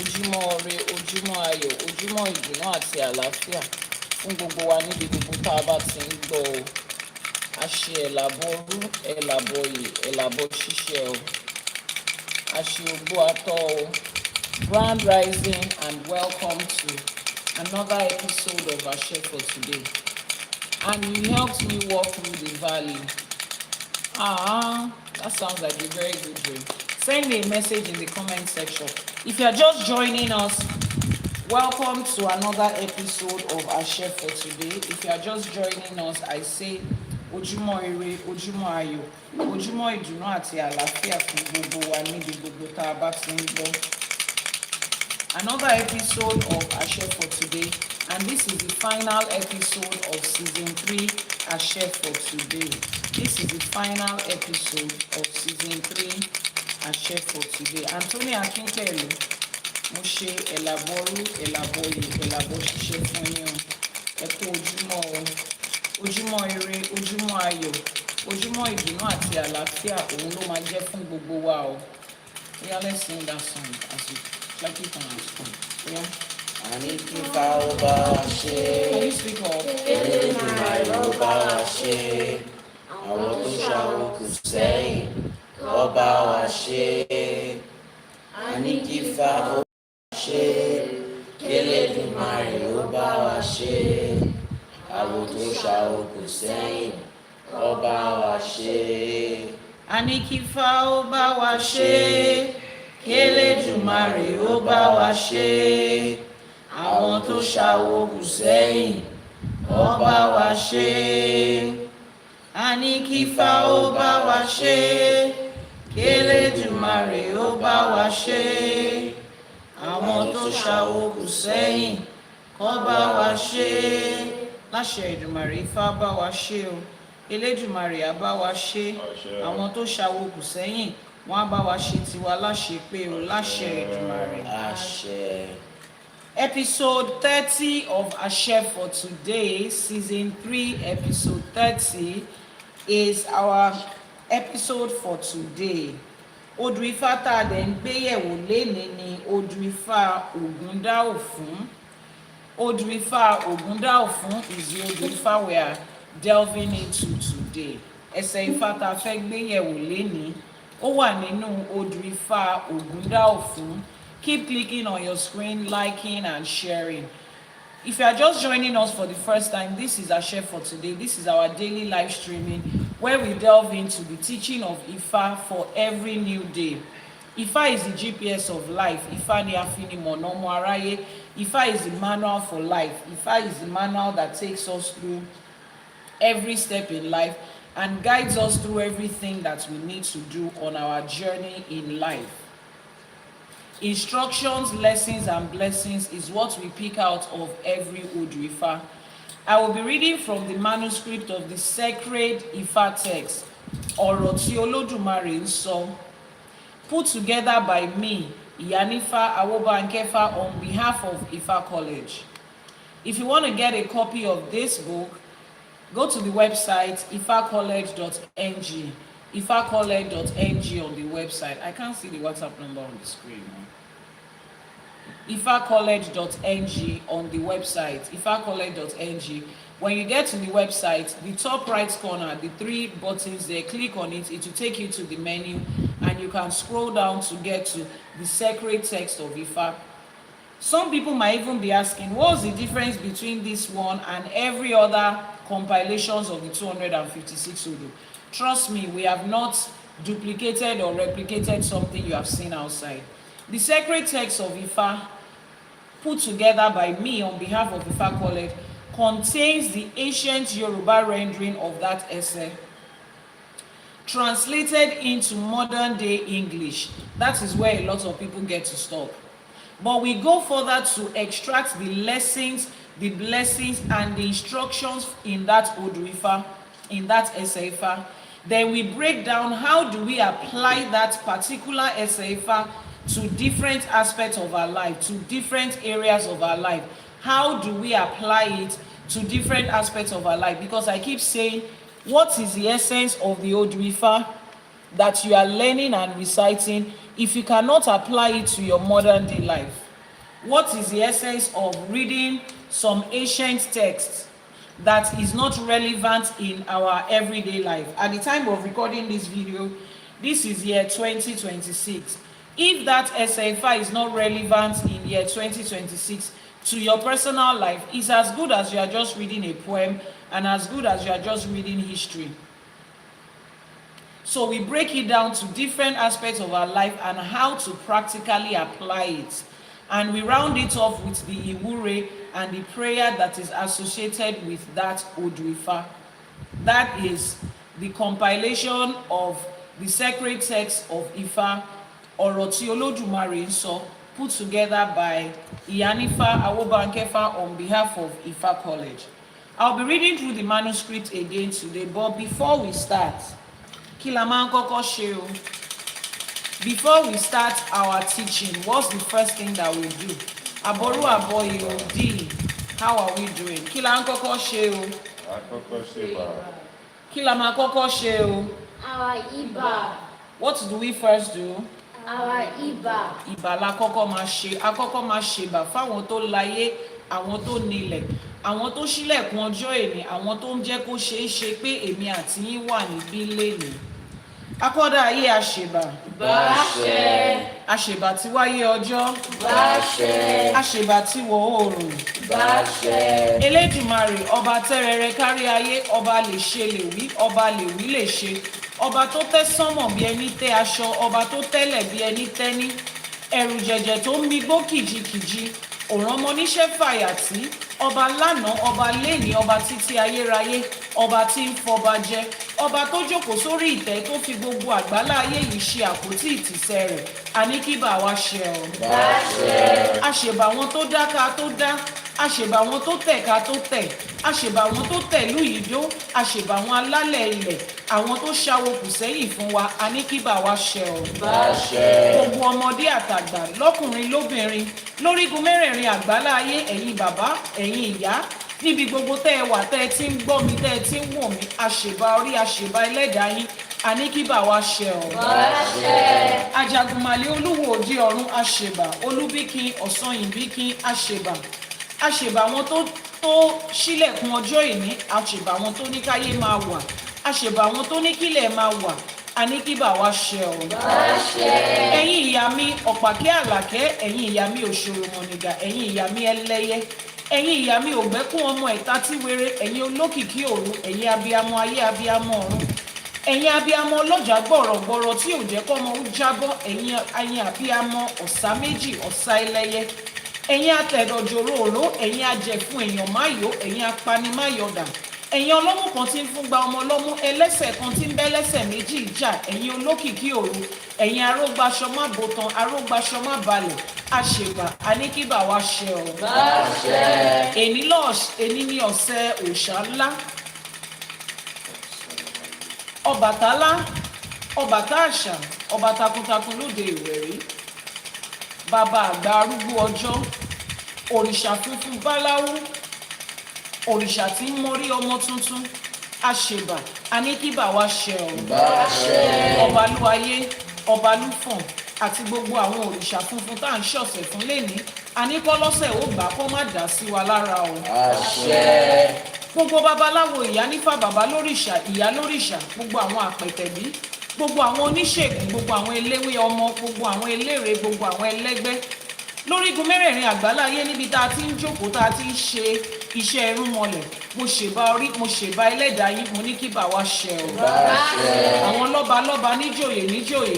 ojúmọ́ ire, ojúmọ́ ayọ̀, ojúmọ́ ìdùnnú àti àlàáfíà fún gbogbo wa níbi gbogbo tá a bá ti ń gbọ́ o. A ṣe ẹ̀làbọrú, ẹ̀làbọyè, ẹ̀làbọṣíṣẹ o. A ṣe ogbó atọ́ o. Grand rising and welcome to another episode of Ìṣẹ̀ṣe for today. And you helped me walk through the valley. That sounds like a very good dream. Send me a message in the comment section. If you are just joining us, welcome to another episode of Ìṣẹ̀ṣe for today. If you are just joining us, I say ojúmọ́ ire, ojúmọ́ ayọ̀, ojúmọ́ ìdùnnú àti àlàáfíà fún gbogbo wa níbi gbogbo tá a bá ti ń gbọ́. Another episode of Ìṣẹ̀ṣe for today, and this is the final episode of season 3 Ìṣẹ̀ṣe for today. This is the final episode of season 3 Ìṣẹ̀ṣe for today. Anthony Akínpẹ̀lú, mo ṣe ẹ̀làbọrú, ẹ̀làbọyè, ẹ̀làbọṣíṣẹ fún yín o. Ẹ kú ojúmọ́ o. Ojúmọ́ ire, ojúmọ́ ayọ̀, ojúmọ́ ìdùnnú àti àlàáfíà òun ló máa jẹ́ fún gbogbo wa o. Yeah, let's sing that song as we clap it on our phone. Yeah. Iyanifa Ewa ṣe. Can you speak up? Elédùmarè ló bá wa ṣe. Àwọn tó ṣàwòkù sẹ́yìn ló bá wa ṣe. Iyanifa Ewa ṣe. Elédùmarè ló bá wa ṣe. Àwọn tó ṣàwòkù sẹ́yìn ló bá wa ṣe. Iyanifa Ewa wa ṣe. Elédùmarè ó bá wa ṣe. Àwọn tó ṣàwòkù sẹ́yìn ó bá wa ṣe. Iyanifa Ewa wa ṣe. Elédùmarè ó bá wa ṣe. Àwọn tó ṣàwòkù sẹ́yìn ó bá wa ṣe. Láṣẹ Èdùmàrè, Ifá bá wa ṣe o. Elédùmarè á bá wa ṣe. Àwọn tó ṣàwòkù sẹ́yìn wọ́n á bá wa ṣe tiwa láṣẹ pé o, láṣẹ Èdùmàrè. Àṣẹ. Episode 30 of Ìṣẹ̀ṣe for today, season 3, episode 30 is our episode for today. Odù Ifá tá a dẹ̀ ń gbéyẹ̀wò lénìí ni Odù Ifá Ogunda Ofun. Odù Ifá Ogunda Ofun is the Odù Ifá we are delving into today. Ẹsẹ̀ Ifá tá a fẹ́ gbéyẹ̀wò lénìí ó wà nínú Odù Ifá Ogunda Ofun. Keep clicking on your screen, liking and sharing. If you are just joining us for the first time, this is Ìṣẹ̀ṣe for today. This is our daily live streaming where we delve into the teaching of Ifá for every new day. Ifá is the GPS of life. Ifá ni afinimọ̀nà ọmọ aráyé. Ifá is the manual for life. Ifá is the manual that takes us through every step in life and guides us through everything that we need to do on our journey in life. Instructions, lessons, and blessings is what we pick out of every Odù Ifá. I will be reading from the manuscript of the sacred Ifá text, Ọ̀rọ̀ tí Olódùmarè ń sọ, put together by me, Iyanifa Ewa, on behalf of Ifá College. If you want to get a copy of this book, go to the website ifacollege.ng. ifacollege.ng on the website. I can't see the WhatsApp number on the screen. ifacollege.ng on the website. ifacollege.ng. When you get to the website, the top right corner, the 3 buttons there, click on it. It will take you to the menu and you can scroll down to get to the sacred text of Ifá. Some people might even be asking, what's the difference between this one and every other compilations of the 256 Odù? Trust me, we have not duplicated or replicated something you have seen outside. The sacred text of Ifá, put together by me on behalf of Ifá College, contains the ancient Yoruba rendering of that essay, translated into modern day English. That is where a lot of people get to stop. But we go further to extract the lessons, the blessings, and the instructions in that Odù Ifá, in that essay Ifá. Then we break down how do we apply that particular essay Ifá to different aspects of our life, to different areas of our life. How do we apply it to different aspects of our life? Because I keep saying, what is the essence of the Odù Ifá that you are learning and reciting if you cannot apply it to your modern day life? What is the essence of reading some ancient text that is not relevant in our everyday life? At the time of recording this video, this is year 2026. If that ÌΣΕΕFA is not relevant in year 2026 to your personal life, it's as good as you are just reading a poem and as good as you are just reading history. So we break it down to different aspects of our life and how to practically apply it. And we round it off with the Iwure and the prayer that is associated with that Odù Ifá. That is the compilation of the sacred text of Ifá, ọ̀rọ̀ tí Olódùmarè ń sọ, put together by Iyanifa Ewa on behalf of Ifá College. I'll be reading through the manuscript again today, but before we start, kí la máa ń kọ́kọ́ ṣe o? Before we start our teaching, what's the first thing that we do? Àbọrú Àbọyè D, how are we doing? Kí la ń kọ́kọ́ ṣe o? Kí la máa kọ́kọ́ ṣe o? Our Iba. What do we first do? Our Iba. Ìbà la kọ́kọ́ máa ṣe. A kọ́kọ́ máa ṣe ìbà fáwọn tó láyé, àwọn tó nílẹ̀, àwọn tó ṣílẹ̀kùn ọjọ́ èní, àwọn tó ń jẹ́ kó ṣeé ṣe pé èmi àti yín wà níbí lénìí. Akọ́dá ayé àṣèbà. Báṣẹ. Àṣèbà tí wáyé ọjọ́. Báṣẹ. Àṣèbà tí wọ̀ oòrùn. Báṣẹ. Elédùmarè ọba tẹ́rẹrẹ kárí ayé, ọba lè ṣe lè wí, ọba lè wí lè ṣe. Ọba tó tẹ́ sánmọ̀ bí ẹni tẹ́ aṣọ, ọba tó tẹ́lẹ̀ bí ẹni tẹ́ní. Ẹ̀rù jẹ̀jẹ̀ tó ń migbó kìjikìji, òràn ọmọ níṣẹ́ fàyàtì. Ọba lánàá, ọba lénìí, ọba títí ayérayé, ọba tí ń fọba jẹ, ọba tó jókòó sórí ìtẹ́ tó fi gbogbo àgbálá ayé yìí ṣe àpótí ìtìsẹ̀ rẹ̀. A ní kí bá wa ṣe ọ̀. Báṣẹ. Àṣèbà wọn tó dá ká tó dá, àṣèbà wọn tó tẹ̀ ká tó tẹ̀, àṣèbà wọn tó tẹ̀lú ìdó, àṣèbà wọn alálẹ̀ ilẹ̀, àwọn tó ṣàwo kù sẹ́yìn fún wa. A ní kí bá wa ṣe ọ̀. Báṣẹ. Gbogbo ọmọdé àtàgbà, lọ́kùnrin lóbìnrin, lórígun mẹ́rẹ̀ẹ̀rin àgbálá ayé, ẹ̀yin bàbá, ẹ̀yin ìyá, níbi gbogbo tẹ́ ẹ wà, tẹ́ ẹ ti ń gbọ́ mi, tẹ́ ẹ ti ń wò mí, àṣèbà orí, àṣèbà ẹlẹ́dàá yín. A ní kí bá wa ṣe ọ̀. Báṣẹ. Ajagunmalè olúwo òde ọ̀run àṣèbà, olúbíkin ọ̀sanyìnbíkin àṣèbà. Àṣèbà wọn tó ṣílẹ̀kùn ọjọ́ ìní, àṣèbà wọn tó ní káyé máa wà, àṣèbà wọn tó ní kílẹ̀ máa wà. A ní kí bá wa ṣe ọ̀. Báṣẹ. Ẹ̀yin ìyá mi ọ̀pàkẹ́ àlàkẹ́, ẹ̀yin ìyá mi òṣòròmọ̀nìgà, ẹ̀yin ìyá mi ẹlẹ́yẹ, ẹ̀yin ìyá mi ògbẹ́kún ọmọ ẹ̀ta tí wéré, ẹ̀yin olókìkí òru, ẹ̀yin abiyamọ ayé abiyamọ ọ̀run, ẹ̀yin abiyamọ ọlọ́jà gbọ̀rọ̀gbọ̀rọ̀ tí ò jẹ́ kọ́mọ ó jábọ́, ẹ̀yin abiyamọ ọ̀sá méjì ọ̀sá ẹlẹ́yẹ, ẹ̀yin atẹ̀dọ̀jòrò òró, ẹ̀yin ajẹ̀fun èèyàn máyò, ẹ̀yin apanimáyọ̀dà, ẹ̀yin ọlọ́mú kan tí ń fún gba ọmọ ọlọ́mú, ẹlẹ́sẹ̀ kan tí ń bẹ́lẹ́sẹ̀ méjì jà, ẹ̀yin olókìkí òru, ẹ̀yin arógbaṣọ má bòtán, arógbaṣọ má balẹ̀, àṣèbà. A ní kí bá wa ṣe ọ̀. Báṣẹ. Èní ní ọ̀sẹ̀ òòṣà ńlá. Ọbàtálá, ọbàtá àṣà, ọba takuntakun lóde Ìwẹ̀rí, bàbá àgbà arúgbó ọjọ́, òrìṣà funfun báláwú, òrìṣà tí ń mórí ọmọ tuntun, àṣèbà. A ní kí bá wa ṣe ọ̀. Báṣẹ. Ọbalúayé, ọbalúfọ̀n àti gbogbo àwọn òrìṣà funfun tá à ń ṣọ̀sẹ̀ fún lénìí. A ní kọ́ lọ́sẹ̀ ó gbà kó má dà sí wa lára o. Àṣẹ. Gbogbo babaláwo, Iyanifa bàbá lórìṣà, ìyá lórìṣà, gbogbo àwọn àpẹ̀tẹ̀bí, gbogbo àwọn oníṣègùn, gbogbo àwọn eléwé ọmọ, gbogbo àwọn eléré, gbogbo àwọn ẹlẹ́gbẹ́, lórígun mẹ́rẹ̀ẹ̀rin àgbáláyé níbi tá a ti ń jókòó, tá a ti ń ṣe iṣẹ́ irúnmọlẹ̀. Mo ṣèbà orí, mo ṣèbà ẹlẹ́dàá yín, mo ní kí bá wa ṣe ọ̀. Báṣẹ. Àwọn lọ́balọ́ba níjòyè níjòyè,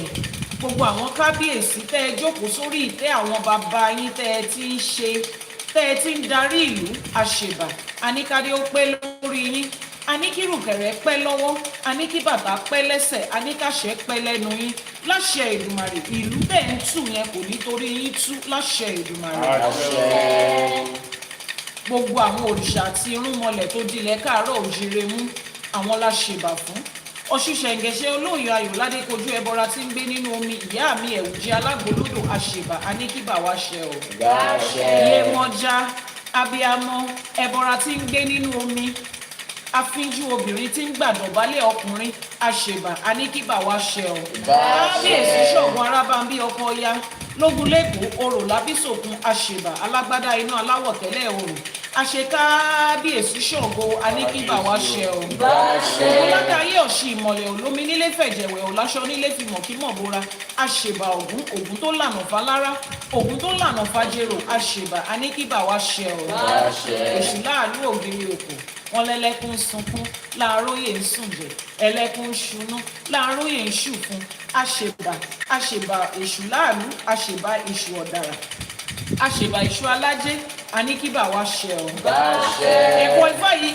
gbogbo àwọn kábíyèsí tẹ́ ẹ jókòó sórí ìtẹ́ àwọn bàbá yín, tẹ́ ẹ ti ń darí ìlú, àṣèbà. A ní kádé ó pẹ́ lórí yín, a ní kí rùkẹ̀rẹ̀ pẹ́ lọ́wọ́, a ní kí bàtà pẹ́ lẹ́sẹ̀, a ní káṣẹ́ pẹ́ lẹ́nu yín. Láṣẹ Èdùmàrè, ìlú tẹ́ ń tù yẹn kò ní torí yín tú, láṣẹ Èdùmàrè. Àṣẹ. Gbogbo àwọn òrìṣà àti irúnmọlẹ̀ tó dilẹ̀ káàárọ̀ òjìrè mú, àwọn la ṣèbà fún. Ọ̀ṣùṣẹ̀ǹgẹ̀ṣẹ̀ olóyè ayò ládékojú ẹbọra tí ń gbé nínú omi, ìyá mi ẹ̀wùjẹ́ alágbólódò àṣèbà. A ní kí bá wa ṣe ọ̀. Báṣẹ. Yemọja, abiyamọ, ẹbọra tí ń gbé nínú omi, afínjú obìnrin tí ń gbàdọ̀bálẹ̀ ọkùnrin, àṣèbà. A ní kí bá wa ṣe ọ̀. Báṣẹ. Kábíyèsí Ṣọ̀ún Arábámbí ọkọ ya, lógun lẹ́kọ̀ọ́ orò lábísòkun àṣèbà alágbádá iná aláwọ̀ tẹ́lẹ̀ òrùn àṣekábíyèsí ṣògo aníkíbà wá ṣe o. ọlákàyé ọ̀ṣì ìmọ̀lẹ̀ olómi nílé fẹ̀jẹ̀wẹ̀ ọ̀láṣọ nílé fi mọ̀kímọ̀ bóra àṣèbà ògún ògún tó lànà falára ògún tó lànà fàjèrò àṣèbà aníkíbà wá ṣe o. èṣù láàlú ògiri òkò wọn lẹ́lẹ́kún ń sunkún láàróyè ń sùn jẹ ẹlẹ́kún ń ṣunú láàróyè ń ṣùfún àṣèbà èṣù láàlú àṣèbà èṣù ọ̀dàrà àṣèbà èṣù alájẹ aníkíbà wá ṣe ọ.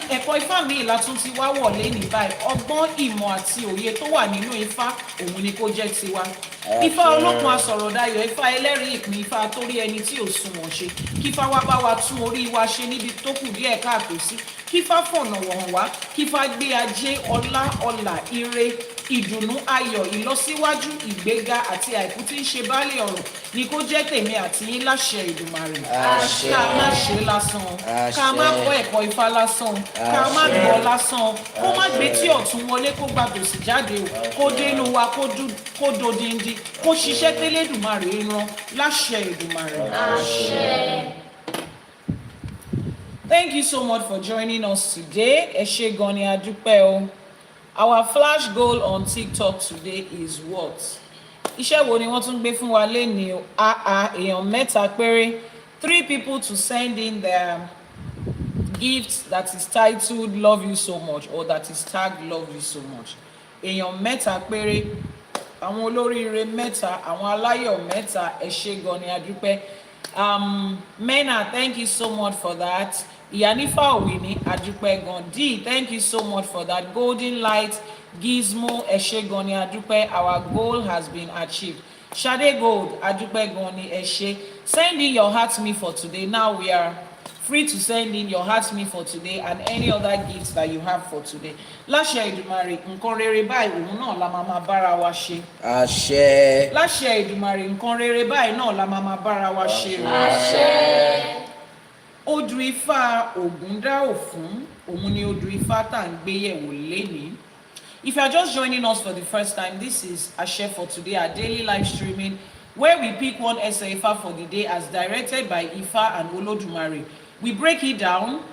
ẹ̀kọ́ ifá mi ìlàtún ti wá wọlé ní báyìí ọgbọ́n ìmọ̀ àti òye tó wà nínú ifá òun ni kó jẹ́ tiwa. ifá olókun asọ̀rọ̀dayọ̀ ifá ẹlẹ́rìí ìpín ifá torí ẹni tí ò sunwọ̀n ṣe kífá wá bá wa tún orí wa ṣe níbi tó kù díẹ̀ káàtó sí kífá fọ̀nà wọ̀n wá kífá gbé ajé ọlá ọlà ire ìdùnnú ayọ̀ ìlọsíwájú ìgbéga àti àìkú tí ń ṣe baálé ọ̀rọ̀ ni kó jẹ́ tèmi àti yín láṣẹ Èdùmàrè. ká má ṣe lásán ká má kọ́ ẹ̀kọ́ ifá lásán ká má gbọ́ lásán kó má gbé tí ọ̀tún wọlé kó gba tòsì jáde o kó dénú wa kó dodindi kó ṣiṣẹ́ tẹ́lẹ̀dùmarè rán láṣẹ Èdùmàrè. Thank you so much for joining us today. Ẹ ṣé gan ni a dúpẹ́ o. Our flash goal on TikTok today is what? Iṣẹ́ wo ni wọ́n tún gbé fún wa lénìí o? Èèyàn mẹ́ta péré. 3 people to send in their gift that is titled Love You So Much or that is tagged Love You So Much. Èèyàn mẹ́ta péré. Àwọn olóríire mẹ́ta, àwọn aláyọ̀ mẹ́ta, ẹ ṣé gan ni a dúpẹ́. Mena, thank you so much for that. Iyanifa Ewa, adúpẹ́ gan. D, thank you so much for that. Golden Light, Gizmo, ẹ ṣé gan ni adúpẹ́. Our goal has been achieved. Shade Gold, adúpẹ́ gan ni ẹ ṣé. Send in your heart me for today. Now we are free to send in your heart me for today and any other gifts that you have for today. Láṣẹ Èdùmàrè, nǹkan rere báyìí òun náà la máa bára wa ṣe. Àṣẹ. Láṣẹ Èdùmàrè, nǹkan rere báyìí náà la máa bára wa ṣe. Àṣẹ. Odù Ifá Ogunda Ofun, òun ni Odù Ifá tá ń gbé yẹ̀wò lénìí. If you are just joining us for the first time, this is Àṣẹ for today, our daily live streaming, where we pick one essay Ifá for the day as directed by Ifá and Olódùmarè. We break it down.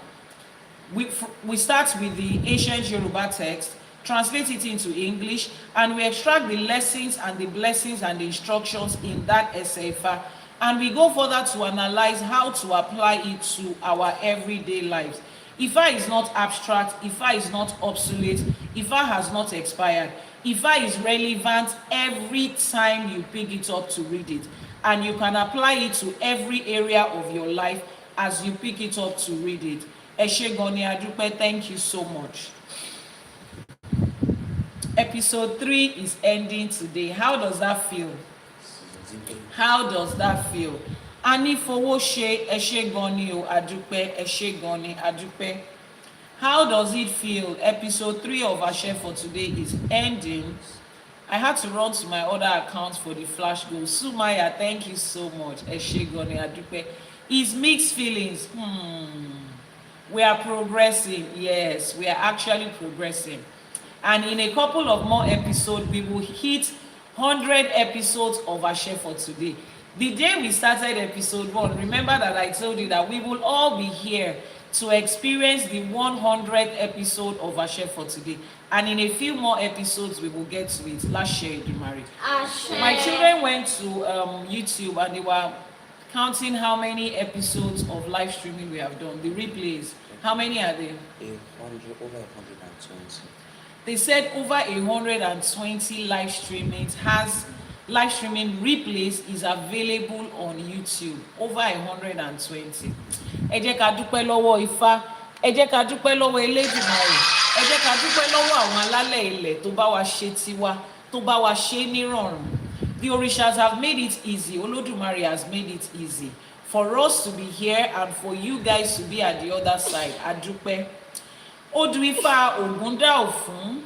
We start with the ancient Yoruba text, translate it into English, and we extract the lessons and the blessings and the instructions in that essay Ifá. And we go further to analyze how to apply it to our everyday lives. Ifá is not abstract, Ifá is not obsolete, Ifá has not expired. Ifá is relevant every time you pick it up to read it. And you can apply it to every area of your life as you pick it up to read it. Ẹ ṣé gan ni a dúpẹ́, thank you so much. Episode 3 is ending today. How does that feel? How does that feel? Ani fowó ṣe, ẹ ṣé gan ni o, a dúpẹ́, ẹ ṣé gan ni a dúpẹ́. How does it feel? Episode 3 of Àṣẹ for today is ending. I had to run to my other accounts for the flash goal. Sumaya, thank you so much. Ẹ ṣé gan ni a dúpẹ́. It's mixed feelings. We are progressing. Yes, we are actually progressing. And in a couple of more episodes, we will hit 100 episodes of Àṣẹ for today. The day we started episode 1, remember that I told you that we will all be here to experience the 100th episode of Àṣẹ for today. And in a few more episodes, we will get to it. Láṣẹ Èdùmàrè. My children went to YouTube and they were counting how many episodes of live streaming we have done, the replays. How many are there? Over 120. They said over 120 live streaming replays is available on YouTube. Over 120. Ẹ jẹ́ ká dúpẹ́ lọ́wọ́ Ifá, ẹ jẹ́ ká dúpẹ́ lọ́wọ́ Elédùmarè, ẹ jẹ́ ká dúpẹ́ lọ́wọ́ àwọn alálẹ̀ ilẹ̀ tó bá wa ṣe tiwa, tó bá wa ṣe nírọ̀rùn. The Orishas have made it easy. Olódùmarè has made it easy for us to be here and for you guys to be at the other side. A dúpẹ́. Odù Ifá Ogunda Ofun.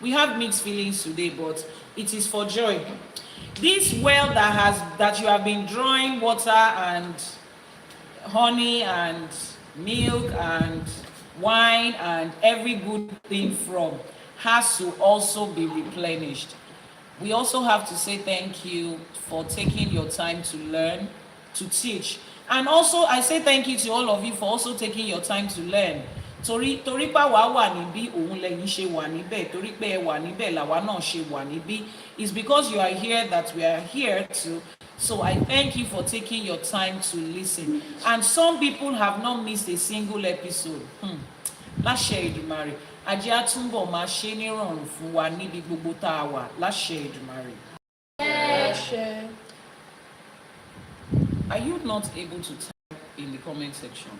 We have mixed feelings today, but it is for joy. This well that you have been drawing water and honey and milk and wine and every good thing from has to also be replenished. We also have to say thank you for taking your time to learn, to teach. And also, I say thank you to all of you for also taking your time to learn. Torí pa wá wà níbí, òun lẹ́yìn ṣe wà níbẹ̀, torí pé ẹ wà níbẹ̀ làwa náà ṣe wà níbí. It's because you are here that we are here too. So I thank you for taking your time to listen. And some people have not missed a single episode. Láṣẹ Èdùmàrè, ajé á túnbọ̀ máa ṣe nírọ̀rùn fún wa níbi gbogbo tá a wà. Láṣẹ Èdùmàrè. Are you not able to type in the comment section?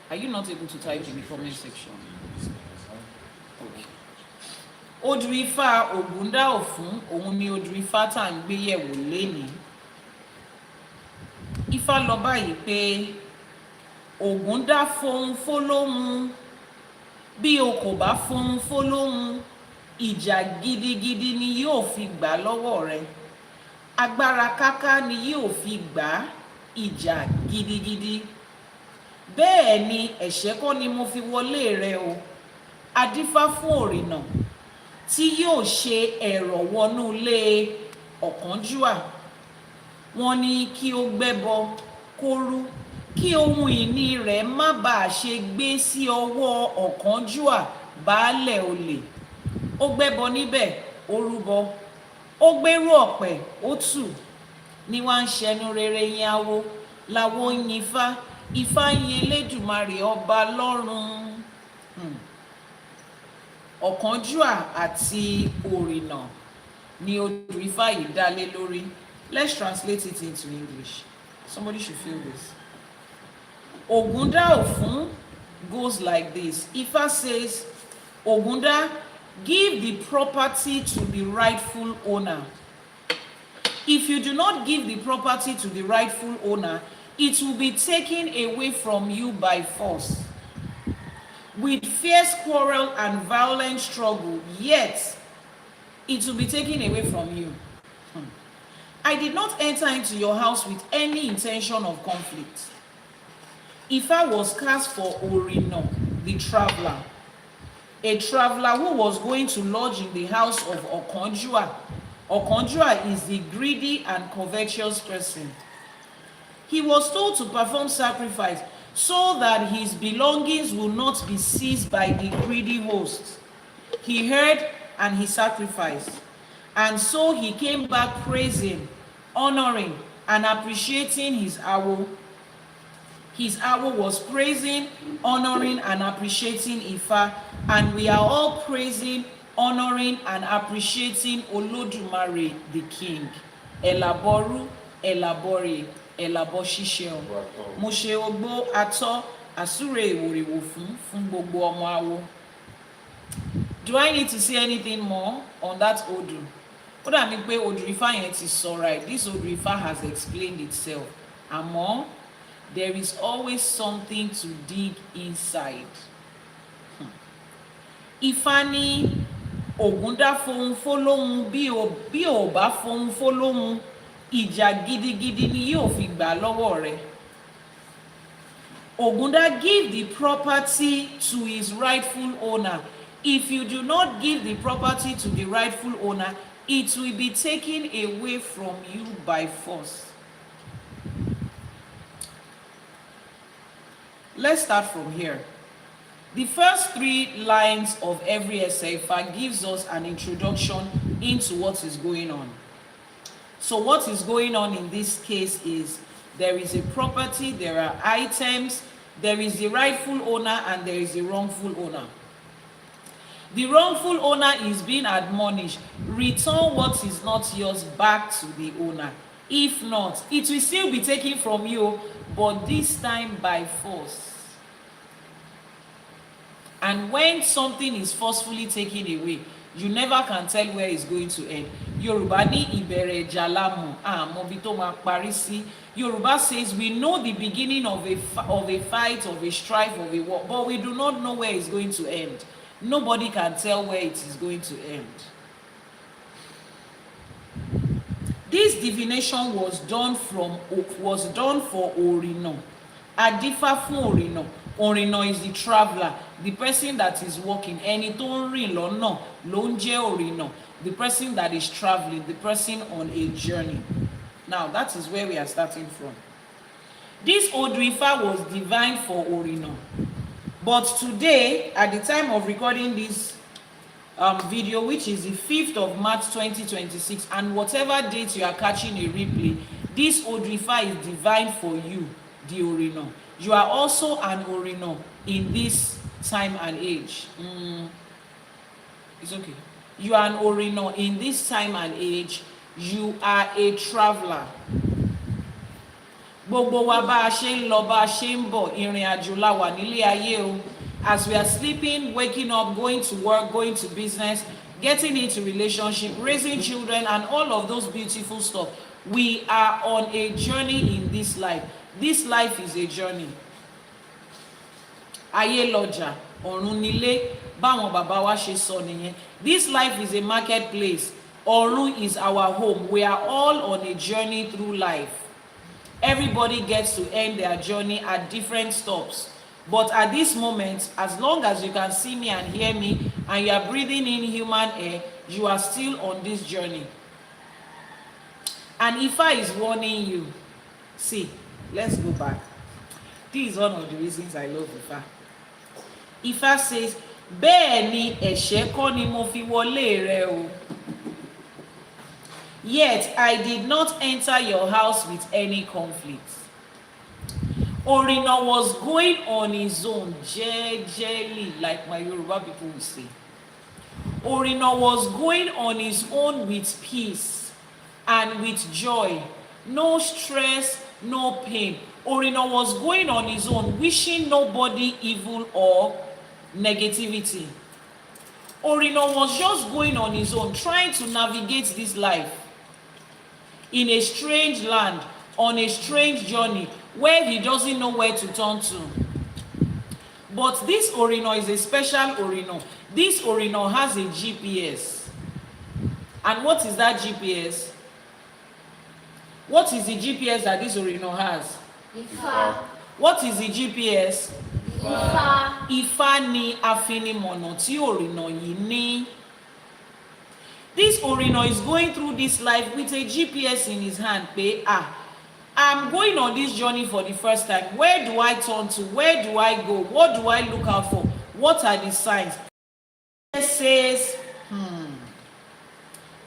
Are you not able to type in the comment section? Okay. Odù Ifá Ogunda Ofun, òun ni Odù Ifá tá ń gbé yẹ̀wò lénìí. Ifá lọ báyìí pé Ogunda fohùn fólóhùn, bí o kò bá fohùn fólóhùn, ìjà gidigidi ni yóò fi gbà lọ́wọ́ rẹ. Agbára káká ni yóò fi gbà, ìjà gidigidi. Bẹ́ẹ̀ ni ẹ̀ṣẹ̀ kọ́ ni mo fi wọlé rẹ o. Adífá fún òrìnà tí yóò ṣe ẹ̀rọ̀ wọnú ilé ọ̀kánjúà. Wọ́n ní kí ó gbẹ́bọ kó rú, kí ohun ìní rẹ̀ má bàa ṣe gbé sí ọwọ́ ọ̀kánjúà baálẹ̀ olè. Ó gbẹ́bọ níbẹ̀, ó rúbọ. Ó gbérú ọ̀pẹ̀, ó tù. Ní wá ń ṣẹnu rere yin awo, láwo ń yin Ifá. Ifá ń yin Elédùmarè ọba lọ́run. Ọ̀kánjúà àti òrìnà ni Odù Ifá yìí dá lé lórí. Let's translate it into English. Somebody should feel this. Ogunda Ofun goes like this. Ifá says, Ogunda, give the property to the rightful owner. If you do not give the property to the rightful owner, it will be taken away from you by force. With fierce quarrel and violent struggle, yet it will be taken away from you. I did not enter into your house with any intention of conflict. Ifá was cast for Orino, the traveler, a traveler who was going to lodge in the house of Ọ̀kánjúà. Ọ̀kánjúà is the greedy and covetous person. He was told to perform sacrifice so that his belongings will not be seized by the greedy host. He heard and he sacrificed. And so he came back praising, honoring, and appreciating his awo. His awo was praising, honoring, and appreciating Ifá. And we are all praising, honoring, and appreciating Olódùmarè, the King. Àbọrú, Àbọyè, Àbọṣíṣẹ. Mo ṣe ogbó atọ́ àsúre ìwòrìwò fún gbogbo ọmọ awo. Do I need to say anything more on that Odù? Ó dà mí pé Odù Ifá yẹn ti sọ right. This Odù Ifá has explained itself. Àmọ́, there is always something to dig inside. Ifá ní Ogunda fohùn fólóhùn, bí ò bá fohùn fólóhùn, ìjà gidigidi ni yóò fi gbà lọ́wọ́ rẹ̀. Ogunda, give the property to his rightful owner. If you do not give the property to the rightful owner, it will be taken away from you by force. Let's start from here. The first 3 lines of every Iyanifa gives us an introduction into what is going on. So what is going on in this case is there is a property, there are items, there is the rightful owner, and there is the wrongful owner. The wrongful owner is being admonished, return what is not yours back to the owner. If not, it will still be taken from you, but this time by force. And when something is forcefully taken away, you never can tell where it's going to end. Yorùbá ní ìbẹ̀rẹ̀ ìjà la mọ̀, àmọ́ bí tó máa parí sí. Yorùbá says we know the beginning of a fight, of a strife, of a war, but we do not know where it's going to end. Nobody can tell where it is going to end. This divination was done for Orino. Adífá fún Orino. Orino is the traveler, the person that is walking. Ẹni tó ń rìn lọ́nà ló ń jẹ́ Orino. the person that is traveling, the person on a journey. Now, that is where we are starting from. This Odù Ifá was divined for Orino. But today, at the time of recording this video, which is the 5th of March 2026, and whatever date you are catching a replay, this Odù Ifá is divine for you, the Orino. You are also an Orino in this time and age. It's okay. You are an Orino in this time and age. You are a traveler. Gbogbo wa bá a ṣe ń lọ, bá a ṣe ń bọ̀, ìrìn àjò la wà nílé ayé o. As we are sleeping, waking up, going to work, going to business, getting into relationship, raising children, and all of those beautiful stuff, we are on a journey in this life. This life is a journey. Ayé lọ́jà, ọ̀run nílé, báwọn bàbá wa ṣe sọ nìyẹn. This life is a marketplace. Ọ̀run is our home. We are all on a journey through life. Everybody gets to end their journey at different stops. But at this moment, as long as you can see me and hear me, and you are breathing in human air, you are still on this journey. And Ifá is warning you. See, let's go back. This is one of the reasons I love Ifá. Ifá says, bẹ́ẹ̀ ni ẹ̀ṣẹ̀ kọ́ ni mo fi wọlé rẹ o. Yet I did not enter your house with any conflict. Orino was going on his own, jejely, like my Yoruba people will say. Orino was going on his own with peace and with joy. No stress, no pain. Orino was going on his own, wishing nobody evil or negativity. Orino was just going on his own, trying to navigate this life in a strange land, on a strange journey, where he doesn't know where to turn to. But this Orino is a special Orino. This Orino has a GPS. And what is that GPS? What is the GPS that this Orino has? Ifá. What is the GPS? Ifá. Ifá ni afinimọ̀nà tí Orino yìí ní. This Orino is going through this life with a GPS in his hand. I'm going on this journey for the first time. Where do I turn to? Where do I go? What do I look out for? What are the signs? It says,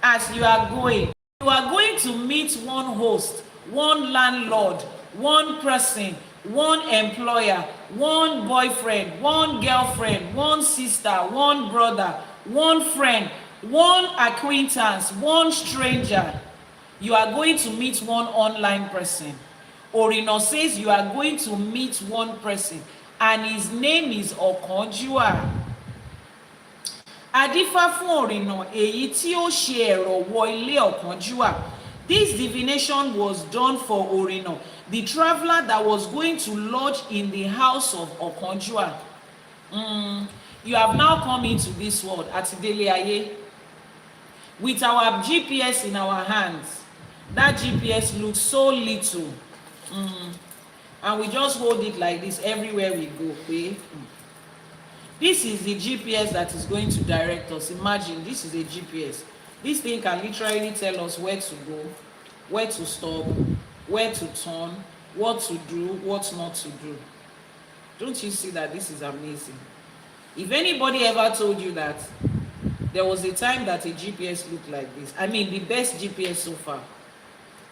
as you are going to meet one host, one landlord, one person, one employer, one boyfriend, one girlfriend, one sister, one brother, one friend, one acquaintance, one stranger. You are going to meet one online person. Orino says you are going to meet one person, and his name is Okonjua. Adífá fún Orino, èyí tí ó ṣe ẹ̀rọ̀ wọ ilé Okonjua. This divination was done for Orino, the traveler that was going to lodge in the house of Okonjua. You have now come into this world, Atidele Aye, with our GPS in our hands. That GPS looks so little, and we just hold it like this everywhere we go. Okay? This is the GPS that is going to direct us. Imagine, this is a GPS. This thing can literally tell us where to go, where to stop, where to turn, what to do, what not to do. Don't you see that this is amazing? If anybody ever told you that there was a time that a GPS looked like this, I mean the best GPS so far,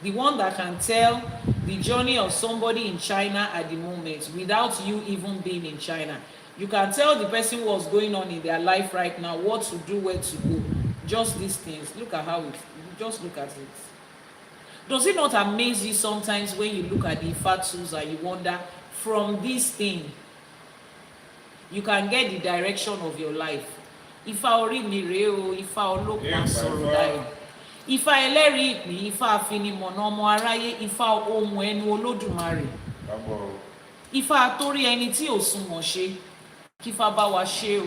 the one that can tell the journey of somebody in China at the moment without you even being in China. You can tell the person what's going on in their life right now, what to do, where to go. Just these things. Look at how it, just look at it. Does it not amaze you sometimes when you look at the Ifá tools and you wonder, from this thing, you can get the direction of your life? Ifá orí mi rèé o, Ifá olókun asọ̀rọ̀ dayọ̀. Ifá ẹlẹ́rìí ìpín, Ifá afinimọ̀nà ọmọ aráyé, Ifá ohun ẹnu Olódùmarè. Àbọrú. Ifá torí ẹni tí ò sunwọ̀n ṣe, kífá bá wa ṣe o.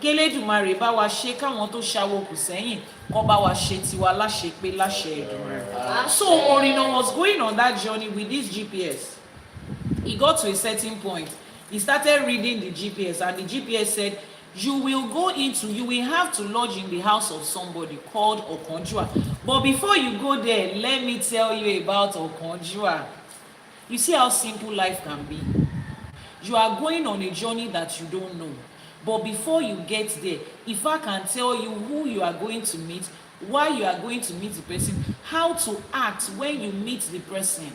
Kélédùmarè bá wa ṣe, káwọn tó ṣàwó kù sẹ́yìn kó bá wa ṣe tiwa láṣepé láṣẹ Èdùmàrè. So Orino was going on that journey with this GPS. He got to a certain point. He started reading the GPS, and the GPS said, you will have to lodge in the house of somebody called Okonjua. But before you go there, let me tell you about Okonjua. You see how simple life can be. You are going on a journey that you don't know. But before you get there, if I can tell you who you are going to meet, why you are going to meet the person, how to act when you meet the person.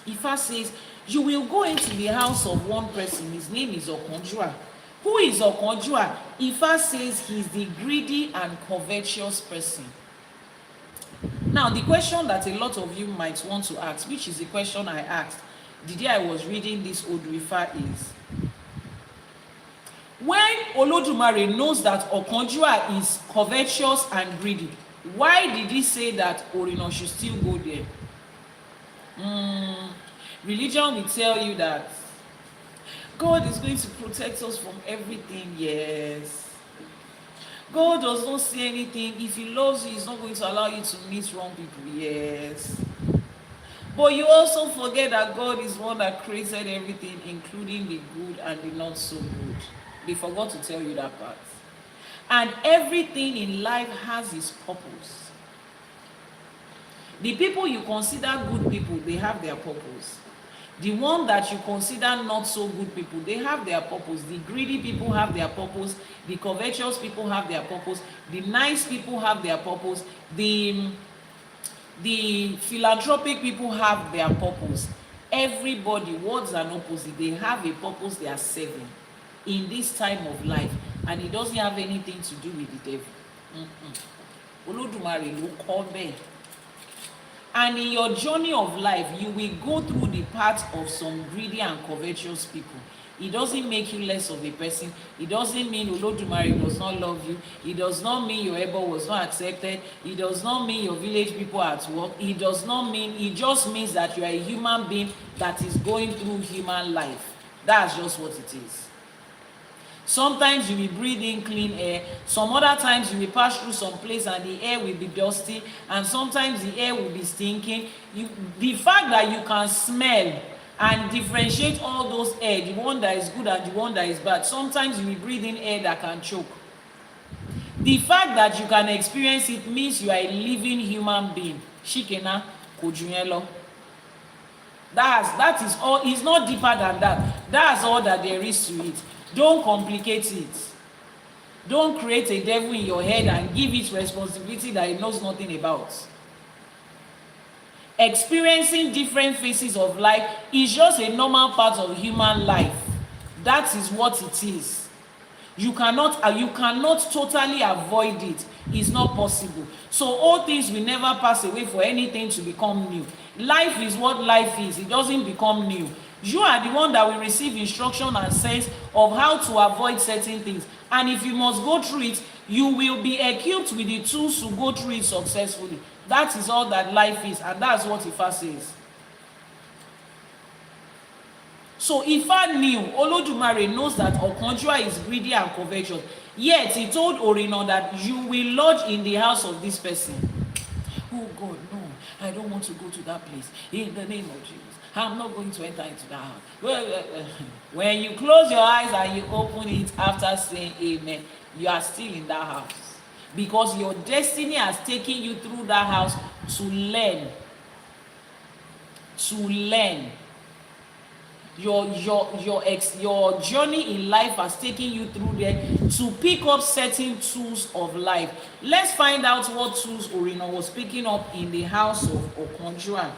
Ifa says, you will go into the house of one person. His name is Okonjua. Who is Okonjua? Ifa says he's the greedy and covetous person. Now, the question that a lot of you might want to ask, which is the question I asked the day I was reading this Odù Ifá, is, when Olódùmarè knows that Okonjua is covetous and greedy, why did he say that Orina should still go there? Religion will tell you that God is going to protect us from everything. Yes. God does not see anything. If he loves you, he's not going to allow you to meet wrong people. Yes. But you also forget that God is one that created everything, including the good and the not so good. They forgot to tell you that part. And everything in life has its purpose. The people you consider good people, they have their purpose. The one that you consider not so good people, they have their purpose. The greedy people have their purpose. The covetous people have their purpose. The nice people have their purpose. The philanthropic people have their purpose. Everybody, words and opposite, they have a purpose they are serving in this time of life, and it doesn't have anything to do with the devil. Olódùmarè ló kọ bẹ́ẹ̀. And in your journey of life, you will go through the path of some greedy and covetous people. It doesn't make you less of a person. It doesn't mean Olódùmarè does not love you. It does not mean your ebo was not accepted. It does not mean your village people are at work. It does not mean, it just means that you are a human being that is going through human life. That's just what it is. Sometimes you will breathe in clean air. Some other times you will pass through some place and the air will be dusty. And sometimes the air will be stinking. The fact that you can smell and differentiate all those air, the one that is good and the one that is bad. Sometimes you will breathe in air that can choke. The fact that you can experience it means you are a living human being. Shikena Kojunyelo. That is all. It's not deeper than that. That's all that there is to it. Don't complicate it. Don't create a devil in your head and give it responsibility that it knows nothing about. Experiencing different phases of life is just a normal part of human life. That is what it is. You cannot totally avoid it. It's not possible. So all things will never pass away for anything to become new. Life is what life is. It doesn't become new. You are the one that will receive instruction and sense of how to avoid certain things. And if you must go through it, you will be equipped with the tools to go through it successfully. That is all that life is, and that's what Ifa says. So Ifa knew, Olódùmarè knows that Okonjua is greedy and covetous. Yet he told Orina that you will lodge in the house of this person. Oh God, no, I don't want to go to that place. In the name of Jesus, I'm not going to enter into that house. When you close your eyes and you open it after saying amen, you are still in that house. Because your destiny has taken you through that house to learn. To learn. Your journey in life has taken you through there to pick up certain tools of life. Let's find out what tools Orina was picking up in the house of Okonjua.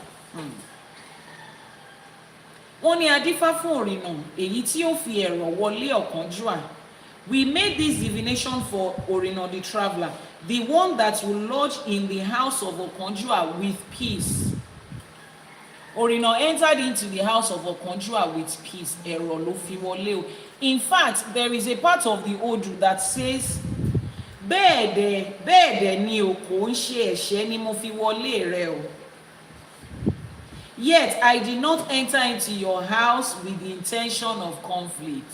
Wọ́n ní adífá fún Orina èyí tí ó fi ẹ̀rọ wọlé Okonjua. We made this divination for Orina the traveler, the one that will lodge in the house of Okonjua with peace. Orina entered into the house of Okonjua with peace. Ẹ̀rọ ló fi wọlé o. In fact, there is a part of the Odù that says, bẹ́ẹ̀ dẹ̀ ni o kò ń ṣe ẹ̀ṣẹ̀ ni mo fi wọlé rẹ o. Yet I did not enter into your house with the intention of conflict.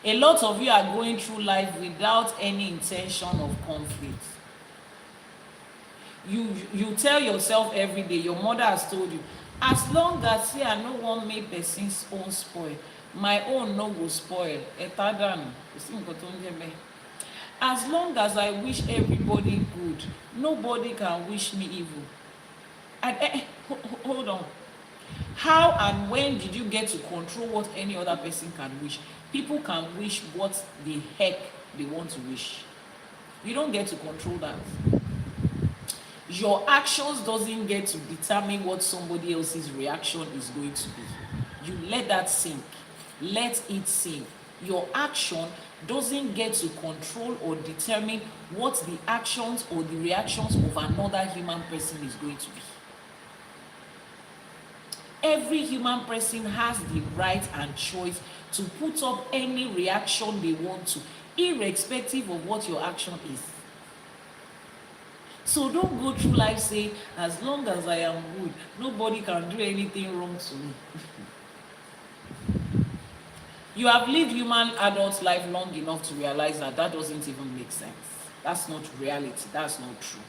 A lot of you are going through life without any intention of conflict. You tell yourself every day, your mother has told you, as long as I no one make person's own spoil, my own no go spoil. As long as I wish everybody good, nobody can wish me evil. And hold on. How and when did you get to control what any other person can wish? People can wish what the heck they want to wish. You don't get to control that. Your actions doesn't get to determine what somebody else's reaction is going to be. You let that sink. Let it sink. Your action doesn't get to control or determine what the actions or the reactions of another human person is going to be. Every human person has the right and choice to put up any reaction they want to, irrespective of what your action is. So don't go through life saying, as long as I am good, nobody can do anything wrong to me. You have lived human adult life long enough to realize that that doesn't even make sense. That's not reality. That's not true.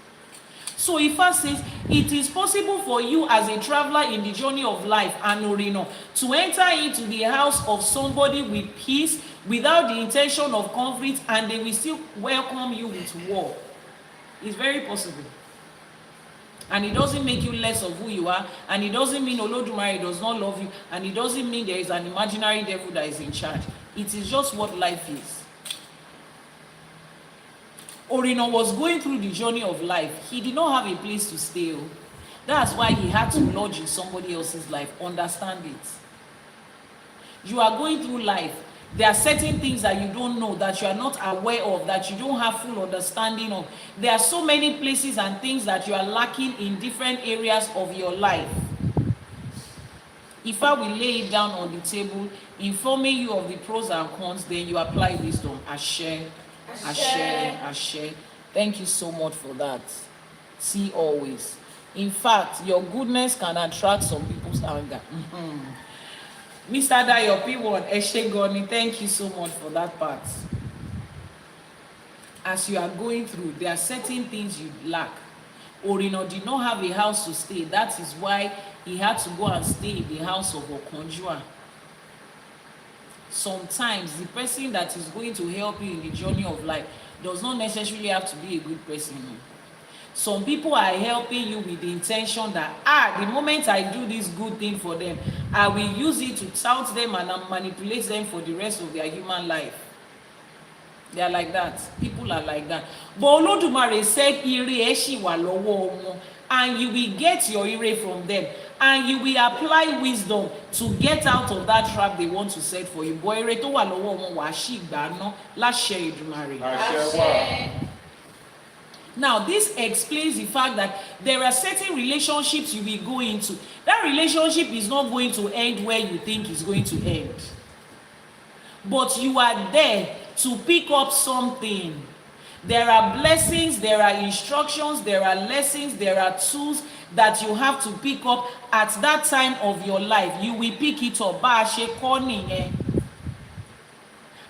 So Ifá says, it is possible for you as a traveler in the journey of life, Anorino, to enter into the house of somebody with peace, without the intention of conflict, and they will still welcome you with war. It's very possible. And it doesn't make you less of who you are, and it doesn't mean Olódùmarè does not love you, and it doesn't mean there is an imaginary devil that is in charge. It is just what life is. Orino was going through the journey of life. He did not have a place to stay. That's why he had to lodge in somebody else's life. Understand it. You are going through life. There are certain things that you don't know, that you are not aware of, that you don't have full understanding of. There are so many places and things that you are lacking in different areas of your life. If I will lay it down on the table, informing you of the pros and cons, then you apply wisdom. Ashe. Ashe, Ashe. Thank you so much for that. See always. In fact, your goodness can attract some people's anger. Mr. Dayo P1, Eshe Goni, thank you so much for that part. As you are going through, there are certain things you lack. Orino did not have a house to stay. That is why he had to go and stay in the house of Okonjua. Sometimes the person that is going to help you in the journey of life does not necessarily have to be a good person. Some people are helping you with the intention that, the moment I do this good thing for them, I will use it to tout them and manipulate them for the rest of their human life. They are like that. People are like that. But Olódùmarè said, Ire eshi wa lowo omo, and you will get your ire from them, and you will apply wisdom to get out of that trap they want to set for you. But ire to wa lowo omo wa shi gba no láṣẹ Èdùmàrè. Now, this explains the fact that there are certain relationships you will go into. That relationship is not going to end where you think it's going to end. But you are there to pick up something. There are blessings, there are instructions, there are lessons, there are tools that you have to pick up at that time of your life. You will pick it up.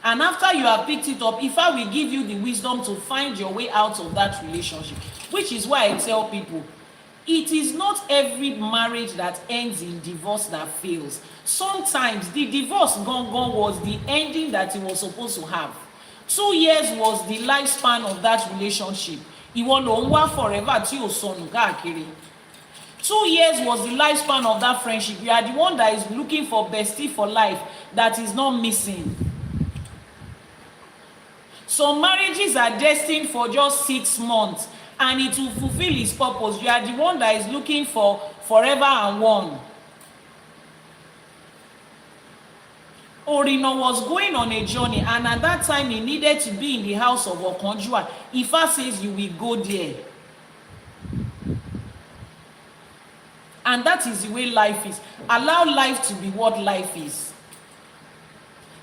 And after you have picked it up, Ifá will give you the wisdom to find your way out of that relationship. Which is why I tell people, it is not every marriage that ends in divorce that fails. Sometimes the divorce gone was the ending that it was supposed to have. 2 years was the lifespan of that relationship. Ìwọ ló ń wá forever tí ò sọnù káàkiri. 2 years was the lifespan of that friendship. You are the one that is looking for bestie for life that is not missing. Some marriages are destined for just 6 months and it will fulfill its purpose. You are the one that is looking for forever and one. Orino was going on a journey, and at that time he needed to be in the house of Okonjua. Ifá says you will go there. And that is the way life is. Allow life to be what life is.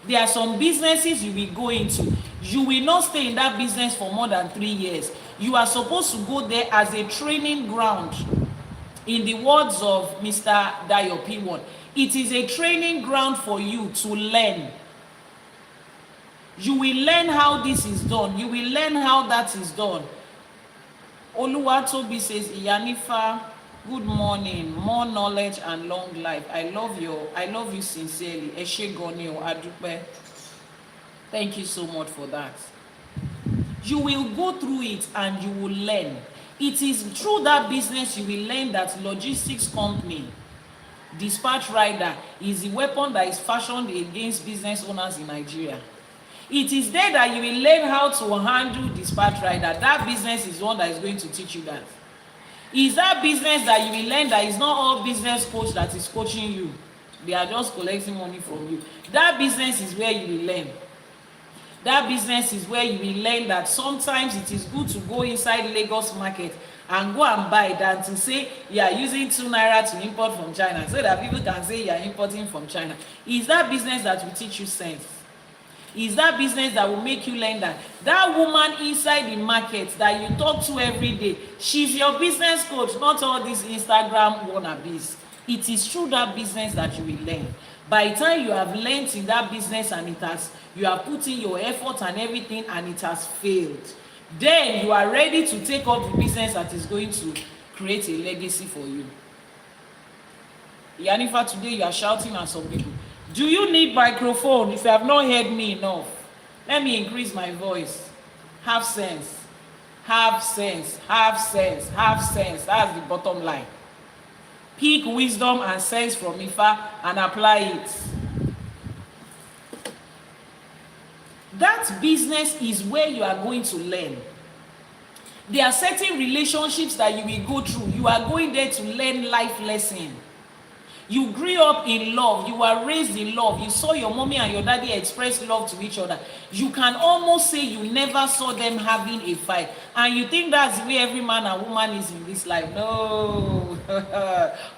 There are some businesses you will go into. You will not stay in that business for more than 3 years. You are supposed to go there as a training ground. In the words of Mr. Dayo P1, it is a training ground for you to learn. You will learn how this is done. You will learn how that is done. Oluwatobi says, Iyanifa Good morning, more knowledge and long life. I love you sincerely. Ẹ ṣé gan ni o, a dúpẹ́. Thank you so much for that. You will go through it and you will learn. It is through that business you will learn that logistics company, dispatch rider, is the weapon that is fashioned against business owners in Nigeria. It is there that you will learn how to handle dispatch rider. That business is one that is going to teach you that. Is that business that you will learn that is not all business coach that is coaching you. They are just collecting money from you. That business is where you will learn. That business is where you will learn that sometimes it is good to go inside Lagos market and go and buy than to say you are using 2 naira to import from China so that people can say you are importing from China. Is that business that will teach you sense? Is that business that will make you learn that that woman inside the market that you talk to every day, she's your business coach, not all these Instagram wannabes. It is through that business that you will learn. By the time you have learned in that business and you are putting your effort and everything and it has failed, then you are ready to take up the business that is going to create a legacy for you. Iyanifa, today you are shouting at some people. Do you need microphone? If you have not heard me enough, let me increase my voice. Have sense. Have sense. Have sense. Have sense. That's the bottom line. Pick wisdom and sense from Ifa and apply it. That business is where you are going to learn. There are certain relationships that you will go through. You are going there to learn life lessons. You grew up in love. You were raised in love. You saw your mommy and your daddy express love to each other. You can almost say you never saw them having a fight. And you think that's the way every man and woman is in this life. No.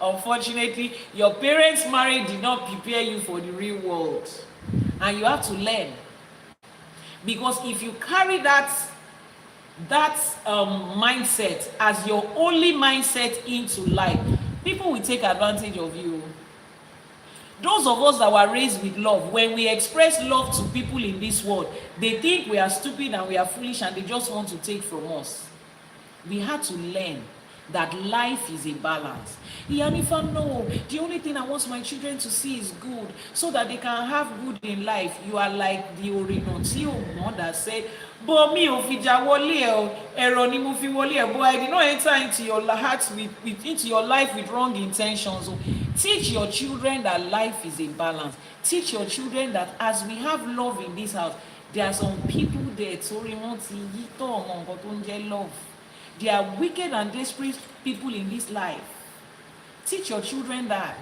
Unfortunately, your parents' marriage did not prepare you for the real world. And you have to learn. Because if you carry that mindset as your only mindset into life, people will take advantage of you. Those of us that were raised with love, when we express love to people in this world, they think we are stupid and we are foolish and they just want to take from us. We had to learn that life is a balance. Iyanifa, no, the only thing I want my children to see is good so that they can have good in life. You are like the Orinoti Omo that said, but me ofija wole ero ni mo fi wole, but I did not enter into your heart into your life with wrong intentions. So teach your children that life is a balance. Teach your children that as we have love in this house, there are some people there love. There are wicked and desperate people in this life. Teach your children that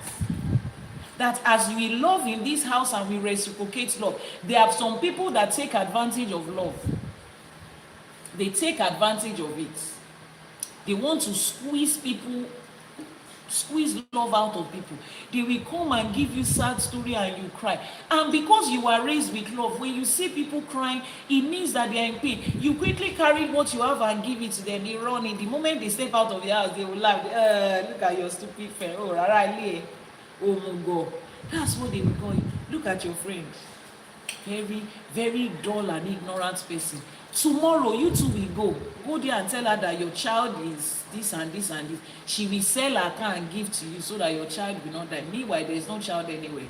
as we love in this house and we reciprocate love, there are some people that take advantage of love. They take advantage of it. They want to squeeze love out of people. They will come and give you sad story and you cry. And because you are raised with love, when you see people crying, it means that they are in pain. You quickly carry what you have and give it to them. They run in. The moment they step out of the house, they will laugh. Look at your stupid friend. Oh, rarely. Oh, Mungo. That's what they will call you. Look at your friend. Very, very dull and ignorant person. Tomorrow, you two will go there and tell her that your child is this and this and this. She will sell her car and give to you so that your child will not die. Meanwhile, there is no child anyway.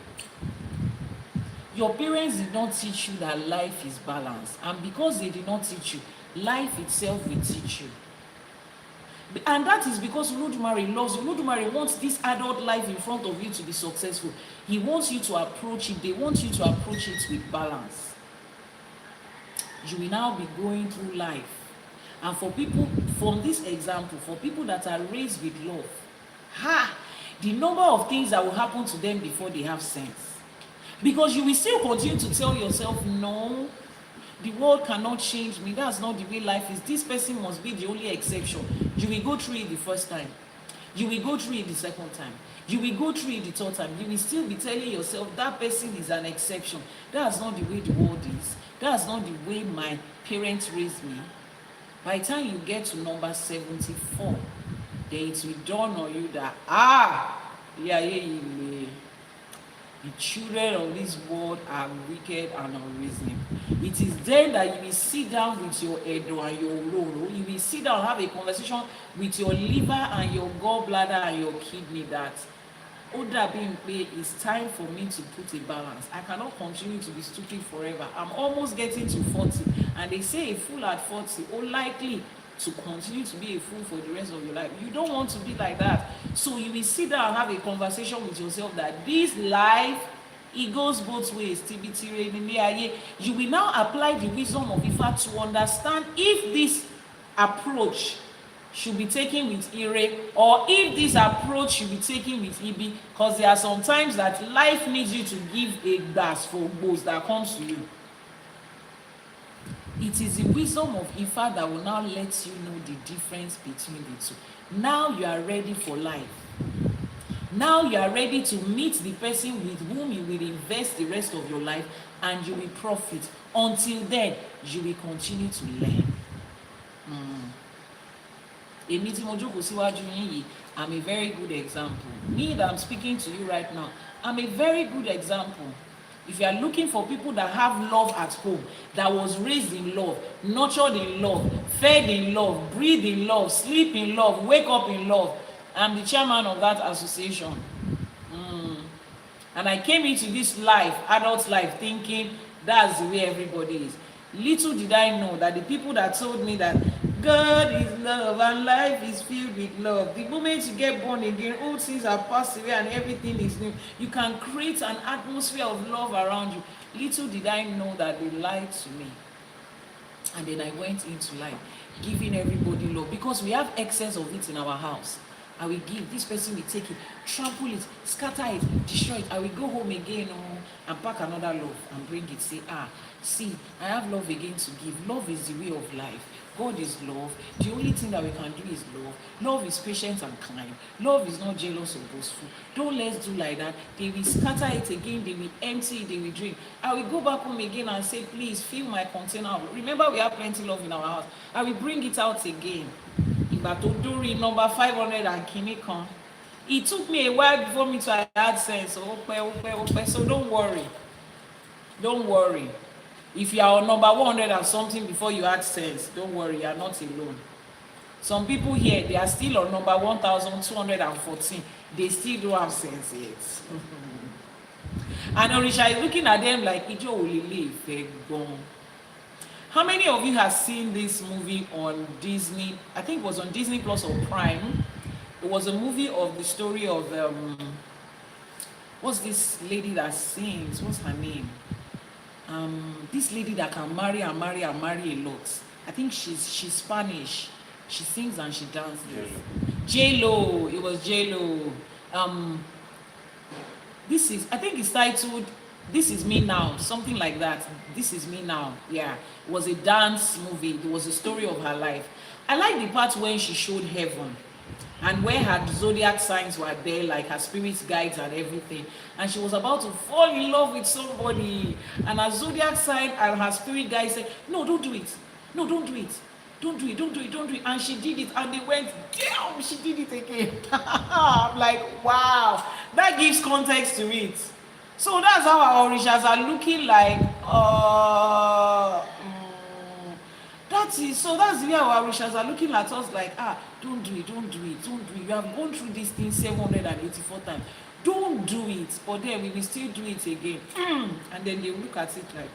Your parents did not teach you that life is balanced. And because they did not teach you, life itself will teach you. And that is because Elédùmarè loves you. Elédùmarè wants this adult life in front of you to be successful. He wants you to approach it. They want you to approach it with balance. You will now be going through life. And for people, from this example, for people that are raised with love, the number of things that will happen to them before they have sense. Because you will still continue to tell yourself, no, the world cannot change me. That's not the way life is. This person must be the only exception. You will go through it the first time. You will go through it the second time. You will go through it the third time. You will still be telling yourself that person is an exception. That's not the way the world is. That's not the way my parents raised me. By the time you get to number 74, then it will dawn on you that, the children of this world are wicked and unreasonable. It is then that you will sit down with your Edo and your Oloro. You will sit down and have a conversation with your liver and your gallbladder and your kidney that Oda being play, it's time for me to put a balance. I cannot continue to be stupid forever. I'm almost getting to 40, and they say a fool at 40 or likely to continue to be a fool for the rest of your life. You don't want to be like that. So you will sit down and have a conversation with yourself that this life, it goes both ways. You will now apply the wisdom of Ifa to understand if this approach should be taken with Ire, or if this approach should be taken with Ibi, because there are some times that life needs you to give a gas for both that comes to you. It is the wisdom of Ifa that will now let you know the difference between the two. Now you are ready for life. Now you are ready to meet the person with whom you will invest the rest of your life, and you will profit. Until then, you will continue to learn. I'm a very good example. Me that I'm speaking to you right now, I'm a very good example. If you are looking for people that have love at home, that was raised in love, nurtured in love, fed in love, breathe in love, sleep in love, wake up in love, I'm the chairman of that association. And I came into this life, adult life, thinking that's the way everybody is. Little did I know that the people that told me that God is love and life is filled with love, the moment you get born again, old things are passed away and everything is new. You can create an atmosphere of love around you. Little did I know that they lied to me. And then I went into life, giving everybody love, because we have excess of it in our house. I will give, this person will take it, trample it, scatter it, destroy it. I will go home again and pack another love and bring it. Say, see, I have love again to give. Love is the way of life. God is love. The only thing that we can do is love. Love is patient and kind. Love is not jealous or boastful. Don't let's do like that. They will scatter it again. They will empty it. They will drink. I will go back home again and say, please fill my container. Remember, we have plenty love in our house. I will bring it out again. Number 500 and Kinikon. It took me a while before me to add sense. So don't worry. Don't worry. If you are on number 100 and something before you add sense, don't worry, you are not alone. Some people here, they are still on number 1214. They still don't have sense yet. And Orisha is looking at them like, Ijo Olile gone. How many of you have seen this movie on Disney? I think it was on Disney Plus or Prime. It was a movie of the story of, what's this lady that sings? What's her name? This lady that can marry a lot. I think she's Spanish. She sings and she dances. J-Lo. It was J-Lo. This is, I think it's titled This Is Me Now, something like that. This Is Me Now. Yeah, it was a dance movie. It was a story of her life. I like the part when she showed heaven and where her zodiac signs were there, like her spirit guides and everything, and she was about to fall in love with somebody, and her zodiac sign and her spirit guide said, no, don't do it, no, don't do it, don't do it, don't do it, don't do it. And she did it, and they went, damn, she did it again. I'm like, wow, that gives context to it. So that's how our orishas are looking like. That's the way our orishas are looking at us like, don't do it, don't do it, don't do it. You have gone through this thing 784 times. Don't do it. But then we will still do it again. And then they look at it like,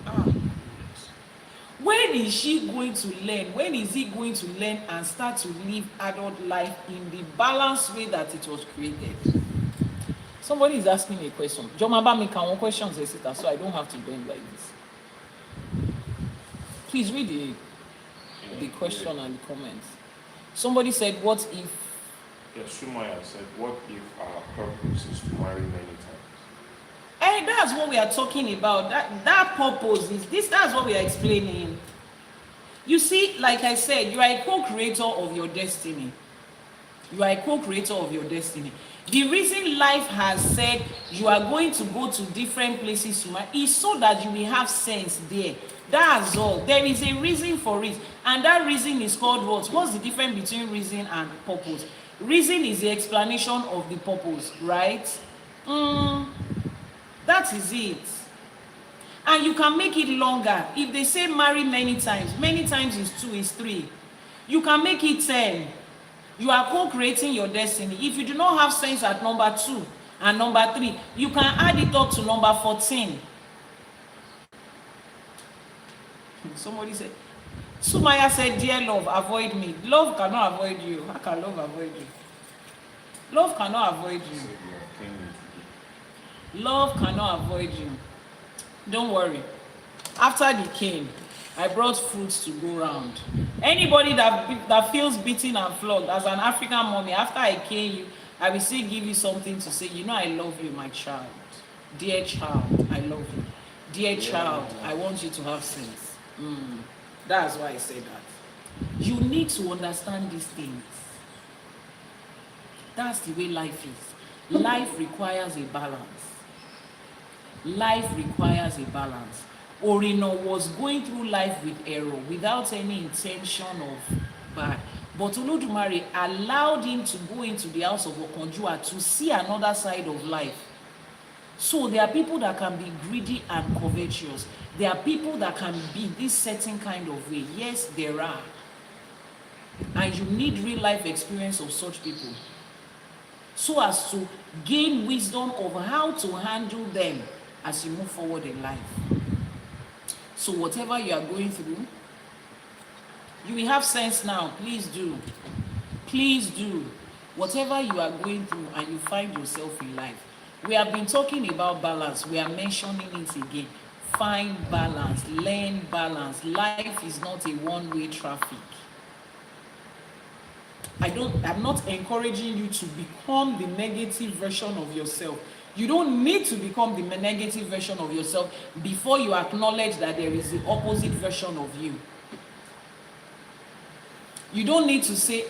when is she going to learn? When is he going to learn and start to live adult life in the balanced way that it was created? Somebody is asking me a question. Jomaba make one questions, so I don't have to bend like this. Please read the question and the comments. Somebody said, what if? Yes, Shumaya said, what if our purpose is to marry many times? And that's what we are talking about. That purpose is this. That's what we are explaining. You see, like I said, you are a co-creator of your destiny. You are a co-creator of your destiny. The reason life has said you are going to go to different places is so that you will have sense there. That's all. There is a reason for it. And that reason is called what? What's the difference between reason and purpose? Reason is the explanation of the purpose, right? That's That is it. And you can make it longer. If they say marry many times is 2, is 3. You can make it 10. You are co-creating your destiny. If you do not have sense at number 2 and number 3, you can add it up to number 14. Somebody said, Sumaya said, dear love, avoid me. Love cannot avoid you. How can love avoid you? Love cannot avoid you. Love cannot avoid you. Don't worry. After the cane, I brought fruits to go round. Anybody that feels beaten and flogged, as an African mommy, after I cane you, I will still give you something to say, you know, I love you, my child. Dear child, I love you. Dear child, I want you to have sense. That's why I say that. You need to understand these things. That's the way life is. Life requires a balance. Life requires a balance. Orino was going through life with error without any intention of bad. But Elédùmarè allowed him to go into the house of Okonjua to see another side of life. So there are people that can be greedy and covetous. There are people that can be this certain kind of way. Yes, there are. And you need real life experience of such people, so as to gain wisdom of how to handle them as you move forward in life. So whatever you are going through, you will have sense now. Please do. Please do. Whatever you are going through and you find yourself in life. We have been talking about balance. We are mentioning it again. Find balance. Learn balance. Life is not a one-way traffic. I'm not encouraging you to become the negative version of yourself. You don't need to become the negative version of yourself before you acknowledge that there is the opposite version of you. You don't need to say,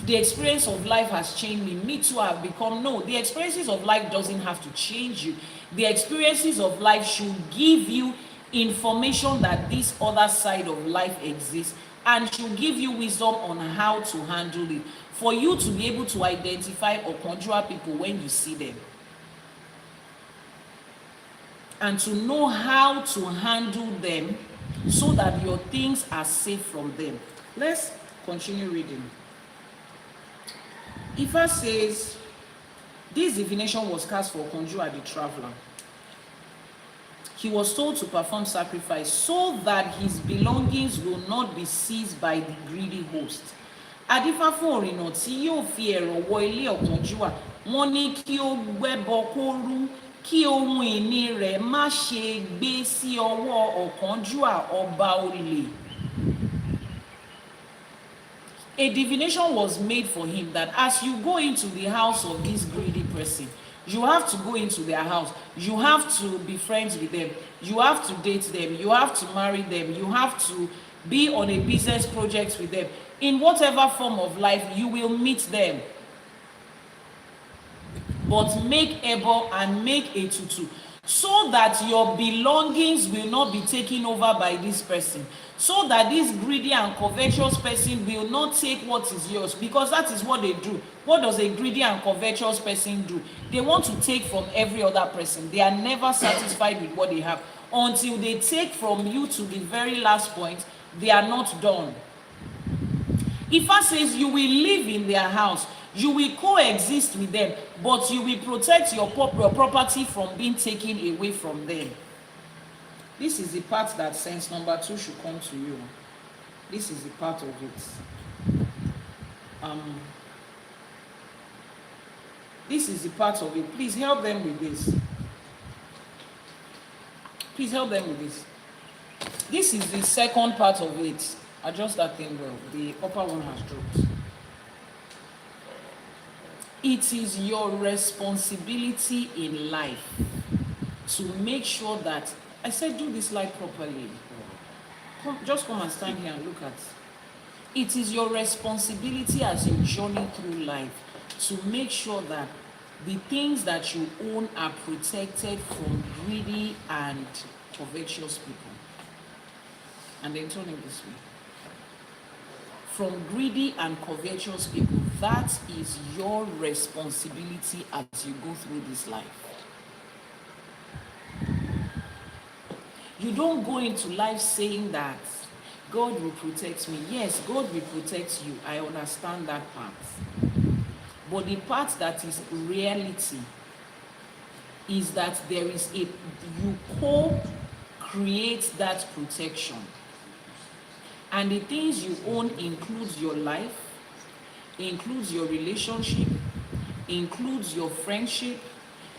the experience of life has changed me. Me too, I've become. No, the experiences of life doesn't have to change you. The experiences of life should give you information that this other side of life exists, and should give you wisdom on how to handle it, for you to be able to identify or conjure people when you see them, and to know how to handle them so that your things are safe from them. Let's continue reading. Ifá says, this divination was cast for Okonjua the traveler. He was told to perform sacrifice so that his belongings will not be seized by the greedy host. Adífá fún òrìnà tí yóò fi ẹ̀rọ̀ wọ ilé Okonjua, wọ́n ní kí ó gbẹ́bọ kó rú, kí ohun ìní rẹ̀ má ṣe gbé sí ọwọ́ Okonjua ọba olè. A divination was made for him that as you go into the house of this greedy person, you have to go into their house. You have to be friends with them. You have to date them. You have to marry them. You have to be on a business project with them. In whatever form of life, you will meet them. But make ebo and make a tutu, so that your belongings will not be taken over by this person, so that this greedy and covetous person will not take what is yours, because that is what they do. What does a greedy and covetous person do? They want to take from every other person. They are never satisfied with what they have. Until they take from you to the very last point, they are not done. Ifá says you will live in their house, you will coexist with them, but you will protect your property from being taken away from them. This is the part that sense number 2 should come to you. This is the part of it. This is the part of it. Please help them with this. Please help them with this. This is the second part of it. Adjust that thing well. The upper one has dropped. It is your responsibility in life to make sure that, I said do this slide properly. Just come and stand here and look at it. It is your responsibility as you journey through life to make sure that the things that you own are protected from greedy and covetous people. And then turn it this way. From greedy and covetous people, that is your responsibility as you go through this life. You don't go into life saying that God will protect me. Yes, God will protect you. I understand that part. But the part that is reality is that there is you co-create that protection. And the things you own includes your life, includes your relationship, includes your friendship,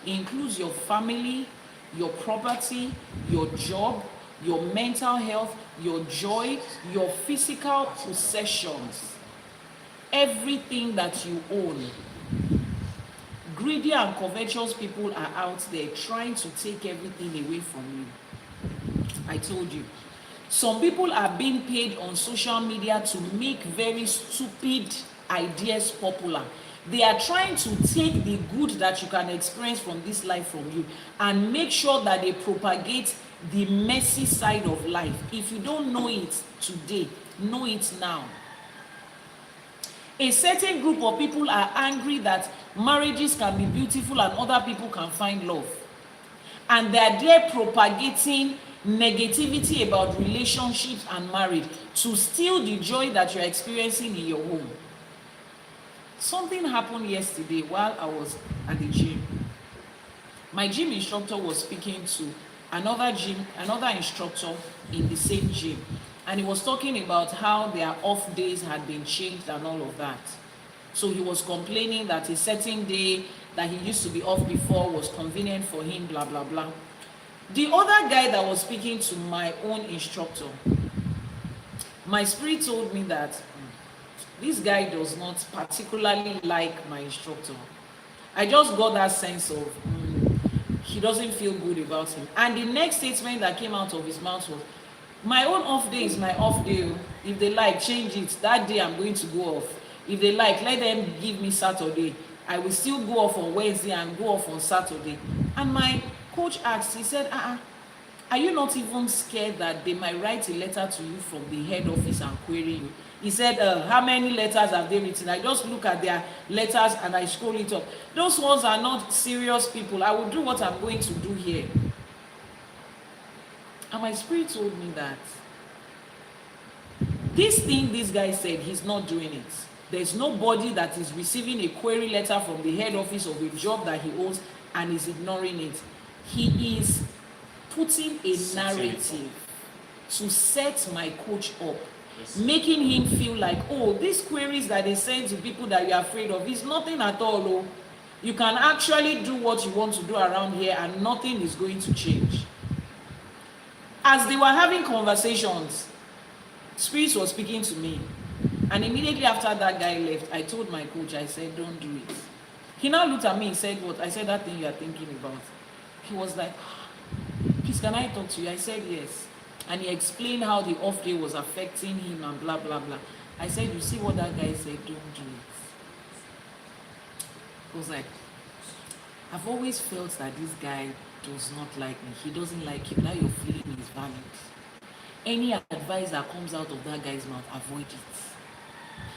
includes your family, your property, your job, your mental health, your joy, your physical possessions, everything that you own. Greedy and covetous people are out there trying to take everything away from you. I told you. Some people are being paid on social media to make very stupid ideas popular. They are trying to take the good that you can experience from this life from you and make sure that they propagate the messy side of life. If you don't know it today, know it now. A certain group of people are angry that marriages can be beautiful and other people can find love. And they are there propagating negativity about relationships and marriage to steal the joy that you're experiencing in your home. Something happened yesterday while I was at the gym. My gym instructor was speaking to another instructor in the same gym, and he was talking about how their off days had been changed and all of that. So he was complaining that a certain day that he used to be off before was convenient for him, blah blah blah. The other guy that was speaking to my own instructor, my spirit told me that this guy does not particularly like my instructor. I just got that sense of he doesn't feel good about him. And the next statement that came out of his mouth was, my own off day is my off day. If they like, change it. That day I'm going to go off. If they like, let them give me Saturday. I will still go off on Wednesday and go off on Saturday. And my coach asked, he said, are you not even scared that they might write a letter to you from the head office and query you? He said, how many letters have they written? I just look at their letters and I scroll it up. Those ones are not serious people. I will do what I'm going to do here. And my spirit told me that this thing this guy said, he's not doing it. There's nobody that is receiving a query letter from the head office of a job that he owns and is ignoring it. He is putting a narrative to set my coach up, making him feel like, oh, these queries that they send to people that you're afraid of is nothing at all. Oh. You can actually do what you want to do around here and nothing is going to change. As they were having conversations, Spirit was speaking to me. And immediately after that guy left, I told my coach, I said, don't do it. He now looked at me and said, what? I said, that thing you are thinking about. He was like, please, can I talk to you? I said, yes. And he explained how the off day was affecting him and blah, blah, blah. I said, you see what that guy said? Don't do it. He was like, I've always felt that this guy does not like me. He doesn't like you. Now your feeling is valid. Any advice that comes out of that guy's mouth, avoid it.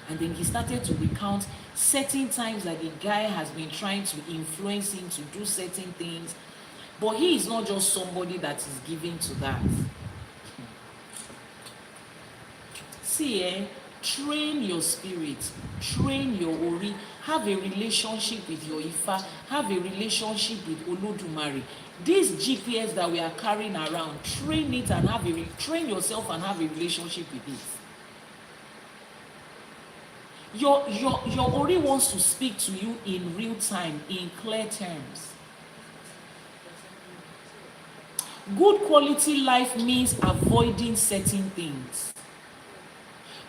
And then he started to recount certain times that the guy has been trying to influence him to do certain things. But he is not just somebody that is giving to that. See, train your spirit, train your Ori, have a relationship with your Ifa, have a relationship with Olódùmarè. This GPS that we are carrying around, train it and train yourself and have a relationship with it. Your Ori wants to speak to you in real time, in clear terms. Good quality life means avoiding certain things.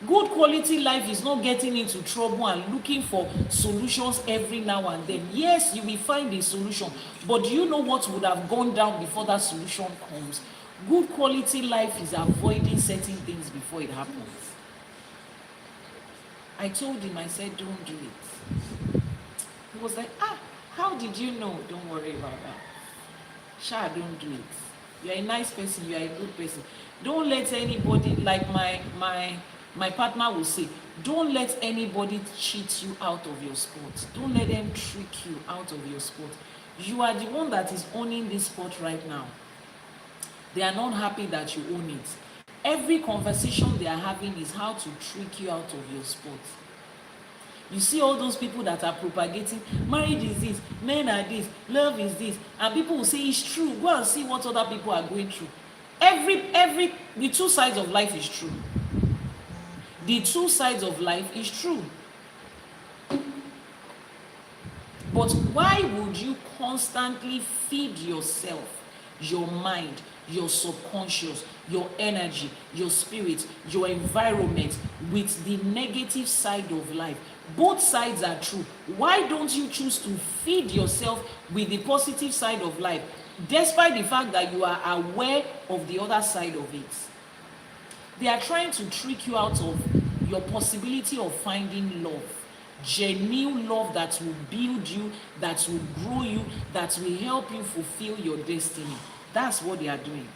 Good quality life is not getting into trouble and looking for solutions every now and then. Yes, you will find a solution, but do you know what would have gone down before that solution comes? Good quality life is avoiding certain things before it happens. I told him, I said, don't do it. He was like, how did you know? Don't worry about that. Sha, don't do it. You're a nice person, you're a good person. Don't let anybody, like my partner will say, don't let anybody cheat you out of your sport. Don't let them trick you out of your sport. You are the one that is owning this sport right now. They are not happy that you own it. Every conversation they are having is how to trick you out of your spot. You see all those people that are propagating, marriage is this, men are this, love is this, and people will say it's true. Go and see what other people are going through. The two sides of life is true. The two sides of life is true. But why would you constantly feed yourself, your mind, your subconscious, your energy, your spirit, your environment with the negative side of life? Both sides are true. Why don't you choose to feed yourself with the positive side of life, despite the fact that you are aware of the other side of it? They are trying to trick you out of your possibility of finding love. Genuine love that will build you, that will grow you, that will help you fulfill your destiny. That's what they are doing.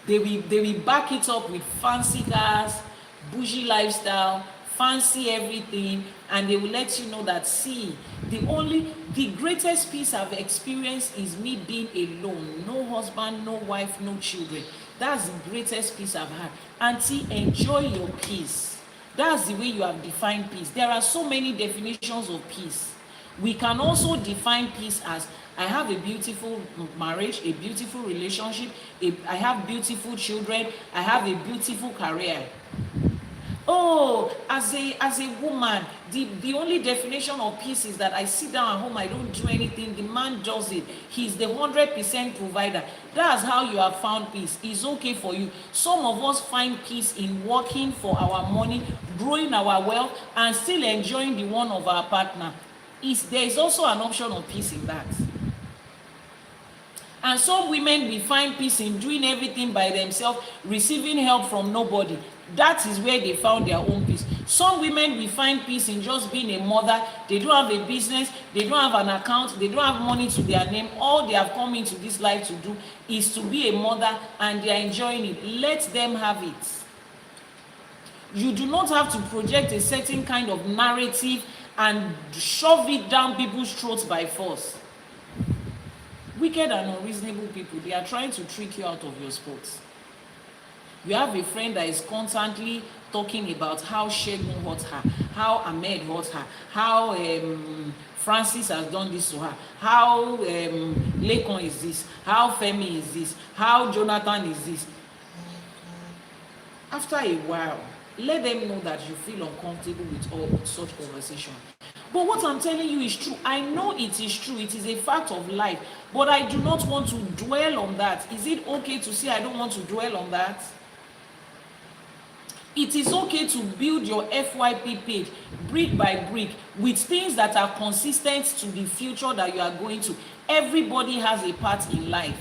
They will back it up with fancy cars, bougie lifestyle, fancy everything, and they will let you know that, see, the greatest peace I've experienced is me being alone. No husband, no wife, no children. That's the greatest peace I've had. Auntie, enjoy your peace. That's the way you have defined peace. There are so many definitions of peace. We can also define peace as, I have a beautiful marriage, a beautiful relationship, I have beautiful children, I have a beautiful career. Oh, as a woman, the only definition of peace is that I sit down at home, I don't do anything, the man does it. He's the 100% provider. That's how you have found peace. It's okay for you. Some of us find peace in working for our money, growing our wealth, and still enjoying the one of our partner. There is also an option of peace in that. And some women will find peace in doing everything by themselves, receiving help from nobody. That is where they found their own peace. Some women will find peace in just being a mother. They don't have a business, they don't have an account, they don't have money to their name. All they have come into this life to do is to be a mother, and they are enjoying it. Let them have it. You do not have to project a certain kind of narrative and shove it down people's throats by force. Wicked and unreasonable people, they are trying to trick you out of your spots. You have a friend that is constantly talking about how Shegun hurt her, how Ahmed hurt her, how Francis has done this to her, how Lekon is this, how Femi is this, how Jonathan is this. After a while, let them know that you feel uncomfortable with such conversation. But what I'm telling you is true. I know it is true. It is a fact of life. But I do not want to dwell on that. Is it okay to say I don't want to dwell on that? It is okay to build your FYP page brick by brick with things that are consistent to the future that you are going to. Everybody has a part in life.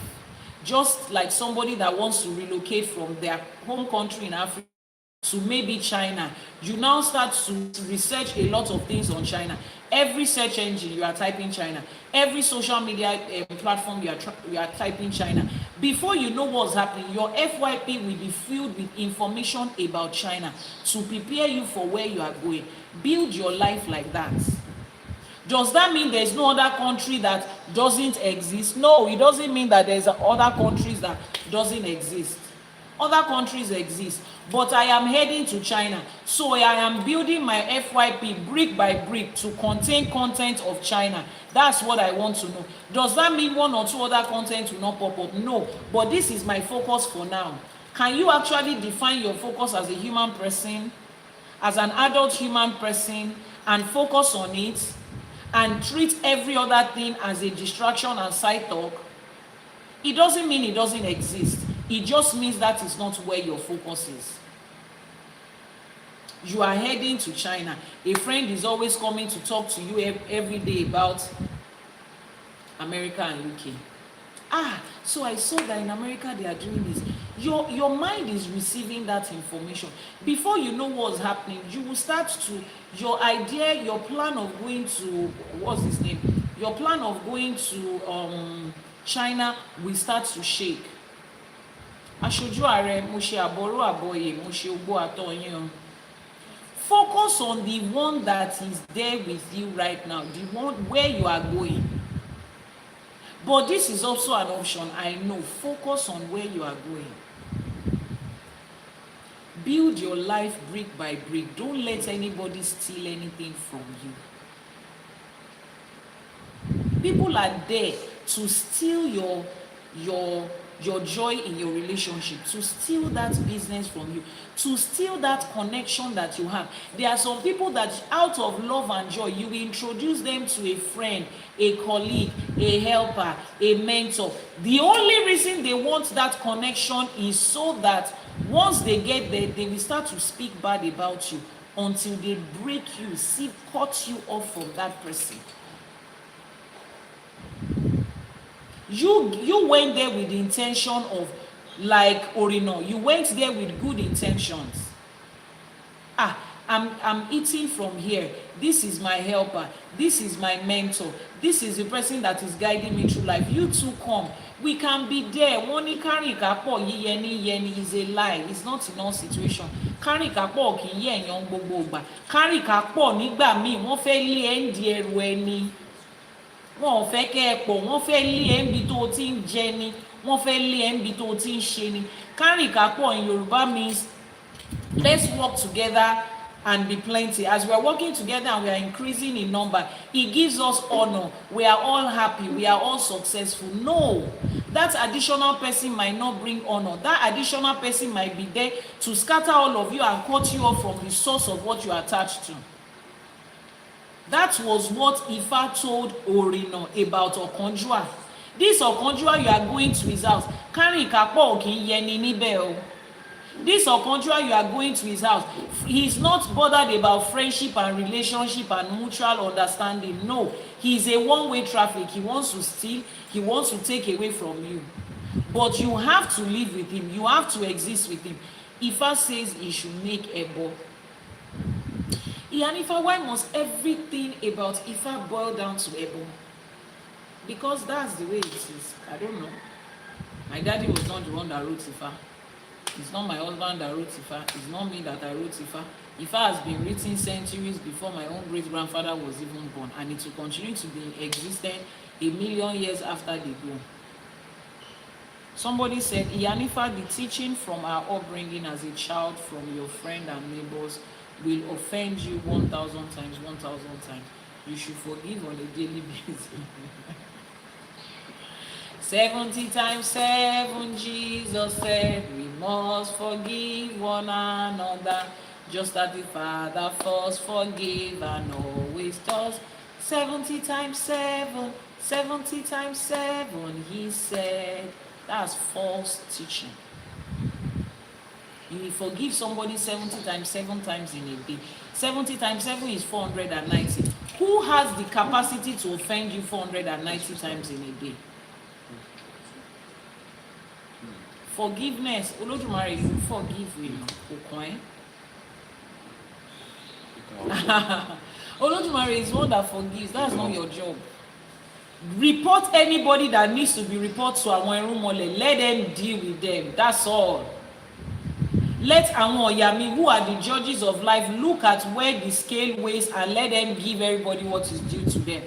Just like somebody that wants to relocate from their home country in Africa to maybe China, you now start to research a lot of things on China. Every search engine you are typing China, every social media platform you are typing China. Before you know what's happening, your FYP will be filled with information about China to prepare you for where you are going. Build your life like that. Does that mean there's no other country that doesn't exist? No, it doesn't mean that there's other countries that doesn't exist. Other countries exist, but I am heading to China, so I am building my FYP brick by brick to contain content of China. That's what I want to know. Does that mean one or two other content will not pop up? No, but this is my focus for now. Can you actually define your focus as a human person, as an adult human person, and focus on it, and treat every other thing as a distraction and side talk? It doesn't mean it doesn't exist. It just means that is not where your focus is. You are heading to China. A friend is always coming to talk to you every day about America and UK. So I saw that in America they are doing this. Your mind is receiving that information. Before you know what's happening, you will start to, your idea, your plan of going to, what's his name? Your plan of going to China will start to shake. Aṣojú ààrẹ, mo ṣe Àbọrú Àbọyè, mo ṣe Ogbó Àtọ̀yìn o. Focus on the one that is there with you right now, the one where you are going. But this is also an option. I know. Focus on where you are going. Build your life brick by brick. Don't let anybody steal anything from you. People are there to steal your joy in your relationship, to steal that business from you, to steal that connection that you have. There are some people that out of love and joy, you will introduce them to a friend, a colleague, a helper, a mentor. The only reason they want that connection is so that once they get there, they will start to speak bad about you until they break you, cut you off from that person. You went there with the intention of, like Orino, you went there with good intentions. I'm eating from here. This is my helper. This is my mentor. This is the person that is guiding me through life. You too come. We can be there. One carry kapo yeni is a lie. It's not in all situation. Carry kapo ki yen yon gbogbo gba. Carry kapo nígbà míì wọ́n fẹ́ lé endi ẹrù ẹni. Wọ́n fẹ́ kẹ́ ẹ pọ̀, wọ́n fẹ́ lé ẹ níbi tó ti ń jẹ ni, wọ́n fẹ́ lé ẹ níbi tó ti ń ṣe ni. Carry kapo in Yoruba means let's work together and be plenty. As we are working together and we are increasing in number, it gives us honor. We are all happy. We are all successful. No, that additional person might not bring honor. That additional person might be there to scatter all of you and cut you off from the source of what you are attached to. That was what Ifa told Orino about Okonjua. This Okonjua, you are going to his house. Carry kapo ki yeni nibe o. This Okonjua, you are going to his house. He's not bothered about friendship and relationship and mutual understanding. No, he's a one-way traffic. He wants to steal. He wants to take away from you. But you have to live with him. You have to exist with him. Ifa says he should make Ebo. Iyanifa, why must everything about Ifa boil down to Ebo? Because that's the way it is. I don't know. My daddy was not the one that wrote Ifa. It's not my husband that wrote Ifa. It's not me that I wrote Ifa. Ifa has been written centuries before my own great-grandfather was even born, and it will continue to be existent 1,000,000 years after they go. Somebody said, Iyanifa, the teaching from our upbringing as a child from your friend and neighbors will offend you 1,000 times, 1,000 times. You should forgive on a daily basis. 70 times 7, Jesus said, we must forgive one another, just as the Father first forgave and always does. 70 times 7, 70 times 7, he said. That's false teaching. You will forgive somebody 70 times 7 times in a day. 70 times 7 is 490. Who has the capacity to offend you 490 times in a day? Forgiveness. Olódùmarè, you forgive me. Okay? Olódùmarè is one that forgives. That's not your job. Report anybody that needs to be reported to àwọn irúnmọlẹ̀. Let them deal with them. That's all. Let àwọn Ọ̀yàmí, who are the judges of life, look at where the scale weighs and let them give everybody what is due to them.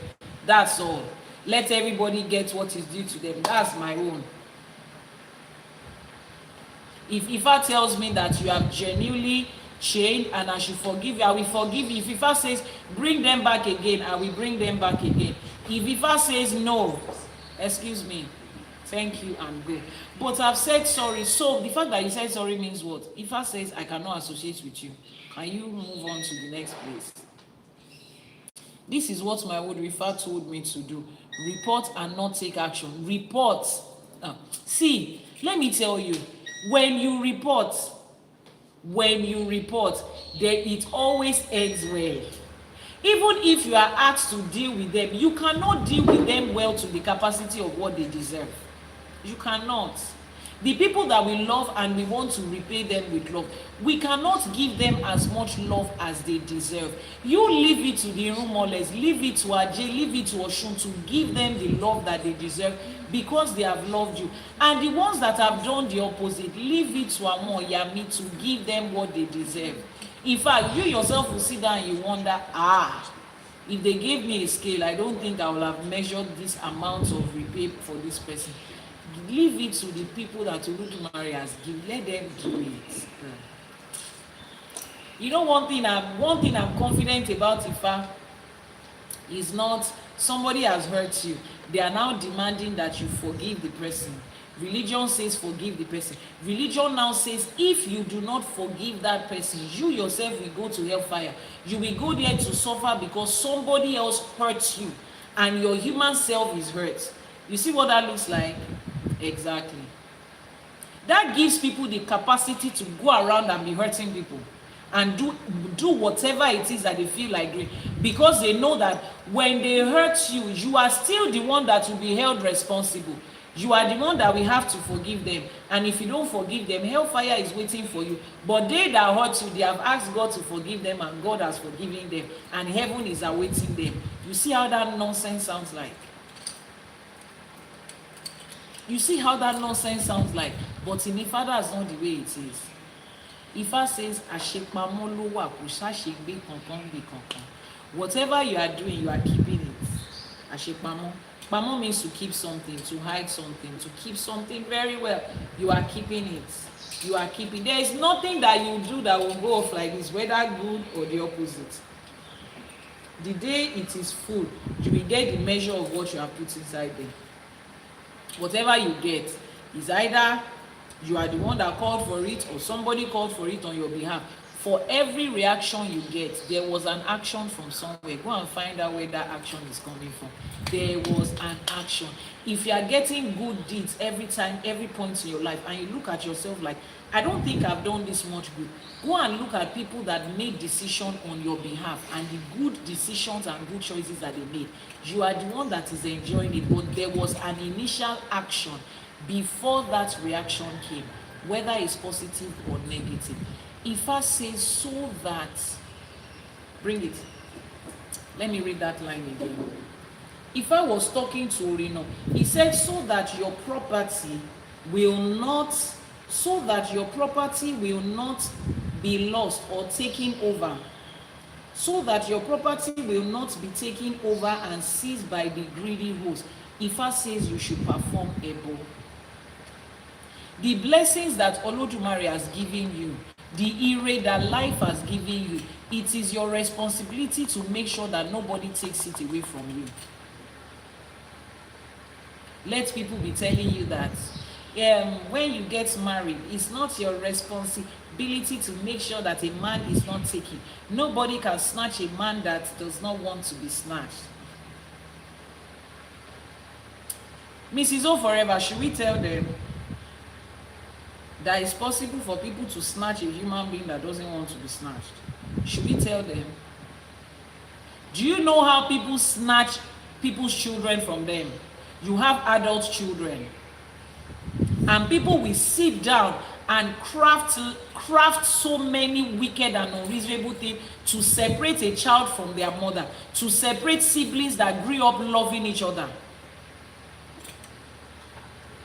That's all. Let everybody get what is due to them. That's my own. If Ifa tells me that you have genuinely changed and I should forgive you, I will forgive you. If Ifa says, bring them back again, I will bring them back again. If Ifa says, no, excuse me, thank you and go. But I've said sorry. So the fact that you said sorry means what? Ifa says, I cannot associate with you. Can you move on to the next place? This is what my Odù Ifá told me to do. Report and not take action. Report. See, let me tell you, when you report, it always ends well. Even if you are asked to deal with them, you cannot deal with them well to the capacity of what they deserve. You cannot. The people that we love and we want to repay them with love, we cannot give them as much love as they deserve. You leave it to the Irumoles, leave it to Ajay, leave it to Oshun to give them the love that they deserve because they have loved you. And the ones that have done the opposite, leave it to àwọn Ọ̀yàmí to give them what they deserve. In fact, you yourself will sit down and you wonder, If they gave me a scale, I don't think I will have measured this amount of repay for this person. Leave it to the people that Elédùmarè has given. Let them do it. You know, one thing I'm confident about Ifa is not somebody has hurt you. They are now demanding that you forgive the person. Religion says forgive the person. Religion now says if you do not forgive that person, you yourself will go to hellfire. You will go there to suffer because somebody else hurts you and your human self is hurt. You see what that looks like? Exactly. That gives people the capacity to go around and be hurting people and do whatever it is that they feel like doing, because they know that when they hurt you, you are still the one that will be held responsible. You are the one that will have to forgive them, and if you don't forgive them, hellfire is waiting for you. But they that hurt you, they have asked God to forgive them, and God has forgiven them, and heaven is awaiting them. You see how that nonsense sounds like? You see how that nonsense sounds like? But in Ifa, that's not the way it is. Ifa says, "Àṣepamọ́ ló wà, kò ṣàṣegbé kankan bí kankan." Whatever you are doing, you are keeping it. Àṣepamọ́. Pamọ́ means to keep something, to hide something, to keep something very well. You are keeping it. You are keeping. There is nothing that you do that will go off like this, whether good or the opposite. The day it is full, you will get the measure of what you have put inside there. Whatever you get is either you are the one that called for it or somebody called for it on your behalf. For every reaction you get, there was an action from somewhere. Go and find out where that action is coming from. There was an action. If you are getting good deeds every time, every point in your life, and you look at yourself like, I don't think I've done this much good. Go and look at people that made decisions on your behalf and the good decisions and good choices that they made. You are the one that is enjoying it, but there was an initial action before that reaction came, whether it's positive or negative. Ifa says so that, bring it. Let me read that line again. Ifa was talking to Orino. He said, so that your property will not be lost or taken over. So that your property will not be taken over and seized by the greedy host. Ifa says you should perform Ebo. The blessings that Olodumare has given you, the ire that life has given you, it is your responsibility to make sure that nobody takes it away from you. Let people be telling you that when you get married, it's not your responsibility to make sure that a man is not taken. Nobody can snatch a man that does not want to be snatched. Mrs. O forever, should we tell them that it's possible for people to snatch a human being that doesn't want to be snatched? Should we tell them? Do you know how people snatch people's children from them? You have adult children, and people will sit down and craft so many wicked and unreasonable things to separate a child from their mother, to separate siblings that grew up loving each other,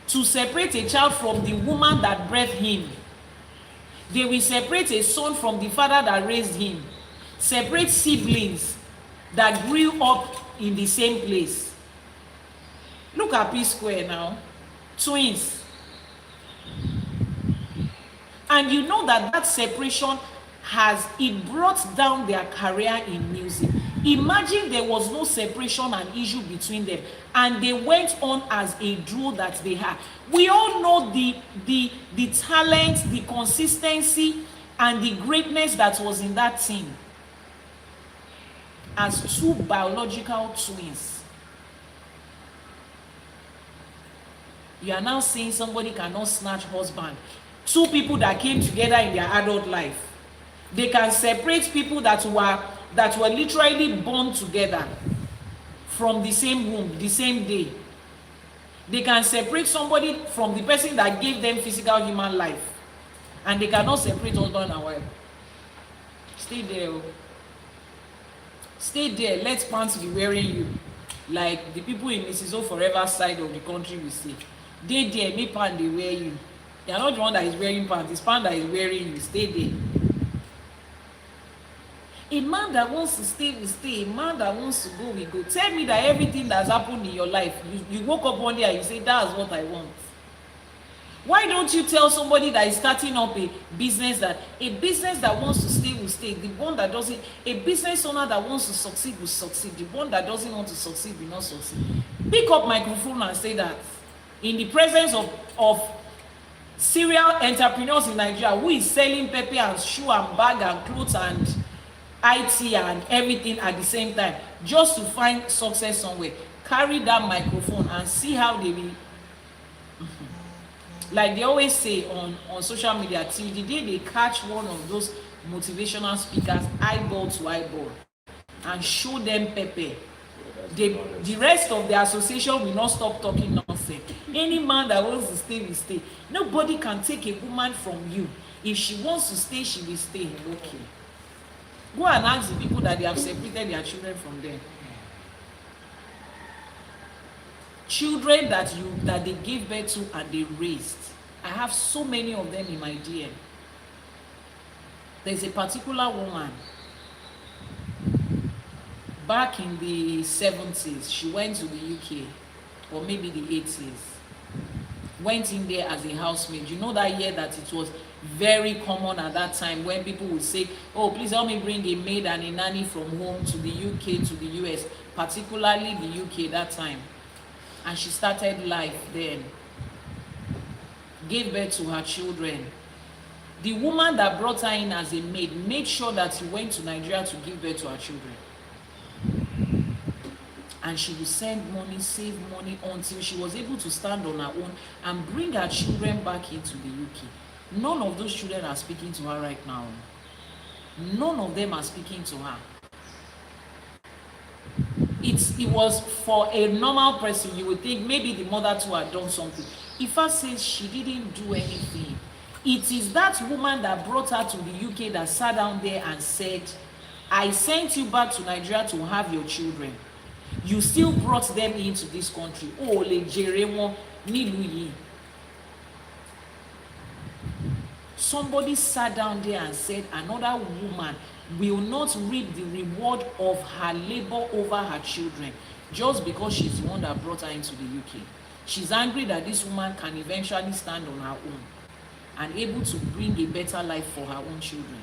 to separate a child from the woman that birthed him. They will separate a son from the father that raised him, separate siblings that grew up in the same place. Look at P Square now, twins. And you know that separation it brought down their career in music. Imagine there was no separation and issue between them, and they went on as a duo that they had. We all know the talent, the consistency, and the greatness that was in that team as two biological twins. You are now saying somebody cannot snatch husband. Two people that came together in their adult life. They can separate people that were literally born together from the same womb, the same day. They can separate somebody from the person that gave them physical human life. And they cannot separate husband and wife. Stay there. Stay there. Let pants be wearing you. Like the people in Mrs. O forever side of the country will say. They there, me pants they wear you. You are not the one that is wearing pants. It's pants that is wearing you. Stay there. A man that wants to stay will stay. A man that wants to go will go. Tell me that everything that's happened in your life, you woke up one day and you say, that's what I want. Why don't you tell somebody that is starting up a business that wants to stay will stay? The one that doesn't, a business owner that wants to succeed will succeed. The one that doesn't want to succeed will not succeed. Pick up microphone and say that in the presence of serial entrepreneurs in Nigeria who is selling pepper and shoe and bag and clothes and IT and everything at the same time just to find success somewhere. Carry that microphone and see how they will. Like they always say on social media, till the day they catch one of those motivational speakers eyeball to eyeball and show them pepper, the rest of the association will not stop talking nonsense. Any man that wants to stay will stay. Nobody can take a woman from you. If she wants to stay, she will stay. Okay. Go and ask the people that they have separated their children from them. Children that they gave birth to and they raised. I have so many of them in my DM. There's a particular woman back in the 70s. She went to the UK, or maybe the 80s. Went in there as a housemaid. You know that year that it was very common at that time when people would say, oh, please help me bring a maid and a nanny from home to the UK, to the US, particularly the UK that time. And she started life then. Gave birth to her children. The woman that brought her in as a maid made sure that she went to Nigeria to give birth to her children. And she would send money, save money until she was able to stand on her own and bring her children back into the UK. None of those children are speaking to her right now. None of them are speaking to her. It was for a normal person. You would think maybe the mother too had done something. Ifa says she didn't do anything. It is that woman that brought her to the UK that sat down there and said, I sent you back to Nigeria to have your children. You still brought them into this country. Oh, le jere won nílùú yìí. Somebody sat down there and said another woman will not reap the reward of her labor over her children just because she's the one that brought her into the UK. She's angry that this woman can eventually stand on her own and able to bring a better life for her own children.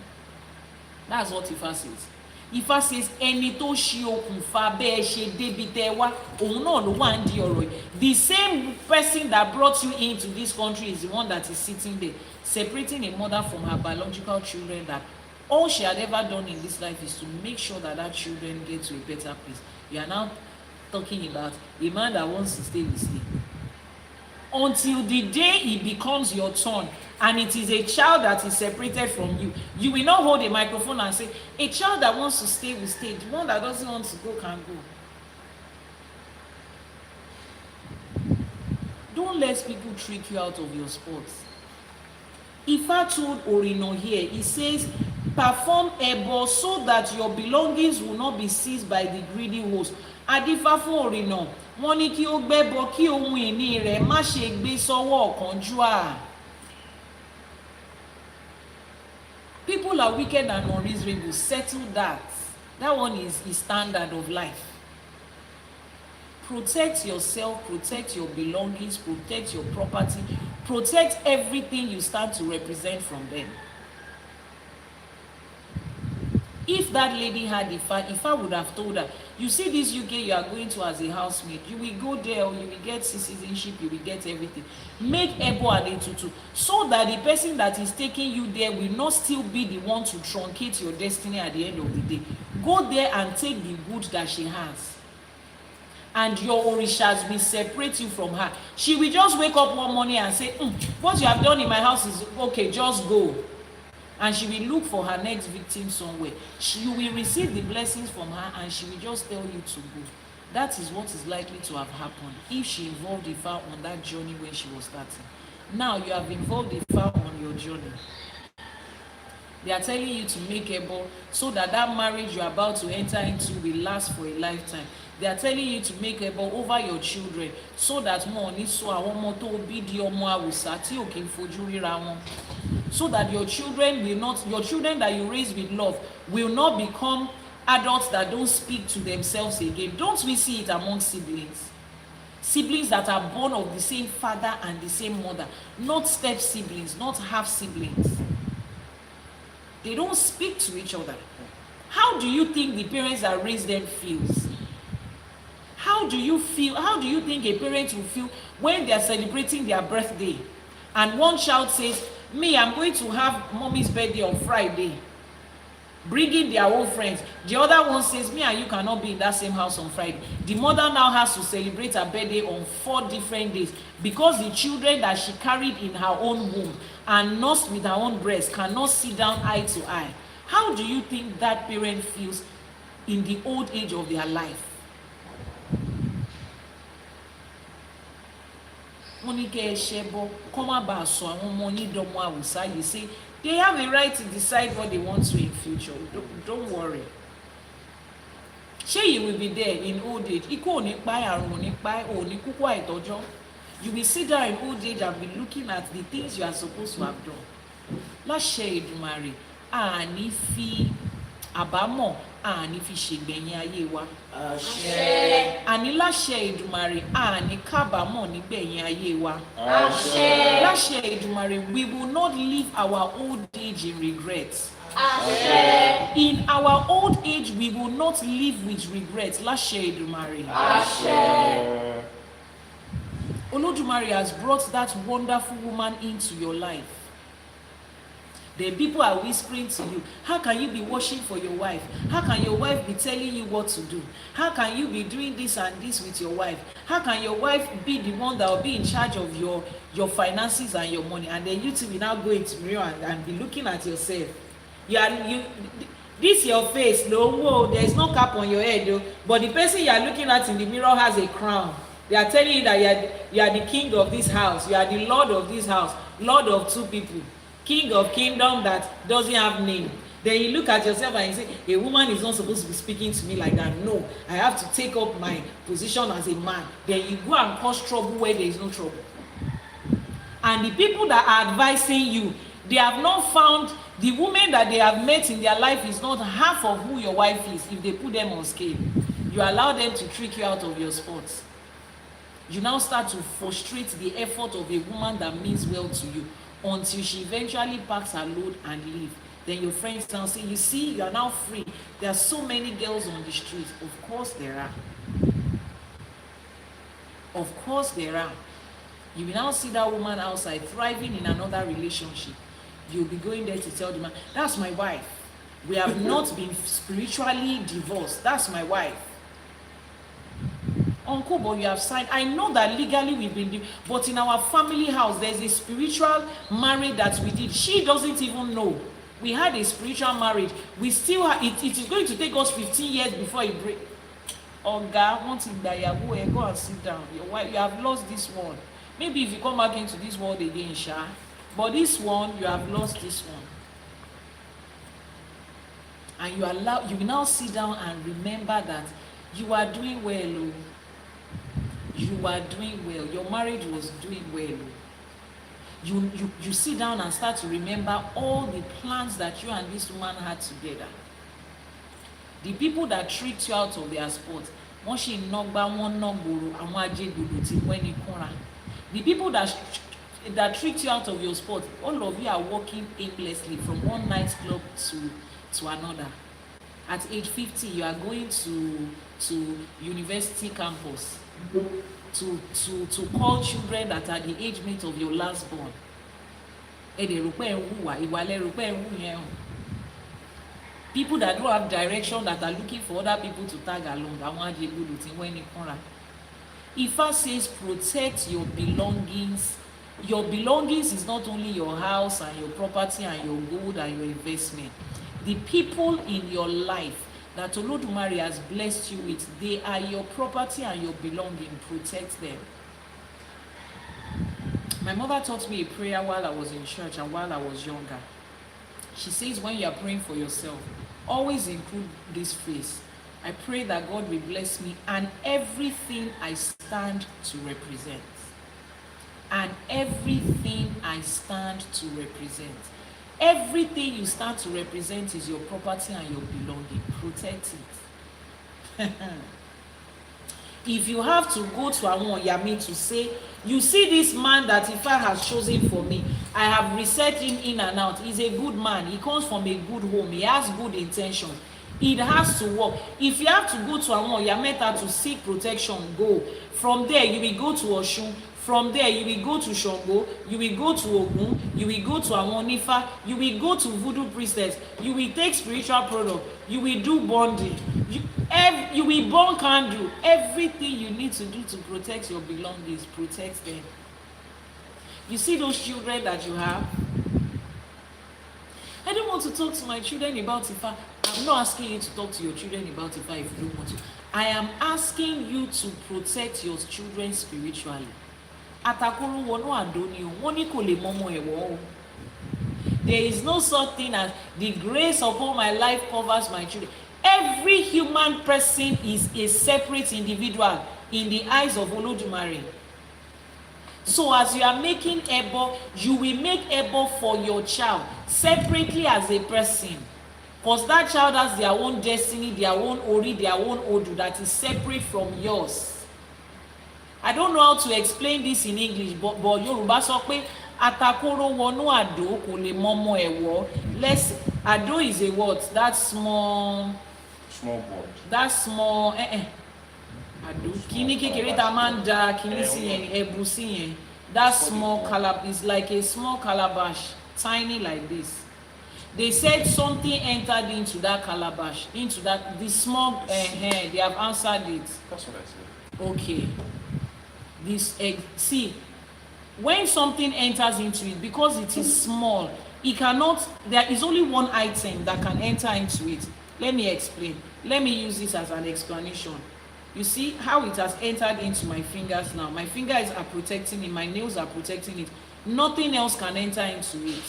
That's what Ifa says. Ifa says, ẹni tó ṣí okùnfà bẹ́ẹ̀ ṣe débi tẹ́ wá, òun náà ló wà ń di ọ̀rọ̀ yìí. The same person that brought you into this country is the one that is sitting there, separating a mother from her biological children, that all she had ever done in this life is to make sure that her children get to a better place. You are now talking about a man that wants to stay will stay. Until the day it becomes your turn and it is a child that is separated from you, you will not hold a microphone and say, a child that wants to stay will stay. The one that doesn't want to go can go. Don't let people trick you out of your sports. Ifa told Orino here, he says, perform ebo so that your belongings will not be seized by the greedy host. Adifa fún Orino, wọ́n ní kí ó gbẹ́bọ kí ohun ìní rẹ̀ má ṣe gbé sọ́wọ́ ọ̀kánjúà. People are wicked and unreasonable. Settle that. That one is standard of life. Protect yourself, protect your belongings, protect your property, protect everything you stand to represent from them. If that lady had Ifa would have told her, you see this UK you are going to as a housemaid, you will go there, or you will get citizenship, you will get everything. Make Ebo and Etutu so that the person that is taking you there will not still be the one to truncate your destiny at the end of the day. Go there and take the good that she has. And your orishas will separate you from her. She will just wake up one morning and say, what you have done in my house is okay, just go. And she will look for her next victim somewhere. You will receive the blessings from her and she will just tell you to go. That is what is likely to have happened if she involved Ifa on that journey when she was starting. Now you have involved Ifa on your journey. They are telling you to make Ebo so that that marriage you are about to enter into will last for a lifetime. They are telling you to make a but over your children so that money so àwọn ọmọ tó bí di ọmọ àwùsá tí ò kí ń fojú ríra wọn. So that your children that you raise with love will not become adults that don't speak to themselves again. Don't we see it among siblings? Siblings that are born of the same father and the same mother, not step siblings, not half siblings. They don't speak to each other. How do you think the parents that raised them feels? How do you think a parent will feel when they are celebrating their birthday and one child says, me, I'm going to have mommy's birthday on Friday, bringing their own friends. The other one says, me and you cannot be in that same house on Friday. The mother now has to celebrate her birthday on 4 different days because the children that she carried in her own womb and nursed with her own breast cannot sit down eye to eye. How do you think that parent feels in the old age of their life? You say they have a right to decide what they want to in future. Don't worry. You will be there in old age. You will sit down in old age and be looking at the things you are supposed to have done. Elédùmarè, àní fi àbámọ̀, àní fi ṣègbẹ̀yìn ayé wa. Àṣẹ. Àní Elédùmarè, àní kábàámọ̀ nígbẹ̀yìn ayé wa. Àṣẹ. Elédùmarè, we will not live our old age in regrets. Àṣẹ. In our old age, we will not live with regrets. Elédùmarè. Àṣẹ. Olódùmarè has brought that wonderful woman into your life. Then people are whispering to you, how can you be washing for your wife? How can your wife be telling you what to do? How can you be doing this and this with your wife? How can your wife be the one that will be in charge of your finances and your money? And then you two will now go into mirror and be looking at yourself. This your face, no, there's no cap on your head, though, but the person you are looking at in the mirror has a crown. They are telling you that you are the king of this house, you are the lord of this house, lord of 2 people. King of kingdom that doesn't have name. Then you look at yourself and you say, a woman is not supposed to be speaking to me like that. No, I have to take up my position as a man. Then you go and cause trouble where there is no trouble. And the people that are advising you, they have not found, the woman that they have met in their life is not half of who your wife is if they put them on scale. You allow them to trick you out of your spots. You now start to frustrate the effort of a woman that means well to you, until she eventually packs her load and leave. Then your friends now say, you see, you are now free. There are so many girls on the streets. Of course there are. Of course there are. You will now see that woman outside thriving in another relationship. You'll be going there to tell the man, that's my wife. We have not been spiritually divorced. That's my wife. Uncle, but you have signed. I know that legally we've been doing, but in our family house, there's a spiritual marriage that we did. She doesn't even know. We had a spiritual marriage. We still have, it is going to take us 15 years before it breaks. Oh God, once in Dayabu, go and sit down. Your wife, you have lost this one. Maybe if you come back into this world again, Sha. But this one, you have lost this one. And you will now sit down and remember that you are doing well. You are doing well. Your marriage was doing well. You sit down and start to remember all the plans that you and this woman had together. The people that tricked you out of their spot. The people that tricked you out of your spot, all of you are walking aimlessly from one nightclub to another. At age 50, you are going to university campus to call children that are the age mate of your last born. People that don't have direction, that are looking for other people to tag along. Ifá says protect your belongings. Your belongings is not only your house and your property and your gold and your investment. The people in your life that Olódùmarè has blessed you with, they are your property and your belonging. Protect them. My mother taught me a prayer while I was in church and while I was younger. She says when you are praying for yourself, always include this phrase: I pray that God will bless me and everything I stand to represent. And everything I stand to represent. Everything you stand to represent is your property and your belonging. Protect it. If you have to go to àwọn Yami to say, you see this man that Ifa has chosen for me, I have researched him in and out. He's a good man. He comes from a good home. He has good intentions. It has to work. If you have to go to àwọn Yameta to seek protection, go. From there, you will go to Oshun. From there, you will go to Shango, you will go to Ogun, you will go to Iyanifa, you will go to voodoo priestess, you will take spiritual product, you will do bonding, you will burn candle. Everything you need to do to protect your belongings, protect them. You see those children that you have? I don't want to talk to my children about Ifa. I'm not asking you to talk to your children about Ifa if you don't want to. I am asking you to protect your children spiritually. Atakoro wọnú àdó ni o, wọ́n ní kò lè mọ́mọ́ ẹ̀wọ̀ o. There is no such thing as the grace upon my life covers my children. Every human person is a separate individual in the eyes of Olódùmarè. So as you are making ebo, you will make ebo for your child separately as a person. Because that child has their own destiny, their own ori, their own Odù that is separate from yours. I don't know how to explain this in English, but Yoruba sọ pé atakoro wọnú àdó kò lè mọ́mọ́ ẹ̀wọ̀. Àdó is a what? That small board. That small àdó kíní kékeré tá máa ń da kíní sí yẹn ẹ̀bù sí yẹn. That small calabash is like a small calabash, tiny like this. They said something entered into that calabash, into that the small they have answered it. That's what I said. Okay. This egg, see, when something enters into it, because it is small, it cannot, there is only one item that can enter into it. Let me explain. Let me use this as an explanation. You see how it has entered into my fingers now. My fingers are protecting it, my nails are protecting it. Nothing else can enter into it.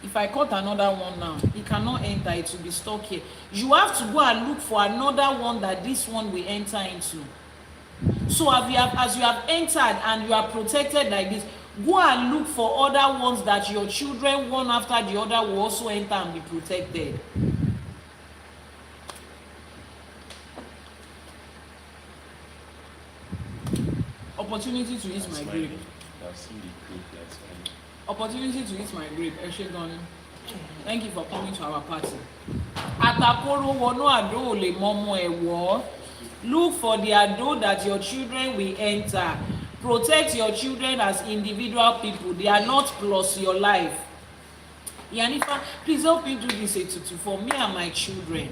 If I cut another one now, it cannot enter, it will be stuck here. You have to go and look for another one that this one will enter into. So as you have entered and you are protected like this, go and look for other ones that your children, one after the other, will also enter and be protected. Opportunity to eat my grape. Opportunity to eat my grape. Thank you for coming to our party. Atakoro wọnú àdó ò lè mọ́mọ́ ẹ̀wọ̀. Look for the ado that your children will enter. Protect your children as individual people. They are not plus your life. Iyanifa, please help me do this ètùtù for me and my children.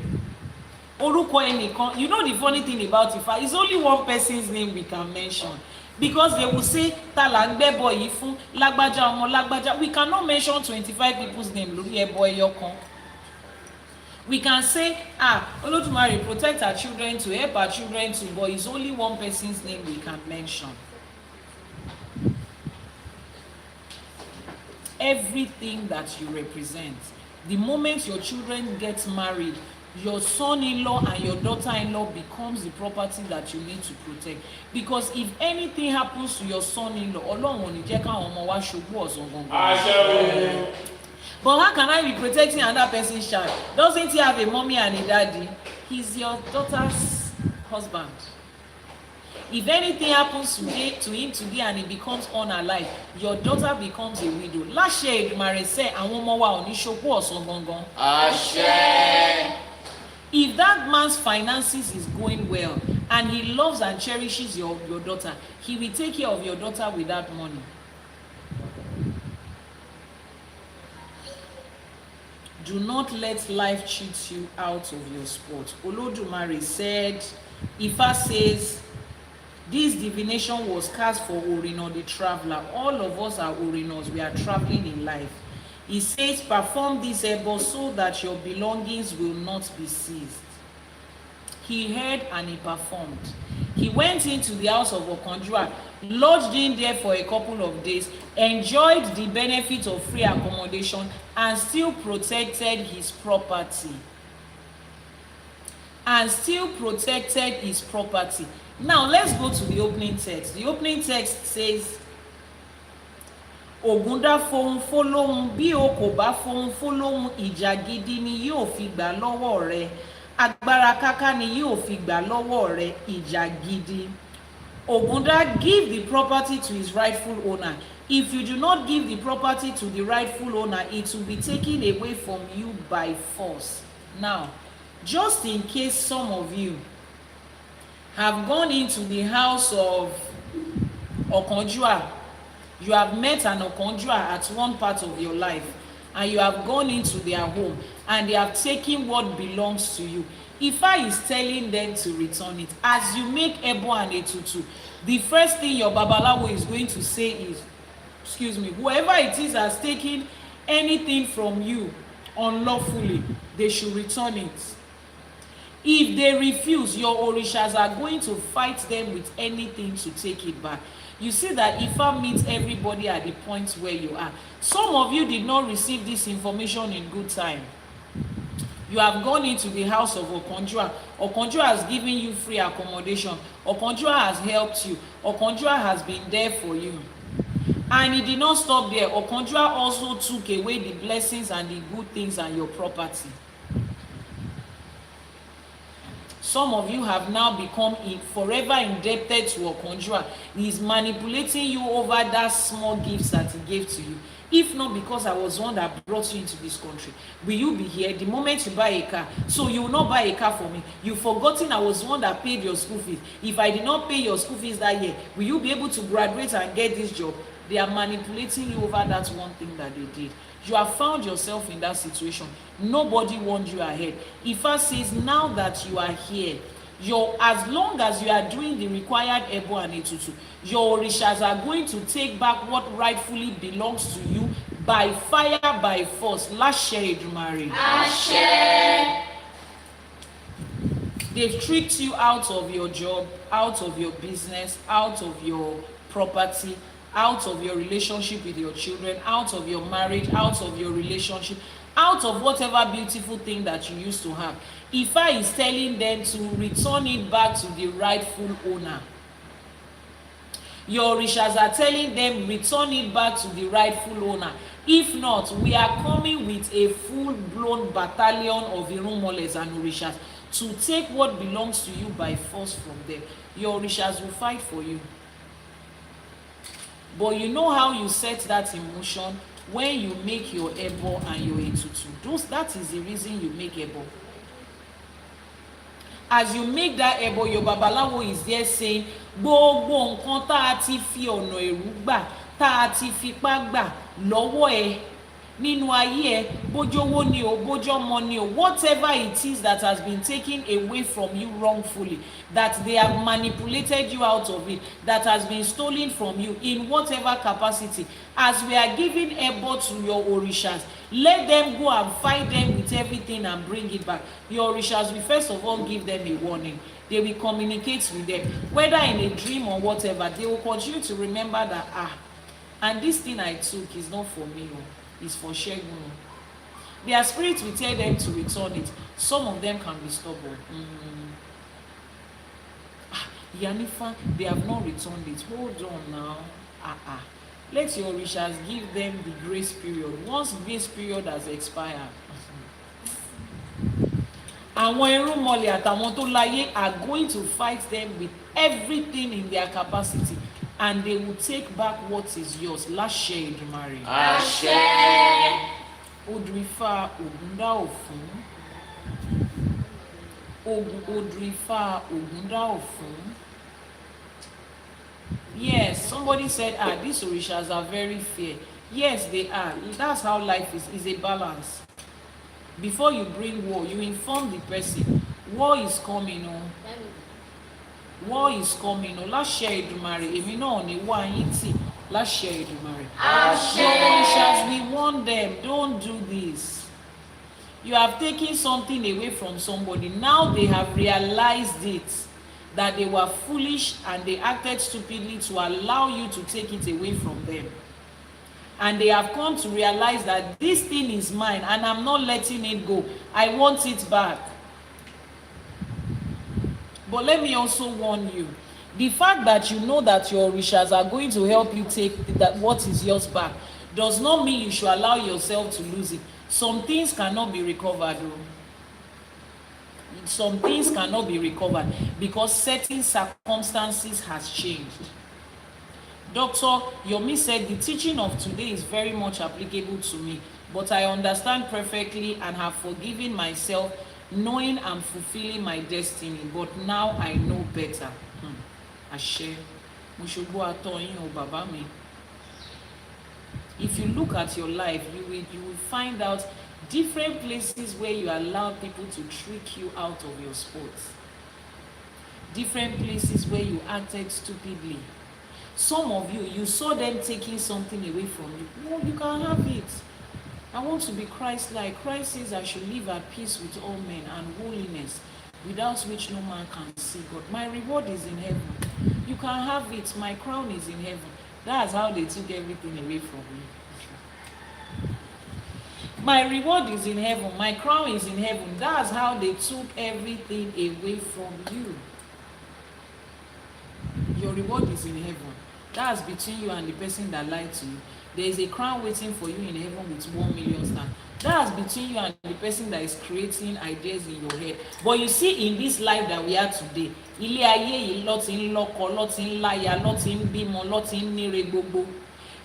Orúkọ ẹnìkan. You know the funny thing about Ifa, it's only one person's name we can mention. Because they will say, ta là ń gbẹ́bọ yìí fún lágbájá ọmọ lágbájá. We cannot mention 25 people's name lórí ẹbọ ẹyọ kan. We can say, Olódùmarè protect our children to help our children to, but it's only one person's name we can mention. Everything that you represent, the moment your children get married, your son-in-law and your daughter-in-law becomes the property that you need to protect. Because if anything happens to your son-in-law, Ọlọ́run ò ní jẹ́ káwọn ọmọ wa ṣubú ọ̀sán gangan. But how can I be protecting another person's child? Doesn't he have a mommy and a daddy? He's your daughter's husband. If anything happens to him today and he becomes unalive, your daughter becomes a widow. Láṣẹ Èdùmàrè sẹ́ àwọn ọmọ wa ò ní ṣopó ọ̀sán gangan. Àṣẹ. If that man's finances is going well and he loves and cherishes your daughter, he will take care of your daughter with that money. Do not let life cheat you out of your sport. Olódùmarè said, Ifa says, this divination was cast for Orino the traveler. All of us are Orinos. We are traveling in life. He says, perform this ebo so that your belongings will not be seized. He heard and he performed. He went into the house of Okondua, lodged in there for a couple of days, enjoyed the benefit of free accommodation, and still protected his property. and still protected his property. Now let's go to the opening text. The opening text says, Ogunda fohùn fólóhùn, bí o kò bá fohùn fólóhùn, ìjà gidi ni yóò fi gbà lọ́wọ́ rẹ. Agbára káká ni yóò fi gbà lọ́wọ́ rẹ, ìjà gidi. Ogunda, give the property to his rightful owner. If you do not give the property to the rightful owner, it will be taken away from you by force. Now, just in case some of you have gone into the house of Okonjua, you have met an Okonjua at one part of your life, and you have gone into their home, and they have taken what belongs to you. Ifa is telling them to return it. As you make Ebo and Etutu, the first thing your Babalawo is going to say is, excuse me, whoever it is has taken anything from you unlawfully, they should return it. If they refuse, your Orishas are going to fight them with anything to take it back. You see that Ifa meets everybody at the point where you are. Some of you did not receive this information in good time. You have gone into the house of Okonjua. Okonjua has given you free accommodation. Okonjua has helped you. Okonjua has been there for you. And it did not stop there. Okonjua also took away the blessings and the good things and your property. Some of you have now become forever indebted to Okonjua. He is manipulating you over that small gifts that he gave to you. If not because I was the one that brought you into this country, will you be here the moment you buy a car? So you will not buy a car for me. You've forgotten I was the one that paid your school fees. If I did not pay your school fees that year, will you be able to graduate and get this job? They are manipulating you over that one thing that they did. You have found yourself in that situation. Nobody warned you ahead. Ifa says, now that you are here, as long as you are doing the required Ebo and Etutu, your Orishas are going to take back what rightfully belongs to you by fire, by force. Elédùmarè. Àṣẹ. They've tricked you out of your job, out of your business, out of your property, out of your relationship with your children, out of your marriage, out of your relationship, out of whatever beautiful thing that you used to have. Ifa is telling them to return it back to the rightful owner. Your Orishas are telling them return it back to the rightful owner. If not, we are coming with a full-blown battalion of Irunmoles and Orishas to take what belongs to you by force from them. Your Orishas will fight for you. But you know how you set that in motion when you make your Ebo and your Etutu. That is the reason you make Ebo. As you make that Ebo, your Babalawo is there saying, gbogbo nǹkan tá a ti fi ọ̀nà ẹ̀rú gbà, tá a ti fipá gbà lọ́wọ́ ẹ nínú ayé ẹ, bójówó ni o, bójọ́mọ ni o, whatever it is that has been taken away from you wrongfully, that they have manipulated you out of it, that has been stolen from you in whatever capacity, as we are giving Ebo to your Orishas, let them go and fight them with everything and bring it back. Your Orishas will first of all give them a warning. They will communicate with them, whether in a dream or whatever. They will continue to remember that, and this thing I took is not for me, it's for Shegun. Their spirit will tell them to return it. Some of them can be stubborn. Iyanifa, they have not returned it. Hold on now. Let your Orishas give them the grace period. Once grace period has expired, àwọn Irúnmọlẹ̀ àtàwọn tó láyé are going to fight them with everything in their capacity, and they will take back what is yours. Elédùmarè. Àṣẹ. Odù Ifá Ogunda Ofun. Odù Ifá Ogunda Ofun. Yes, somebody said, these Orishas are very fair. Yes, they are. That's how life is. It's a balance. Before you bring war, you inform the person. War is coming on. War is coming on. Elédùmarè. Èmi náà ni wá yín tì. Elédùmarè. Àṣẹ. We warn them, don't do this. You have taken something away from somebody. Now they have realized it, that they were foolish and they acted stupidly to allow you to take it away from them. And they have come to realize that this thing is mine and I'm not letting it go. I want it back. But let me also warn you, the fact that you know that your orishas are going to help you take that what is yours back does not mean you should allow yourself to lose it. Some things cannot be recovered. Some things cannot be recovered because certain circumstances has changed. Dr. Yomi said the teaching of today is very much applicable to me, but I understand perfectly and have forgiven myself, knowing I'm fulfilling my destiny, but now I know better. Ashe, Mushobo atoyin o baba mi. If you look at your life, you will find out different places where you allow people to trick you out of your sports. Different places where you acted stupidly. Some of you, you saw them taking something away from you. No, you can have it. I want to be Christ-like. Christ says I should live at peace with all men and holiness, without which no man can see God. My reward is in heaven. You can have it. My crown is in heaven. That's how they took everything away from me. My reward is in heaven. My crown is in heaven. That's how they took everything away from you. Your reward is in heaven. That's between you and the person that lied to you. There is a crown waiting for you in heaven with 1 million stars. That's between you and the person that is creating ideas in your head. But you see, in this life that we are today, ilé ayé yìí ló ti ń lọ́kọ, ló ti ń láya, ló ti ń bímọ, ló ti ń níre gbogbo.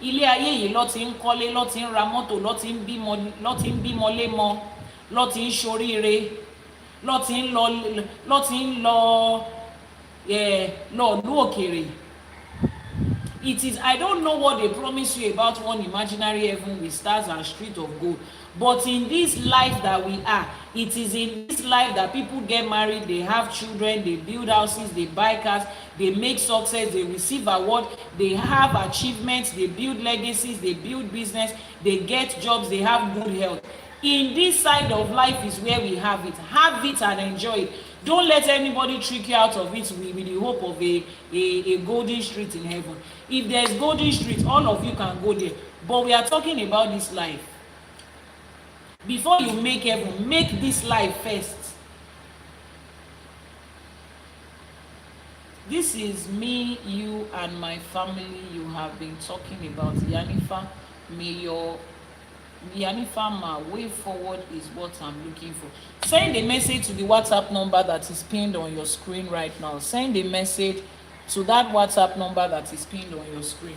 Ilé ayé yìí ló ti ń kọ́lé, ló ti ń ra mọ́tò, ló ti ń bímọ lémọ, ló ti ń ṣoríire, ló ti ń lọ ìlú òkèèrè. It is, I don't know what they promise you about one imaginary heaven with stars and street of gold, but in this life that we are, it is in this life that people get married, they have children, they build houses, they buy cars, they make success, they receive awards, they have achievements, they build legacies, they build business, they get jobs, they have good health. In this side of life is where we have it. Have it and enjoy it. Don't let anybody trick you out of it with the hope of a golden street in heaven. If there's golden street, all of you can go there. But we are talking about this life. Before you make heaven, make this life first. This is me, you, and my family you have been talking about. Iyanifa, Iyanifa, my way forward is what I'm looking for. Send a message to the WhatsApp number that is pinned on your screen right now. Send a message to that WhatsApp number that is pinned on your screen.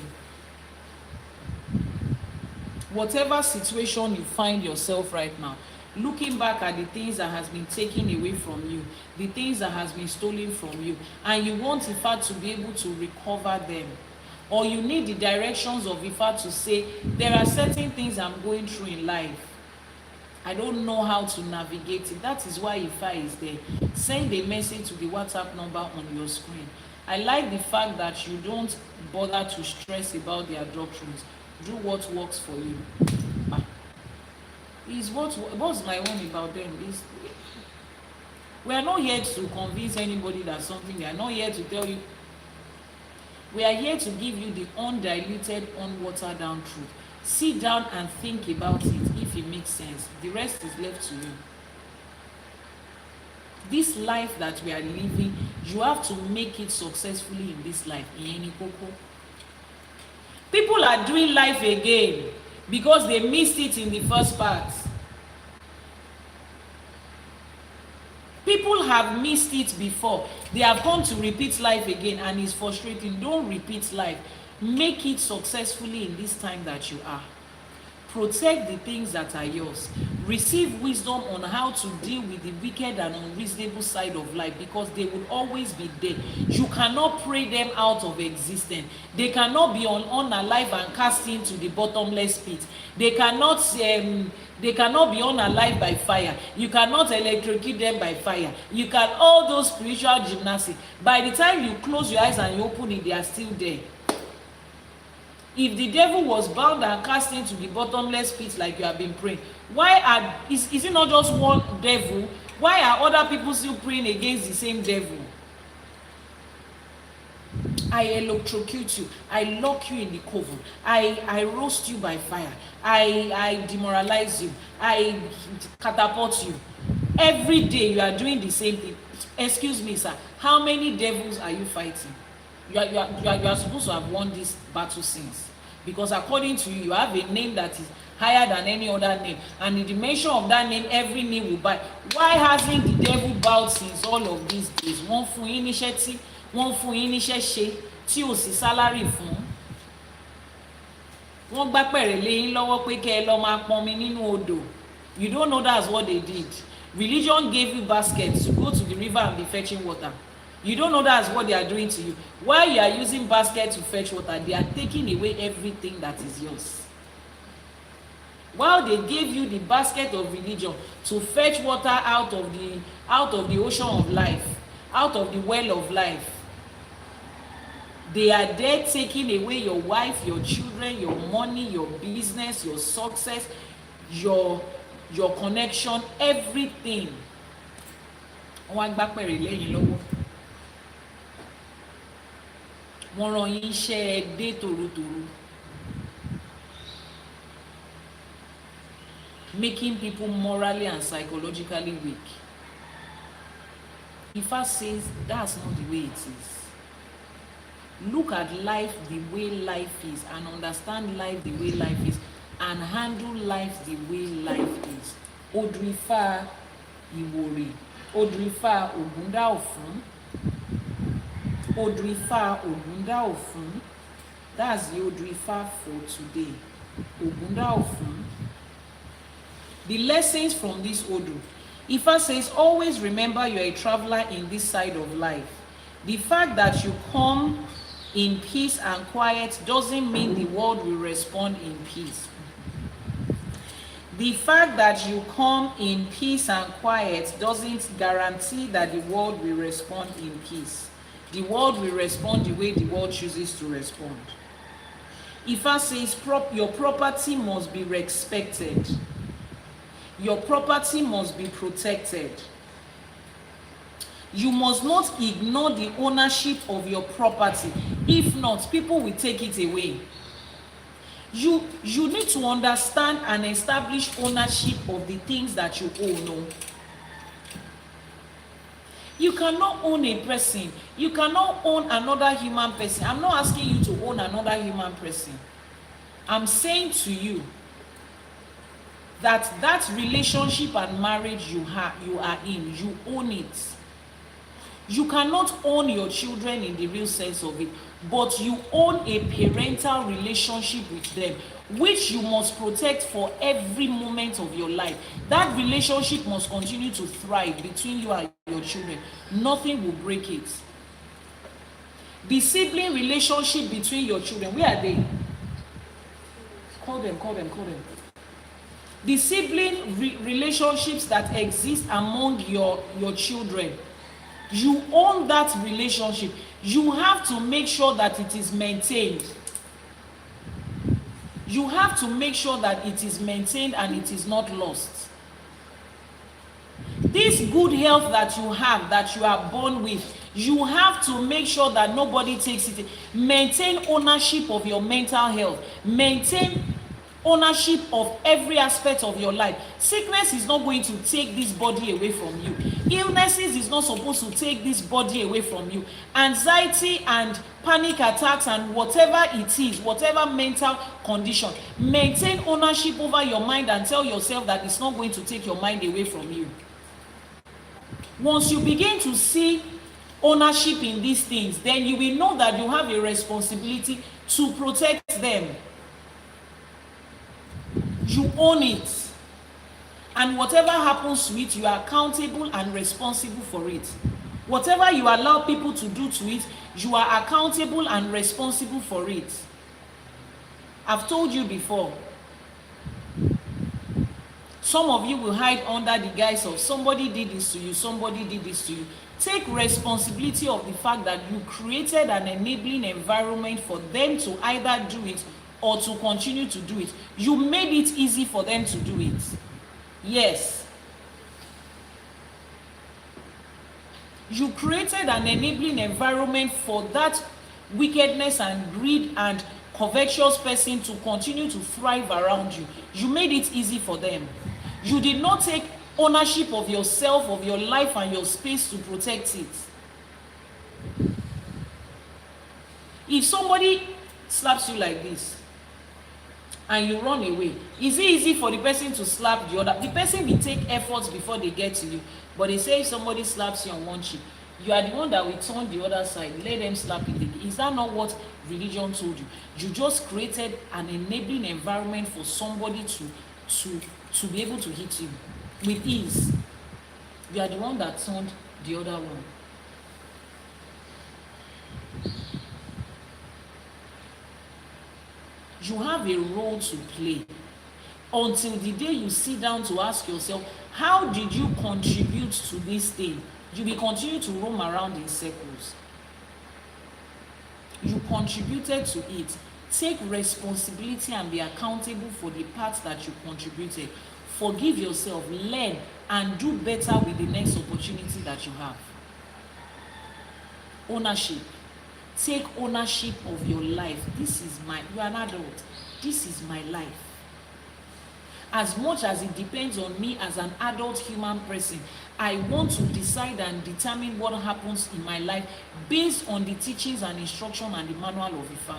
Whatever situation you find yourself right now, looking back at the things that has been taken away from you, the things that has been stolen from you, and you want Ifa to be able to recover them, or you need the directions of Ifa to say, there are certain things I'm going through in life, I don't know how to navigate it. That is why Ifa is there. Send a message to the WhatsApp number on your screen. I like the fact that you don't bother to stress about their doctrines. Do what works for you. Is what's my own about them? We are not here to convince anybody that something. We are not here to tell you. We are here to give you the undiluted, unwatered down truth. Sit down and think about it if it makes sense. The rest is left to you. This life that we are living, you have to make it successfully in this life. People are doing life again because they missed it in the first part. People have missed it before. They have come to repeat life again, and it's frustrating. Don't repeat life. Make it successfully in this time that you are. Protect the things that are yours. Receive wisdom on how to deal with the wicked and unreasonable side of life, because they will always be there. You cannot pray them out of existence. They cannot be unalive and cast into the bottomless pit. They cannot be unalive by fire. You cannot electrocute them by fire. You can, all those spiritual gymnastics. By the time you close your eyes and you open it, they are still there. If the devil was bound and cast into the bottomless pit like you have been praying, is it not just one devil? Why are other people still praying against the same devil? I electrocute you. I lock you in the coven. I roast you by fire. I demoralize you. I catapult you. Every day you are doing the same thing. excuse me, sir, how many devils are you fighting? You are supposed to have won this battle since, because according to you, you have a name that is higher than any other name, and in the mention of that name, every knee will bow. Why hasn't the devil bowed since all of these days? Wọ́n fún yín níṣẹ́ tí wọ́n fún yín níṣẹ́ ṣe tí ò sí sálárì fún. Wọ́n gbá pẹ̀rẹ̀ lé yín lọ́wọ́ pé kẹ́ ẹ lọ máa pọnmi nínú odò. You don't know that's what they did. Religion gave you baskets to go to the river and be fetching water. You don't know that's what they are doing to you. While you are using baskets to fetch water, they are taking away everything that is yours. While they gave you the basket of religion to fetch water out of the ocean of life, out of the well of life, they are there taking away your wife, your children, your money, your business, your success, your connection, everything. Wọ́n gbá pẹ̀rẹ̀ lẹ́yìn lọ́wọ́. Wọ́n rán yín iṣẹ́ dé tòrótòró. Making people morally and psychologically weak. Ifá says that's not the way it is. Look at life the way life is and understand life the way life is and handle life the way life is. Odù Ifá Ìwòrè, Odù Ifá Ogunda Ofun, Odù Ifá Ogunda Ofun. That's the Odù Ifá for today. Ogunda Ofun. The lessons from this Odù. Ifá says, always remember you are a traveler in this side of life. The fact that you come in peace and quiet doesn't mean the world will respond in peace. The fact that you come in peace and quiet doesn't guarantee that the world will respond in peace. The world will respond the way the world chooses to respond. Ifá says your property must be respected. Your property must be protected. You must not ignore the ownership of your property. If not, people will take it away. You need to understand and establish ownership of the things that you own. No? You cannot own a person. You cannot own another human person. I'm not asking you to own another human person. I'm saying to you that relationship and marriage you are in, you own it. You cannot own your children in the real sense of it, but you own a parental relationship with them, which you must protect for every moment of your life. That relationship must continue to thrive between you and your children. Nothing will break it. The sibling relationship between your children, where are they? Call them. The sibling relationships that exist among your children, you own that relationship. You have to make sure that it is maintained. You have to make sure that it is maintained and it is not lost. This good health that you have, that you are born with, you have to make sure that nobody takes it. Maintain ownership of your mental health. Maintain ownership of every aspect of your life. Sickness is not going to take this body away from you. Illnesses is not supposed to take this body away from you. Anxiety and panic attacks and whatever it is, whatever mental condition, maintain ownership over your mind and tell yourself that it's not going to take your mind away from you. Once you begin to see ownership in these things, then you will know that you have a responsibility to protect them. You own it, and whatever happens to it, you are accountable and responsible for it. Whatever you allow people to do to it, you are accountable and responsible for it. I've told you before, some of you will hide under the guise of somebody did this to you, somebody did this to you. Take responsibility of the fact that you created an enabling environment for them to either do it or to continue to do it. You made it easy for them to do it. Yes. You created an enabling environment for that wickedness and greed and covetous person to continue to thrive around you. You made it easy for them. You did not take ownership of yourself, of your life and your space to protect it. If somebody slaps you like this and you run away, is it easy for the person to slap the other? The person will take efforts before they get to you. But they say if somebody slaps you on one cheek, you are the one that will turn the other side, let them slap it again. Is that not what religion told you? You just created an enabling environment for somebody to be able to hit you with ease. You are the one that turned the other one. You have a role to play until the day you sit down to ask yourself, how did you contribute to this thing? You will continue to roam around in circles. You contributed to it. Take responsibility and be accountable for the part that you contributed. Forgive yourself, learn, and do better with the next opportunity that you have. Ownership. Take ownership of your life. You are an adult. This is my life. As much as it depends on me as an adult human person, I want to decide and determine what happens in my life based on the teachings and instruction and the manual of Ifá.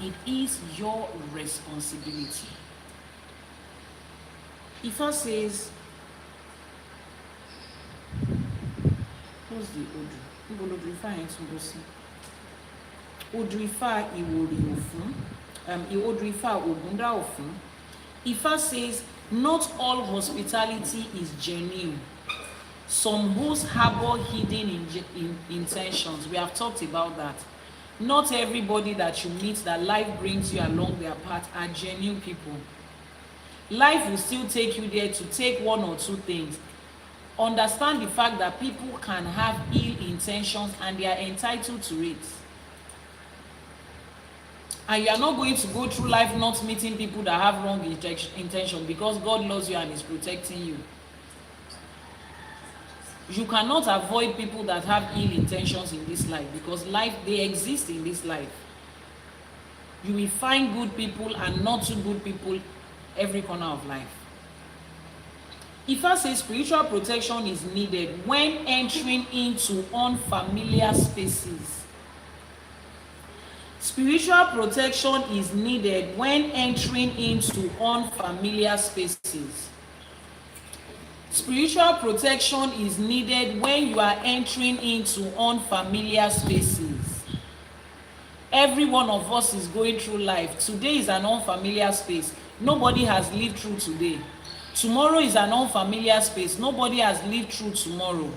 It is your responsibility. Ifá says, what's the Odù? Odù Ifá yẹn tún lọ sí. Odù Ifá Ofun. Odù Ifá Ogunda Ofun. Ifá says, not all hospitality is genuine. Some hosts harbor hidden intentions. We have talked about that. Not everybody that you meet that life brings you along their path are genuine people. Life will still take you there to take one or two things. Understand the fact that people can have ill intentions and they are entitled to it. And you are not going to go through life not meeting people that have wrong intention because God loves you and is protecting you. You cannot avoid people that have ill intentions in this life because they exist in this life. You will find good people and not too good people every corner of life. Ifá says spiritual protection is needed when entering into unfamiliar spaces. Spiritual protection is needed when entering into unfamiliar spaces. Spiritual protection is needed when you are entering into unfamiliar spaces. Every one of us is going through life. Today is an unfamiliar space. Nobody has lived through today. Tomorrow is an unfamiliar space. Nobody has lived through tomorrow.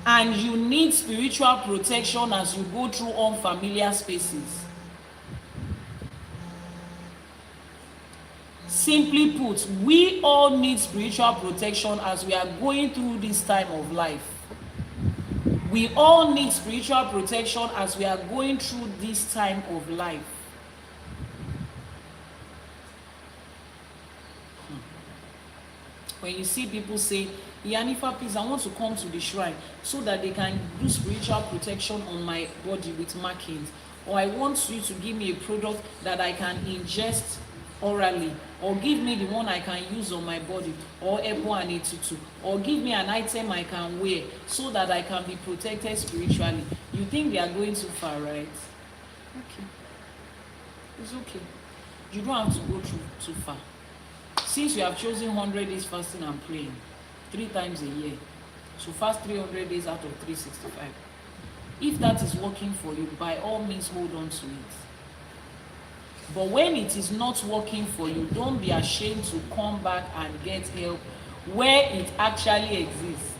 And you need spiritual protection as you go through unfamiliar spaces. Simply put, we all need spiritual protection as we are going through this time of life. We all need spiritual protection as we are going through this time of life. When you see people say, Iyanifa, please, I want to come to the shrine so that they can do spiritual protection on my body with markings. Or I want you to give me a product that I can ingest orally. Or give me the one I can use on my body. Or EP30. Or give me an item I can wear so that I can be protected spiritually. You think they are going too far, right? Okay. It's okay. You don't have to go too far. Since you have chosen 100 days fasting and praying, 3 times a year, so fast 300 days out of 365. If that is working for you, by all means hold on to it. But when it is not working for you, don't be ashamed to come back and get help where it actually exists.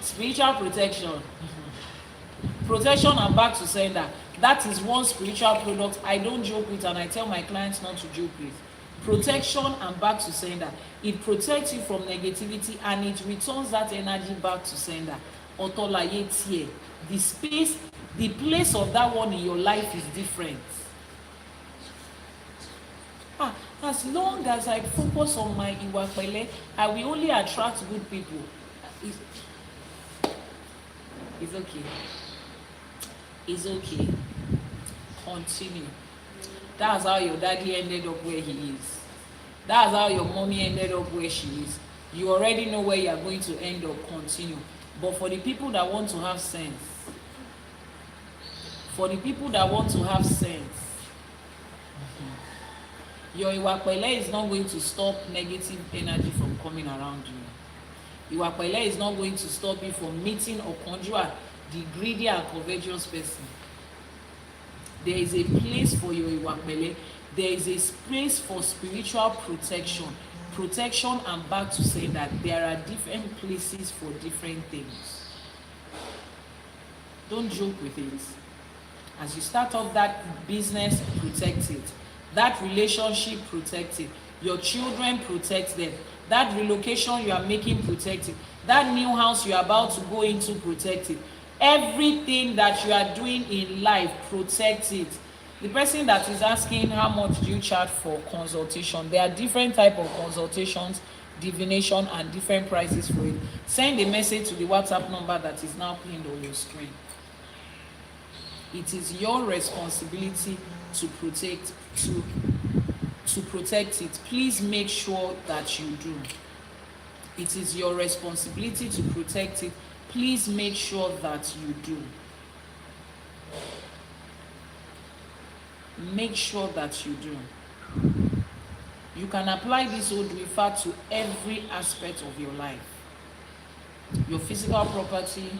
Spiritual protection. Protection and back to sender. That is one spiritual product I don't joke with and I tell my clients not to joke with. Protection and back to sender. It protects you from negativity and it returns that energy back to sender. Otolaye tie. The space, the place of that one in your life is different. As long as I focus on my Iwa Pele, I will only attract good people. It's okay. It's okay. Continue. That's how your daddy ended up where he is. That's how your mommy ended up where she is. You already know where you are going to end up, continue. But for the people that want to have sense, your Iwapele is not going to stop negative energy from coming around you. Iwapele is not going to stop you from meeting or conjure the greedy and covetous person. There is a place for your Iwapele. There is a space for spiritual protection. Protection, I'm back to say that there are different places for different things. Don't joke with it. As you start off that business, protect it. That relationship, protect it. Your children, protect them. That relocation you are making, protect it. That new house you are about to go into, protect it. Everything that you are doing in life, protect it. The person that is asking how much do you charge for consultation, there are different type of consultations, divination, and different prices for it. Send a message to the WhatsApp number that is now pinned on your screen. It is your responsibility to protect it. Please make sure that you do. It is your responsibility to protect it. Please make sure that you do. Make sure that you do. You can apply this Odù Ifá to every aspect of your life. Your physical property,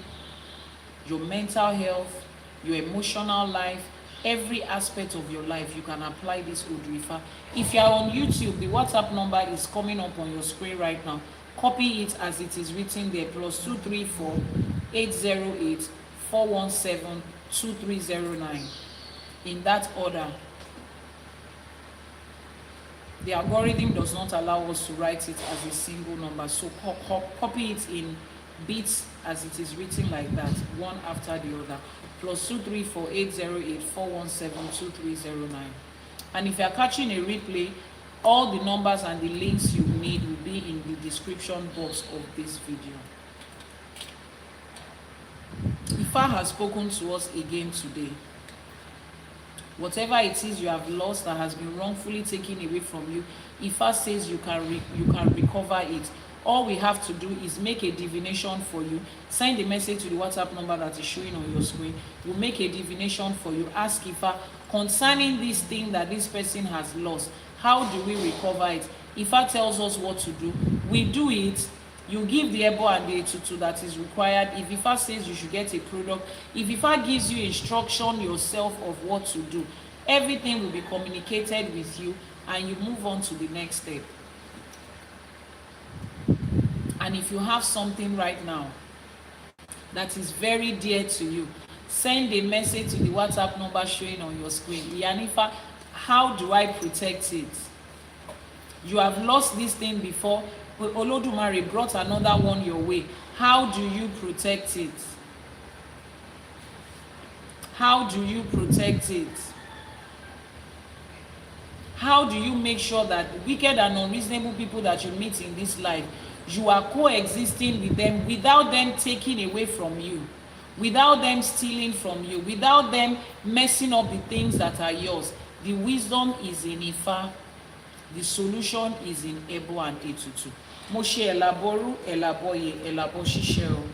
your mental health, your emotional life, every aspect of your life, you can apply this Odù Ifá. If you are on YouTube, the WhatsApp number is coming up on your screen right now. Copy it as it is written there, +234 808 417 2309. In that order. The algorithm does not allow us to write it as a single number, so copy it in bits as it is written like that, one after the other. +234 808 417 2309. And if you are catching a replay, all the numbers and the links you need will be in the description box of this video. Ifá has spoken to us again today. Whatever it is you have lost that has been wrongfully taken away from you, Ifá says you can recover it. All we have to do is make a divination for you. Send a message to the WhatsApp number that is showing on your screen. We'll make a divination for you. Ask Ifá concerning this thing that this person has lost. How do we recover it? Ifá tells us what to do. We do it. You give the ebo and the etutu that is required. If Ifá says you should get a product, if Ifá gives you instruction yourself of what to do, everything will be communicated with you and you move on to the next step. And if you have something right now that is very dear to you, send a message to the WhatsApp number showing on your screen. Iyanifa, how do I protect it? You have lost this thing before. Elédùmarè brought another one your way. How do you protect it? How do you protect it? How do you make sure that wicked and unreasonable people that you meet in this life, you are coexisting with them without them taking away from you, without them stealing from you, without them messing up the things that are yours? The wisdom is in Ifá. The solution is in Ebo and Etutu. Mo ṣe Àbọrú, Àbọyè, Àbọṣíṣẹ o.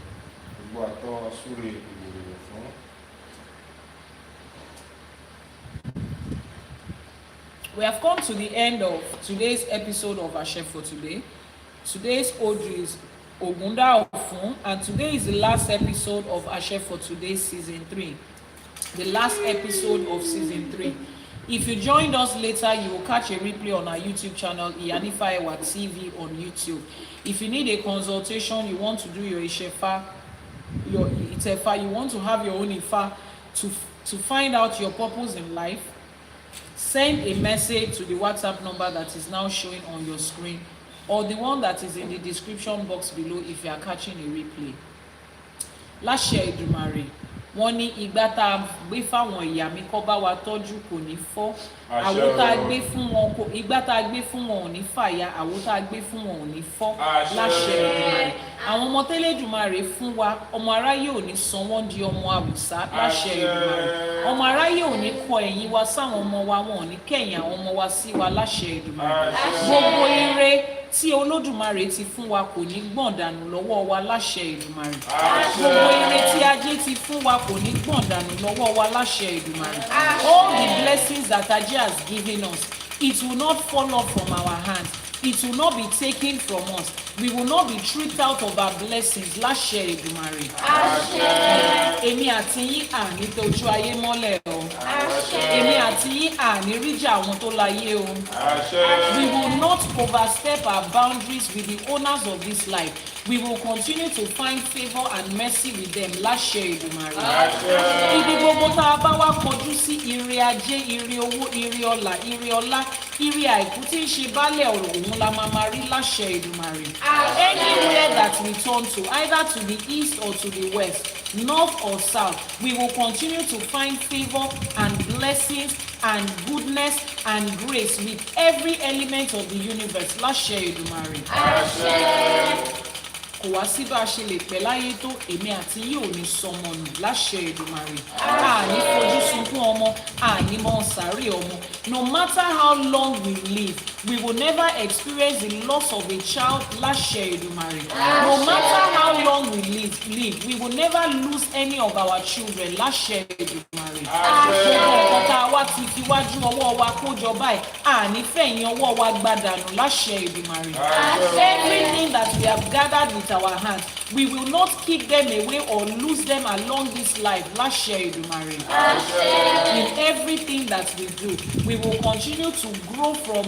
We have come to the end of today's episode of Ìṣẹ̀ṣe for today. Today's Odù is Ogunda Ofun, and today is the last episode of Ìṣẹ̀ṣe for today, season 3. The last episode of season 3. If you joined us later, you will catch a replay on our YouTube channel, Iyanifa Ewa TV on YouTube. If you need a consultation, you want to do your Ìṣẹ̀ṣe, your Itefa, you want to have your own Ifá to find out your purpose in life, send a message to the WhatsApp number that is now showing on your screen, or the one that is in the description box below if you are catching a replay. Láṣẹ Èdùmàrè, wọ́n ní ìgbà tá a gbé fáwọn ìyá mi kọ́ bá wa tọ́jú kò ní fọ́, àwo tá a gbé fún wọn kò ìgbà tá a gbé fún wọn ò ní fàya, àwo tá a gbé fún wọn ò ní fọ́ láṣẹ Èdùmàrè. àwọn ọmọ tẹ́lẹ̀dùmarè fún wa ọmọ aráyé ò ní sọ wọ́n di ọmọ àwùsá láṣẹ Èdùmàrè. ọmọ aráyé ò ní kọ ẹ̀yìn wa sáwọn ọmọ wa, wọn ò ní kẹ̀yìn àwọn ọmọ wa sí wa láṣẹ Èdùmàrè. gbogbo ire tí Olódùmarè ti fún wa kò ní gbọ̀n dànù lọ́wọ́ wa láṣẹ Èdùmàrè. gbogbo ire tí ajé ti fún wa kò ní gbọ̀n dànù lọ́wọ́ wa láṣẹ Èdùmàrè. all the blessings that Ajé has given us, it will not fall off from our hands. It will not be taken from us. We will not be tricked out of our blessings láṣẹ Èdùmàrè. èmi àti yín àní tójú ayé mọ́lẹ̀ o. èmi àti yín àní ríjà àwọn tó láyé o. We will not overstep our boundaries with the owners of this life. We will continue to find favour and mercy with them láṣẹ Èdùmàrè. ibi gbogbo tá a bá wá kọjú sí ire ajé, ire owó, ire ọlà, ire ọlá, ire àìkú tí ń ṣe baálẹ̀ ọ̀rọ̀ òun la máa rí láṣẹ Èdùmàrè. Anywhere that we turn to, either to the east or to the west, north or south, we will continue to find favour and blessings and goodness and grace with every element of the universe láṣẹ Èdùmàrè. kò wá sí bá a ṣe lè pẹ́ láyé tó, èmi àti yìí ò ní sọmọ nù láṣẹ Èdùmàrè. àní fojú sunkún ọmọ, àní mọ sàárè ọmọ. No matter how long we live, we will never experience the loss of a child láṣẹ Èdùmàrè. No matter how long we live, we will never lose any of our children láṣẹ Èdùmàrè. gbogbo nǹkan tá a wá ti fi wájú ọwọ́ wa kó jọ báyìí, àní fẹ̀yìn ọwọ́ wa gbàdànù láṣẹ Èdùmàrè. Everything that we have gathered with our hands, we will not kick them away or lose them along this life láṣẹ Èdùmàrè. In everything that we do, we will continue to grow from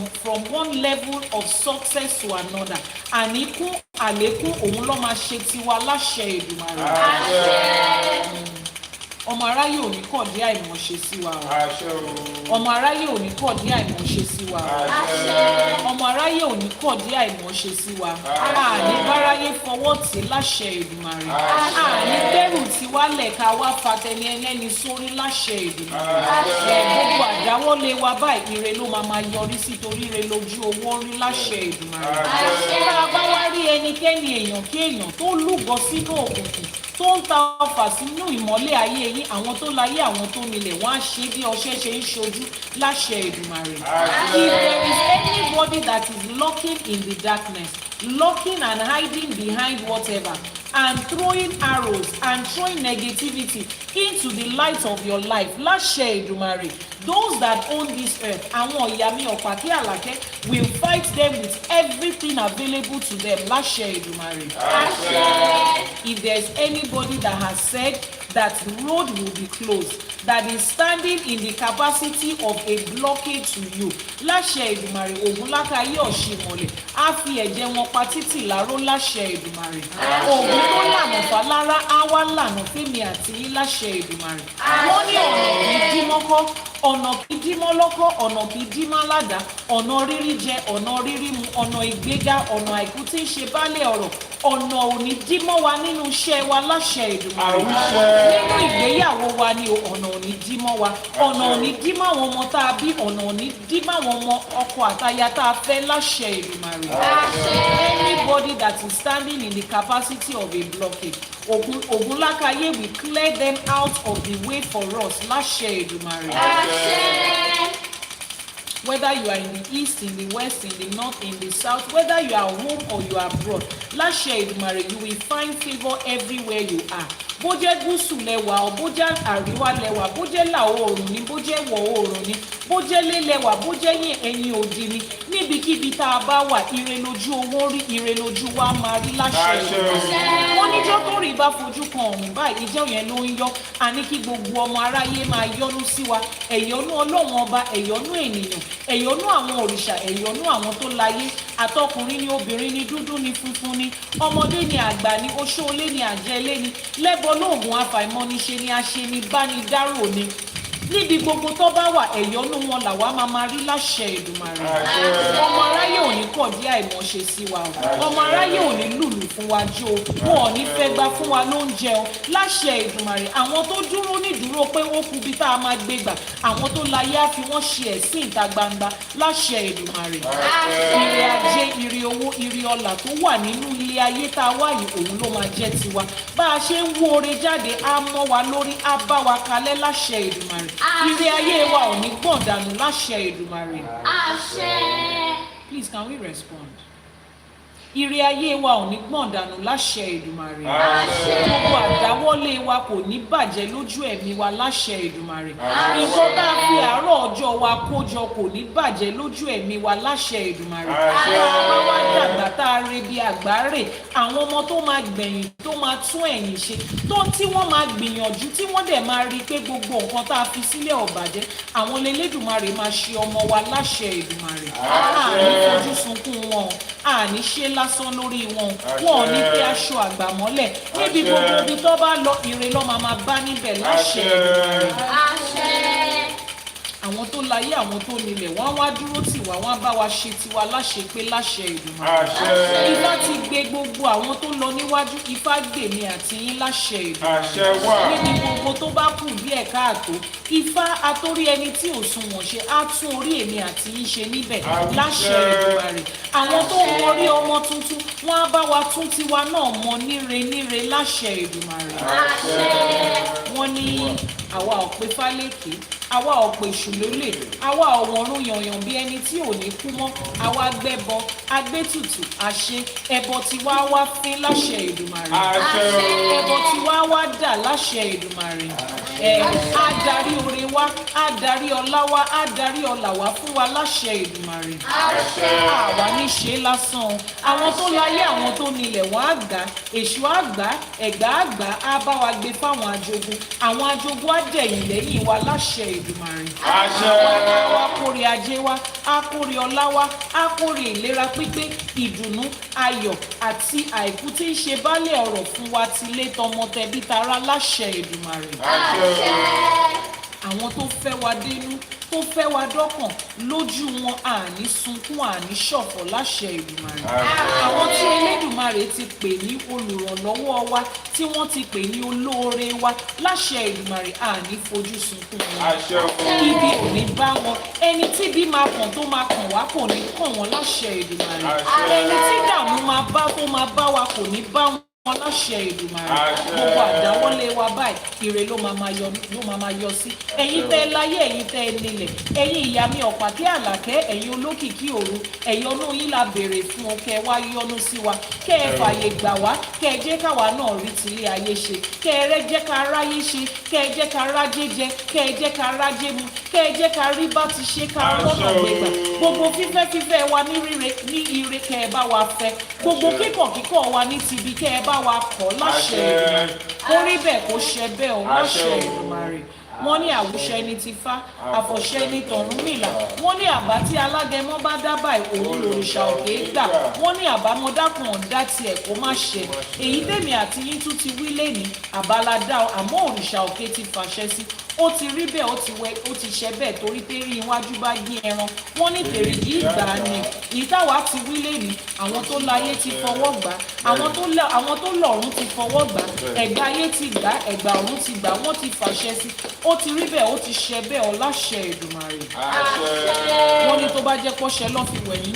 one level of success to another. àníkún àlékún òun ló máa ṣe tiwa láṣẹ Èdùmàrè. ọmọ aráyé ò ní kọ̀ dé àìmọ̀ṣe sí wa o. ọmọ aráyé ò ní kọ̀ dé àìmọ̀ṣe sí wa o. ọmọ aráyé ò ní kọ̀ dé àìmọ̀ṣe sí wa. àní báráyé fọwọ́ tì láṣẹ Èdùmàrè. àní bẹ́rù tí wálẹ̀ ká wá fatẹni ẹlẹ́ni sórí láṣẹ Èdùmàrè. gbogbo àdáwọ́lé wa báyìí ire ló máa yọrí sí, torí ire lójú owó rí láṣẹ Èdùmàrè. tá a bá wá rí ẹnikẹ́ni èèyàn kéèyàn tó lúgọ sínú òkùnkùn, tó ń ta ọfà sínú ìmọ́lẹ̀ ayé yín, àwọn tó láyé àwọn tó nílẹ̀ wọ́n á ṣe bí ọṣẹ ṣe ń ṣojú láṣẹ Èdùmàrè. If there is anybody that is lurking in the darkness, lurking and hiding behind whatever, and throwing arrows and throwing negativity into the light of your life láṣẹ Èdùmàrè, those that own this earth, àwọn ìyá mi ọ̀pàkí àlàkẹ́, will fight them with everything available to them láṣẹ Èdùmàrè. If there is anybody that has said that the road will be closed, that is standing in the capacity of a blockade to you, láṣẹ Èdùmàrè, ògùn lákàáyé ọ̀ṣìmọ̀lẹ̀ á fi ẹ̀jẹ̀ wọn pa títì láró láṣẹ Èdùmàrè. ògùn tó lànà fálára á wá lànà fẹ́mi àti yín láṣẹ Èdùmàrè. wọ́n ní ọ̀nà kì í dí mọ́kọ́, ọ̀nà kì í dí mọ́ lọ́kọ́, ọ̀nà kì í dí mọ́ ládàá, ọ̀nà rírí jẹ, ọ̀nà rírí mu, ọ̀nà ìgbéga, ọ̀nà àìkú tí ń ṣe baálé ọ̀rọ̀, ọ̀nà òní dí mọ́ wa nínú iṣẹ́ wa láṣẹ Èdùmàrè. nínú ìgbéyàwó wa ni ọ̀nà òní dí mọ́ wa, ọ̀nà òní dí mọ́ àwọn ọmọ tá a bí, ọ̀nà òní dí mọ́ àwọn ọmọ ọkọ àtaya tá a fẹ́ láṣẹ Èdùmàrè. Anybody that is standing in the capacity of a blockade, Ogunlakaye will clear them out of the way for us láṣẹ Èdùmàrè. Whether you are in the east, in the west, in the north, in the south, whether you are home or you are abroad, láṣẹ Èdùmàrè, you will find favour everywhere you are. bó jẹ́ gúúsù lẹ́wà o, bó jẹ́ àríwá lẹ́wà, bó jẹ́ ìlà oòrùn ni, bó jẹ́ ìwọ̀ oòrùn ni, bó jẹ́ ilé lẹ́wà, bó jẹ́ ẹ̀yìn òdì ni, níbikíbi tá a bá wà, ire lójú owó rí, ire lójú wa máa rí láṣẹ Èdùmàrè. wọ́n níjọ́ tó rí bá fojú kan ọ̀hún báyìí, ìjọ́ yẹn ló ń yọ. a ní kí gbogbo ọmọ aráyé máa yọ́nú sí wa, ẹ̀yọ́nú Ọlọ́run ọba, ẹ̀yọ́nú ènìyàn, ẹ̀yọ́nú àwọn òrìṣà, ẹ̀yọ́nú àwọn tó láyé, àtọkùnrin ni, obìnrin ni, dúdú ni, funfun ni, ọmọdé ni, àgbà ni, oṣóolé ni, àjẹ́lé ni, lẹ́bọ lóògùn afàìmọ́niṣe ni, aṣeni bánidárò ni. níbi gbogbo tó bá wà ẹ̀yọ́nú wọn làwa máa rí láṣẹ Èdùmàrè. ọmọ aráyé ò ní kọ̀dí àìmọ̀ṣe sí wa o, ọmọ aráyé ò ní lùlù fún wa jó o, wọn ò ní fẹ́ gbà fún wa lóúnjẹ o láṣẹ Èdùmàrè. àwọn tó dúró nídúró pé ó kú bí tá a máa gbé gbà, àwọn tó láyé á fi wọ́n ṣe ẹ̀sìn ìta gbangba láṣẹ Èdùmàrè. ire ajé, ire owó, ire ọlà tó wà nínú ilé ayé tá a wá yìí òun ló máa jẹ́ tiwa. bá a ṣe ń wó ore jáde á mọ́ wa lórí, á bá wa kalẹ̀ láṣẹ Èdùmàrè. ire ayé wa ò ní gbọ̀n dànù láṣẹ Èdùmàrè. Please, can we respond? ire ayé wa ò ní gbọ̀n dànù láṣẹ Èdùmàrè. gbogbo àdáwọ́lé wa kò ní bàjẹ́ lójú ẹ̀mí wa láṣẹ Èdùmàrè. nǹkan tá a fi àárọ̀ ọjọ́ wa kójọ kò ní bàjẹ́ lójú ẹ̀mí wa láṣẹ Èdùmàrè. àwọn wa dàgbà tá a re bí àgbáre, àwọn ọmọ tó máa gbẹ̀yìn tó máa tún ẹ̀yìn ṣe, tí wọ́n máa gbìyànjú, tí wọ́n dẹ̀ máa rí i pé gbogbo nǹkan tá a fi sílẹ̀ ò bàjẹ́, àwọn Elédùmarè máa ṣe ọmọ wa láṣẹ Èdùmàrè. àní fojú sunkún wọn, àní ṣe lásán lórí wọn, wọn ò ní pé aṣọ àgbà mọ́lẹ̀ níbi gbogbo ibi tó bá lọ, ire ló máa bá níbẹ̀ láṣẹ Èdùmàrè. àwọn tó láyé, àwọn tó nílẹ̀, wọ́n á wá dúró tì wá, wọ́n á bá wa ṣe tiwa láṣẹ pé láṣẹ Èdùmàrè. Ifá ti gbé gbogbo àwọn tó lọ níwájú, Ifá gbèmí àti yín láṣẹ Èdùmàrè. níbi gbogbo tó bá kù díẹ̀ káàtó, Ifá atórí ẹni tí ò sunwọ̀n ṣe á tún orí èmi àti yín ṣe níbẹ̀ láṣẹ Èdùmàrè. àwọn tó ń mọrí ọmọ tuntun, wọ́n á bá wa tún tiwa náà mọ níre níre láṣẹ Èdùmàrè. wọ́n ní àwa ò pé fálékè, àwa ò pè ṣùlólè, àwa ò wọ̀run yànyàn bí ẹni tí ò ní kú mọ́, àwa gbẹ́bọ agbétùtù àṣẹ, ẹbọ tí wá wá fín láṣẹ Èdùmàrè. ẹbọ tí wá wá dà láṣẹ Èdùmàrè. adarí oore wa, adarí ọlá wa, adarí ọlà wa fún wa láṣẹ Èdùmàrè. àwa ní ṣe lásán, àwọn tó láyé, àwọn tó nílẹ̀ wọ́n á gbà, èṣù á gbà, ẹ̀gbá á gbà, á bá wa gbé fáwọn ajogun, àwọn ajogun á dẹ̀yìn lẹ́yìn wa láṣẹ Èdùmàrè. wa kórè ajé wa, á kórè ọlá wa, á kórè ìlera pípé, ìdùnnú, ayọ̀ àti àìkú tí ń ṣe baálẹ̀ ọ̀rọ̀ fún wa tilé tọmọ tẹbí tará láṣẹ Èdùmàrè. àwọn tó fẹ́ wa dénú, tó fẹ́ wa dọ́kàn, lójú wọn àní sunkún, àní ṣọ̀fọ̀ láṣẹ Èdùmàrè. àwọn tí Elédùmarè ti pè ní olùrànlọ́wọ́ wa, tí wọ́n ti pè ní olóore wa láṣẹ Èdùmàrè, àní fojú sunkún wọn. ibi ò ní bá wọn, ẹni tí ibi máa kàn tó máa kàn wá kò ní kàn wọ́n láṣẹ Èdùmàrè. ẹni tí dààmú máa bá tó máa bá wa kò ní bá wọn láṣẹ Èdùmàrè. gbogbo àdáwọ́lé wa báyìí ire ló máa yọ sí. ẹ̀yin tẹ́ láyé, ẹ̀yin tẹ́ nílẹ̀, ẹ̀yin ìyá mi Ọ̀pàdé Àlàkẹ́, ẹ̀yin olókìkí òru, ẹ̀yọ́nú yín la béèrè fún ọ, kẹ́ ẹ wá yọ́nú sí wa, kẹ́ ẹ fààyè gbà wá, kẹ́ ẹ jẹ́ káwa náà rí tilé ayé ṣe, kẹ́ ẹ rẹ́ jẹ́ ká ráyé ṣe, kẹ́ ẹ jẹ́ ká rájé jẹ, kẹ́ ẹ jẹ́ ká rájé mu, kẹ́ ẹ jẹ́ ká rí bá ti ṣe, ká rọ́nà gbégbà. gbogbo fífẹ́ wa ní ire kẹ́ ẹ bá wa fẹ́, gbogbo kíkọ̀ wa ní tibi kẹ́ ẹ bá wa kọ́ láṣẹ Èdùmàrè. kó rí bẹ́ẹ̀ kó ṣe bẹ́ẹ̀ o láṣẹ Èdùmàrè. wọ́n ní àwùṣẹ ní Tifá, àfọ̀ṣẹ ní Tọ̀rúnmìlà, wọ́n ní àbá tí alágẹmọ bá dá báyìí òun lòrìṣà òkè gbà, wọ́n ní àbámọ̀dá kan ọ̀dá tiẹ̀ kó má ṣẹ. èyí tèmi àti yín tún ti wí lẹ́ni àbáládá, àmọ́ òrìṣà òkè ti fàṣẹ sí. ó ti rí bẹ́ẹ̀, ó ti ṣe bẹ́ẹ̀, torí pé rí iwájú bá gé ẹran, wọ́n ní tèrè yìí gbà á ni. ìtawà ti wí lẹ́ni àwọn tó láyé ti fọwọ́ gbà, àwọn tó lọ́run ti fọwọ́ gbà, ẹ̀gbà ayé ti gbà, ẹ̀gbà ọ̀run ti gbà, wọ́n ti fàṣẹ sí. ó ti rí bẹ́ẹ̀, ó ti ṣe bẹ́ẹ̀ ọ láṣẹ Èdùmàrè. wọ́n ní tó bá jẹ́ pọ́ṣẹ lọ́ fi wẹ̀yìn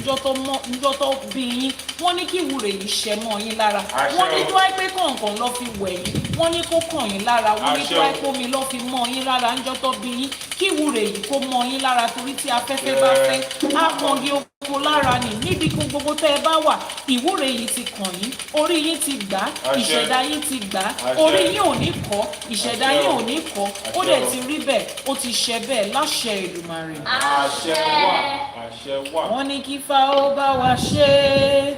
níjọ́ tó bí yín, wọ́n ní kí ìwúre yìí ṣẹ mọ́ yín lára. wọ́n ní tó wáyé pé kọ̀ọ̀kan lọ́ fi wẹ̀yìn, wọ́n ní kó kàn yín lára. wọ́n ní tó wáyé pé omi lọ́ fi mọ́ yín lára níjọ́ tó bí yín, kí ìwúre yìí kó mọ́ yín lára, torí tí afẹ́fẹ́ bá fẹ́ á kangi oko lára nì. níbi gbogbo tẹ́ ẹ bá wà, ìwúre yìí ti kàn yín, orí yín ti gbà, ìṣẹ̀dá yín ti gbà, orí yín ò ní kọ́, ìṣẹ̀dá yín ò ní kọ́, ó dẹ̀ ti rí bẹ́ẹ̀, ó ti ṣe bẹ́ẹ̀ láṣẹ Èdùmàrè. wọ́n ní kí Ifá ó bá wa ṣe é,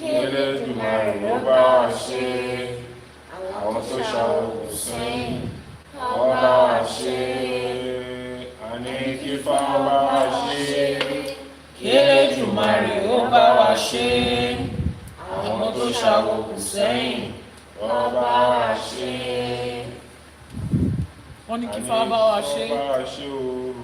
Elédùmarè ó bá wa ṣe é, àwọn tó ṣàwòkù sẹ́yìn ó bá wa ṣe é, àní kí Ifá ó bá wa ṣe é. Elédùmarè ó bá wa ṣe é, àwọn tó ṣàwòkù sẹ́yìn ó bá wa ṣe é. wọ́n ní kí Ifá bá wa ṣe. Bá wa ṣe o.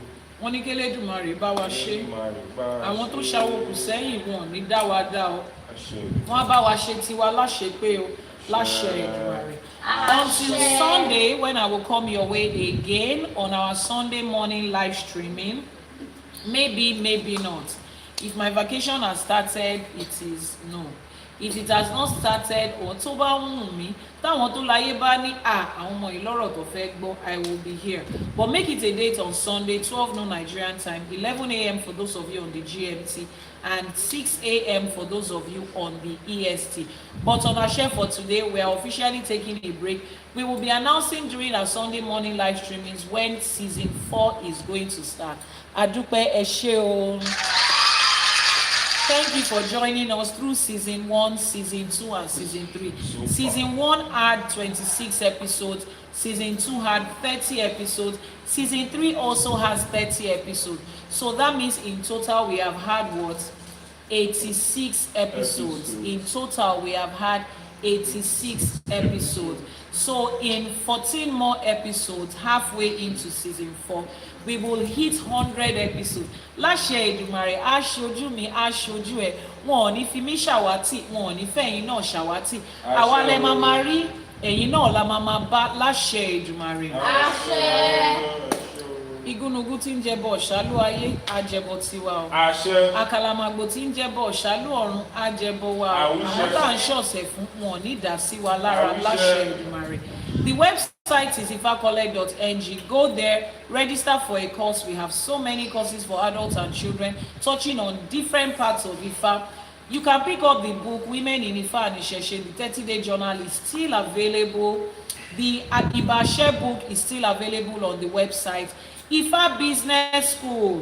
Wọ́n ní kí Elédùmarè bá wa ṣe. Elédùmarè bá wa ṣe. Àwọn tó ṣàwòkù sẹ́yìn wọn ò ní dá wa dá o. Àṣẹ. Wọ́n á bá wa ṣe tiwa láṣepé o, láṣẹ Èdùmàrè. Until Sunday, when I will come your way again on our Sunday morning live streaming, maybe not. If my vacation has started, it is no. If it has not started, or tó bá wù mí, táwọn tó láyé bá ní àwọn ọmọ ìlọ́rọ̀ tó fẹ́ gbọ́, I will be here. But make it a date on Sunday, 12 noon Nigerian time, 11 a.m. for those of you on the GMT, and 6 a.m. for those of you on the EST. But on our share for today, we are officially taking a break. We will be announcing during our Sunday morning live streamings when season 4 is going to start. Adúpẹ́ ẹ ṣé o. Thank you for joining us through season 1, season 2, and season 3. Season 1 had 26 episodes. Season 2 had 30 episodes. Season 3 also has 30 episodes. So that means in total we have had what? 86 episodes. In total we have had 86 episodes. So in 14 more episodes, halfway into season 4, we will hit 100 episodes. Láṣẹ Èdùmàrè, aṣojú mi, aṣojú ẹ, wọn ò ní fi mí ṣàwátì, wọn ò ní fẹ̀yìn náà ṣàwátì. Àwa lẹ máa máa rí, ẹ̀yin náà la máa máa bá láṣẹ Èdùmàrè. Àṣẹ. Igúnnugún tí ń jẹbọ ṣálú ayé, àjẹbọ tiwa o. Àṣẹ. Àkàlàmàgbò tí ń jẹbọ ṣálú ọ̀run, àjẹbọ wa o. Àwọn tá à ń ṣọ̀ṣẹ̀ fún wọn ò ní dá sí wa lára láṣẹ Èdùmàrè. The website is ifacollege.ng. Go there, register for a course. We have so many courses for adults and children touching on different parts of Ifa. You can pick up the book Women in Ifa and ÌṢÄШE. The 30-day journal is still available. The ÌŞÄŠE book is still available on the website. Ifa Business School.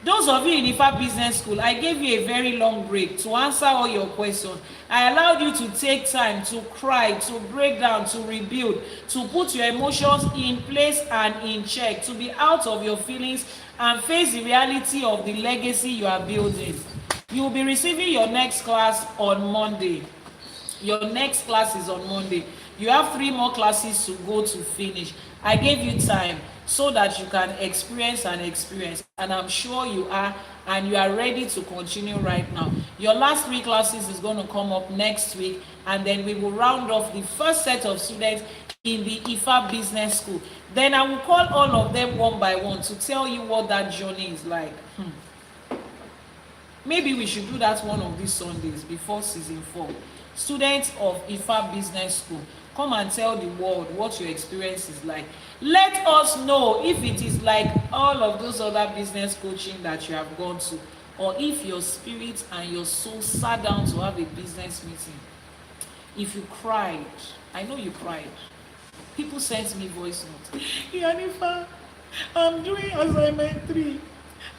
Those of you in Ifa Business School, I gave you a very long break to answer all your questions. I allowed you to take time to cry, to break down, to rebuild, to put your emotions in place and in check, to be out of your feelings and face the reality of the legacy you are building. You will be receiving your next class on Monday. Your next class is on Monday. You have 3 more classes to go to finish. I gave you time so that you can experience, and I'm sure you are, and you are ready to continue right now. Your last 3 classes is going to come up next week, and then we will round off the first set of students in the Ifa Business School. Then I will call all of them one by one to tell you what that journey is like. Maybe we should do that one of these Sundays before season 4. Students of Ifa Business School, come and tell the world what your experience is like. Let us know if it is like all of those other business coaching that you have gone to, or if your spirit and your soul sat down to have a business meeting. If you cried, I know you cried. People sent me voice notes. Iyanifa, I'm doing assignment 3.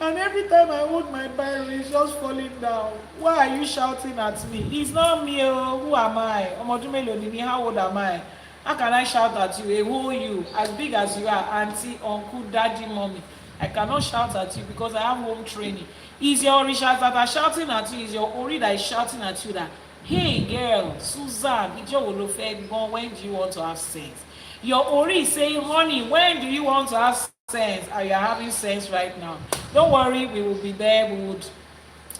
And every time I hold my Bible, it's just falling down. Why are you shouting at me? It's not me. Who am I? How old am I? How can I shout at you? Who are you? As big as you are, auntie, uncle, daddy, mommy. I cannot shout at you because I have home training. Is your Richard that are shouting at you? Is your Ori that is shouting at you that, hey girl, Susan, when do you want to have sense? Your Ori is saying, honey, when do you want to have sense? Are you having sense right now? Don't worry, we will be there. We would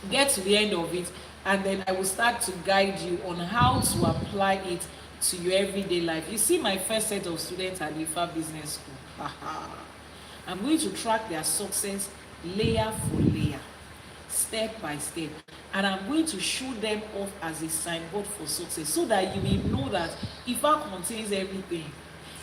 get to the end of it, and then I will start to guide you on how to apply it to your everyday life. You see my first set of students at the Ifa Business School. I'm going to track their success layer for layer, step by step, and I'm going to show them off as a signboard for success so that you may know that Ifa contains everything.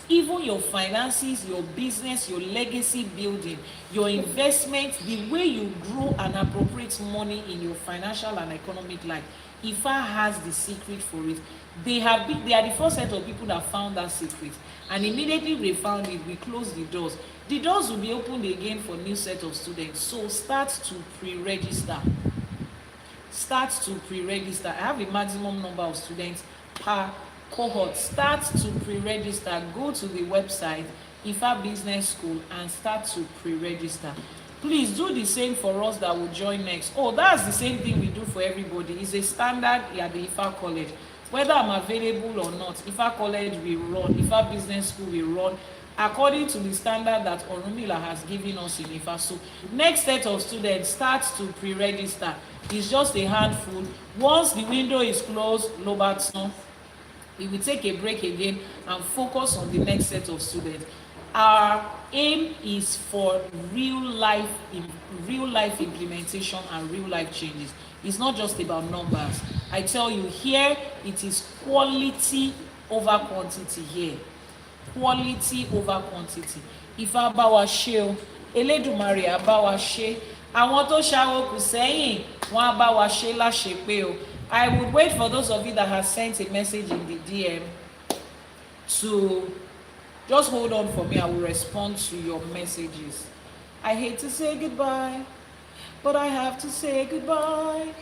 Even your finances, your business, your legacy building, your investment, the way you grow and appropriate money in your financial and economic life. Ifa has the secret for it. They are the first set of people that found that secret. And immediately they found it, we closed the doors. The doors will be opened again for new set of students. So start to pre-register. Start to pre-register. I have a maximum number of students per cohort. Start to pre-register. Go to the website Ifa Business School and start to pre-register. Please do the same for us that will join next. Oh, that's the same thing we do for everybody. It's a standard at the Ifa College. Whether I'm available or not, Ifa College will run, Ifa Business School will run according to the standard that Orunmila has given us in Ifá. So next set of students starts to pre-register. It's just a handful. Once the window is closed, Lobatson, we will take a break again and focus on the next set of students. Our aim is for real life implementation and real life changes. It's not just about numbers. I tell you, here it is quality over quantity here. Quality over quantity. Ifá bá wa ṣe o, Elédùmarè á bá wa ṣe. Àwọn tó ṣàwó kù sẹ́yìn, wọ́n á bá wa ṣe láṣepé o. I would wait for those of you that have sent a message in the DM to just hold on for me. I will respond to your messages. I hate to say goodbye, but I have to say goodbye.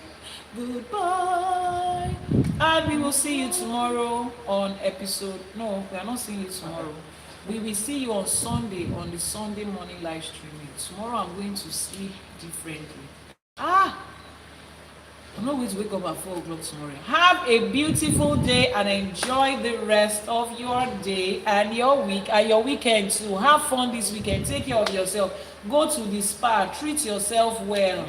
Goodbye. And we will see you tomorrow on episode. No, we are not seeing you tomorrow. We will see you on Sunday, on the Sunday morning live streaming. Tomorrow I'm going to sleep differently. I'm not going to wake up at 4 o'clock tomorrow. Have a beautiful day and enjoy the rest of your day and your week and your weekend too. Have fun this weekend. Take care of yourself. Go to the spa. Treat yourself well.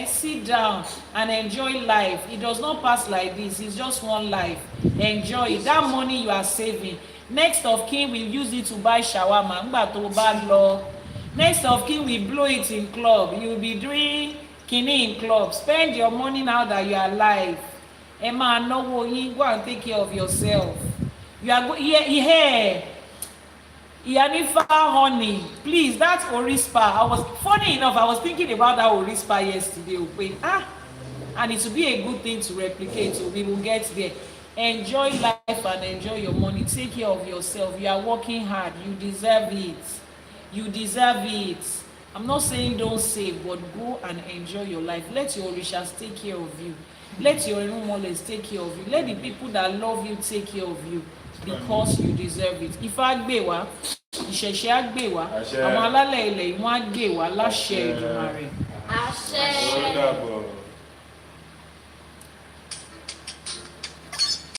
Sit down and enjoy life. It does not pass like this. It's just one life. Enjoy it. That money you are saving. Next of kin, we use it to buy shawarma. Next of kin, we blow it in club. You will be doing kini in club. Spend your money now that you are alive. Emma, no, you go and take care of yourself. You are here. Iyanifa honey, please, that's Orispa. Funny enough, I was thinking about that Orispa yesterday. And it will be a good thing to replicate, so we will get there. Enjoy life and enjoy your money. Take care of yourself. You are working hard. You deserve it. You deserve it. I'm not saying don't save, but go and enjoy your life. Let your Orishas take care of you. Let your Enumoles take care of you. Let the people that love you take care of you, because you deserve it. Ifá gbé wa, ìṣẹ̀ṣe á gbé wa, àwọn alálẹ̀ ilẹ̀ ìwọ̀n á gbé wa láṣẹ Èdùmàrè. Àṣẹ.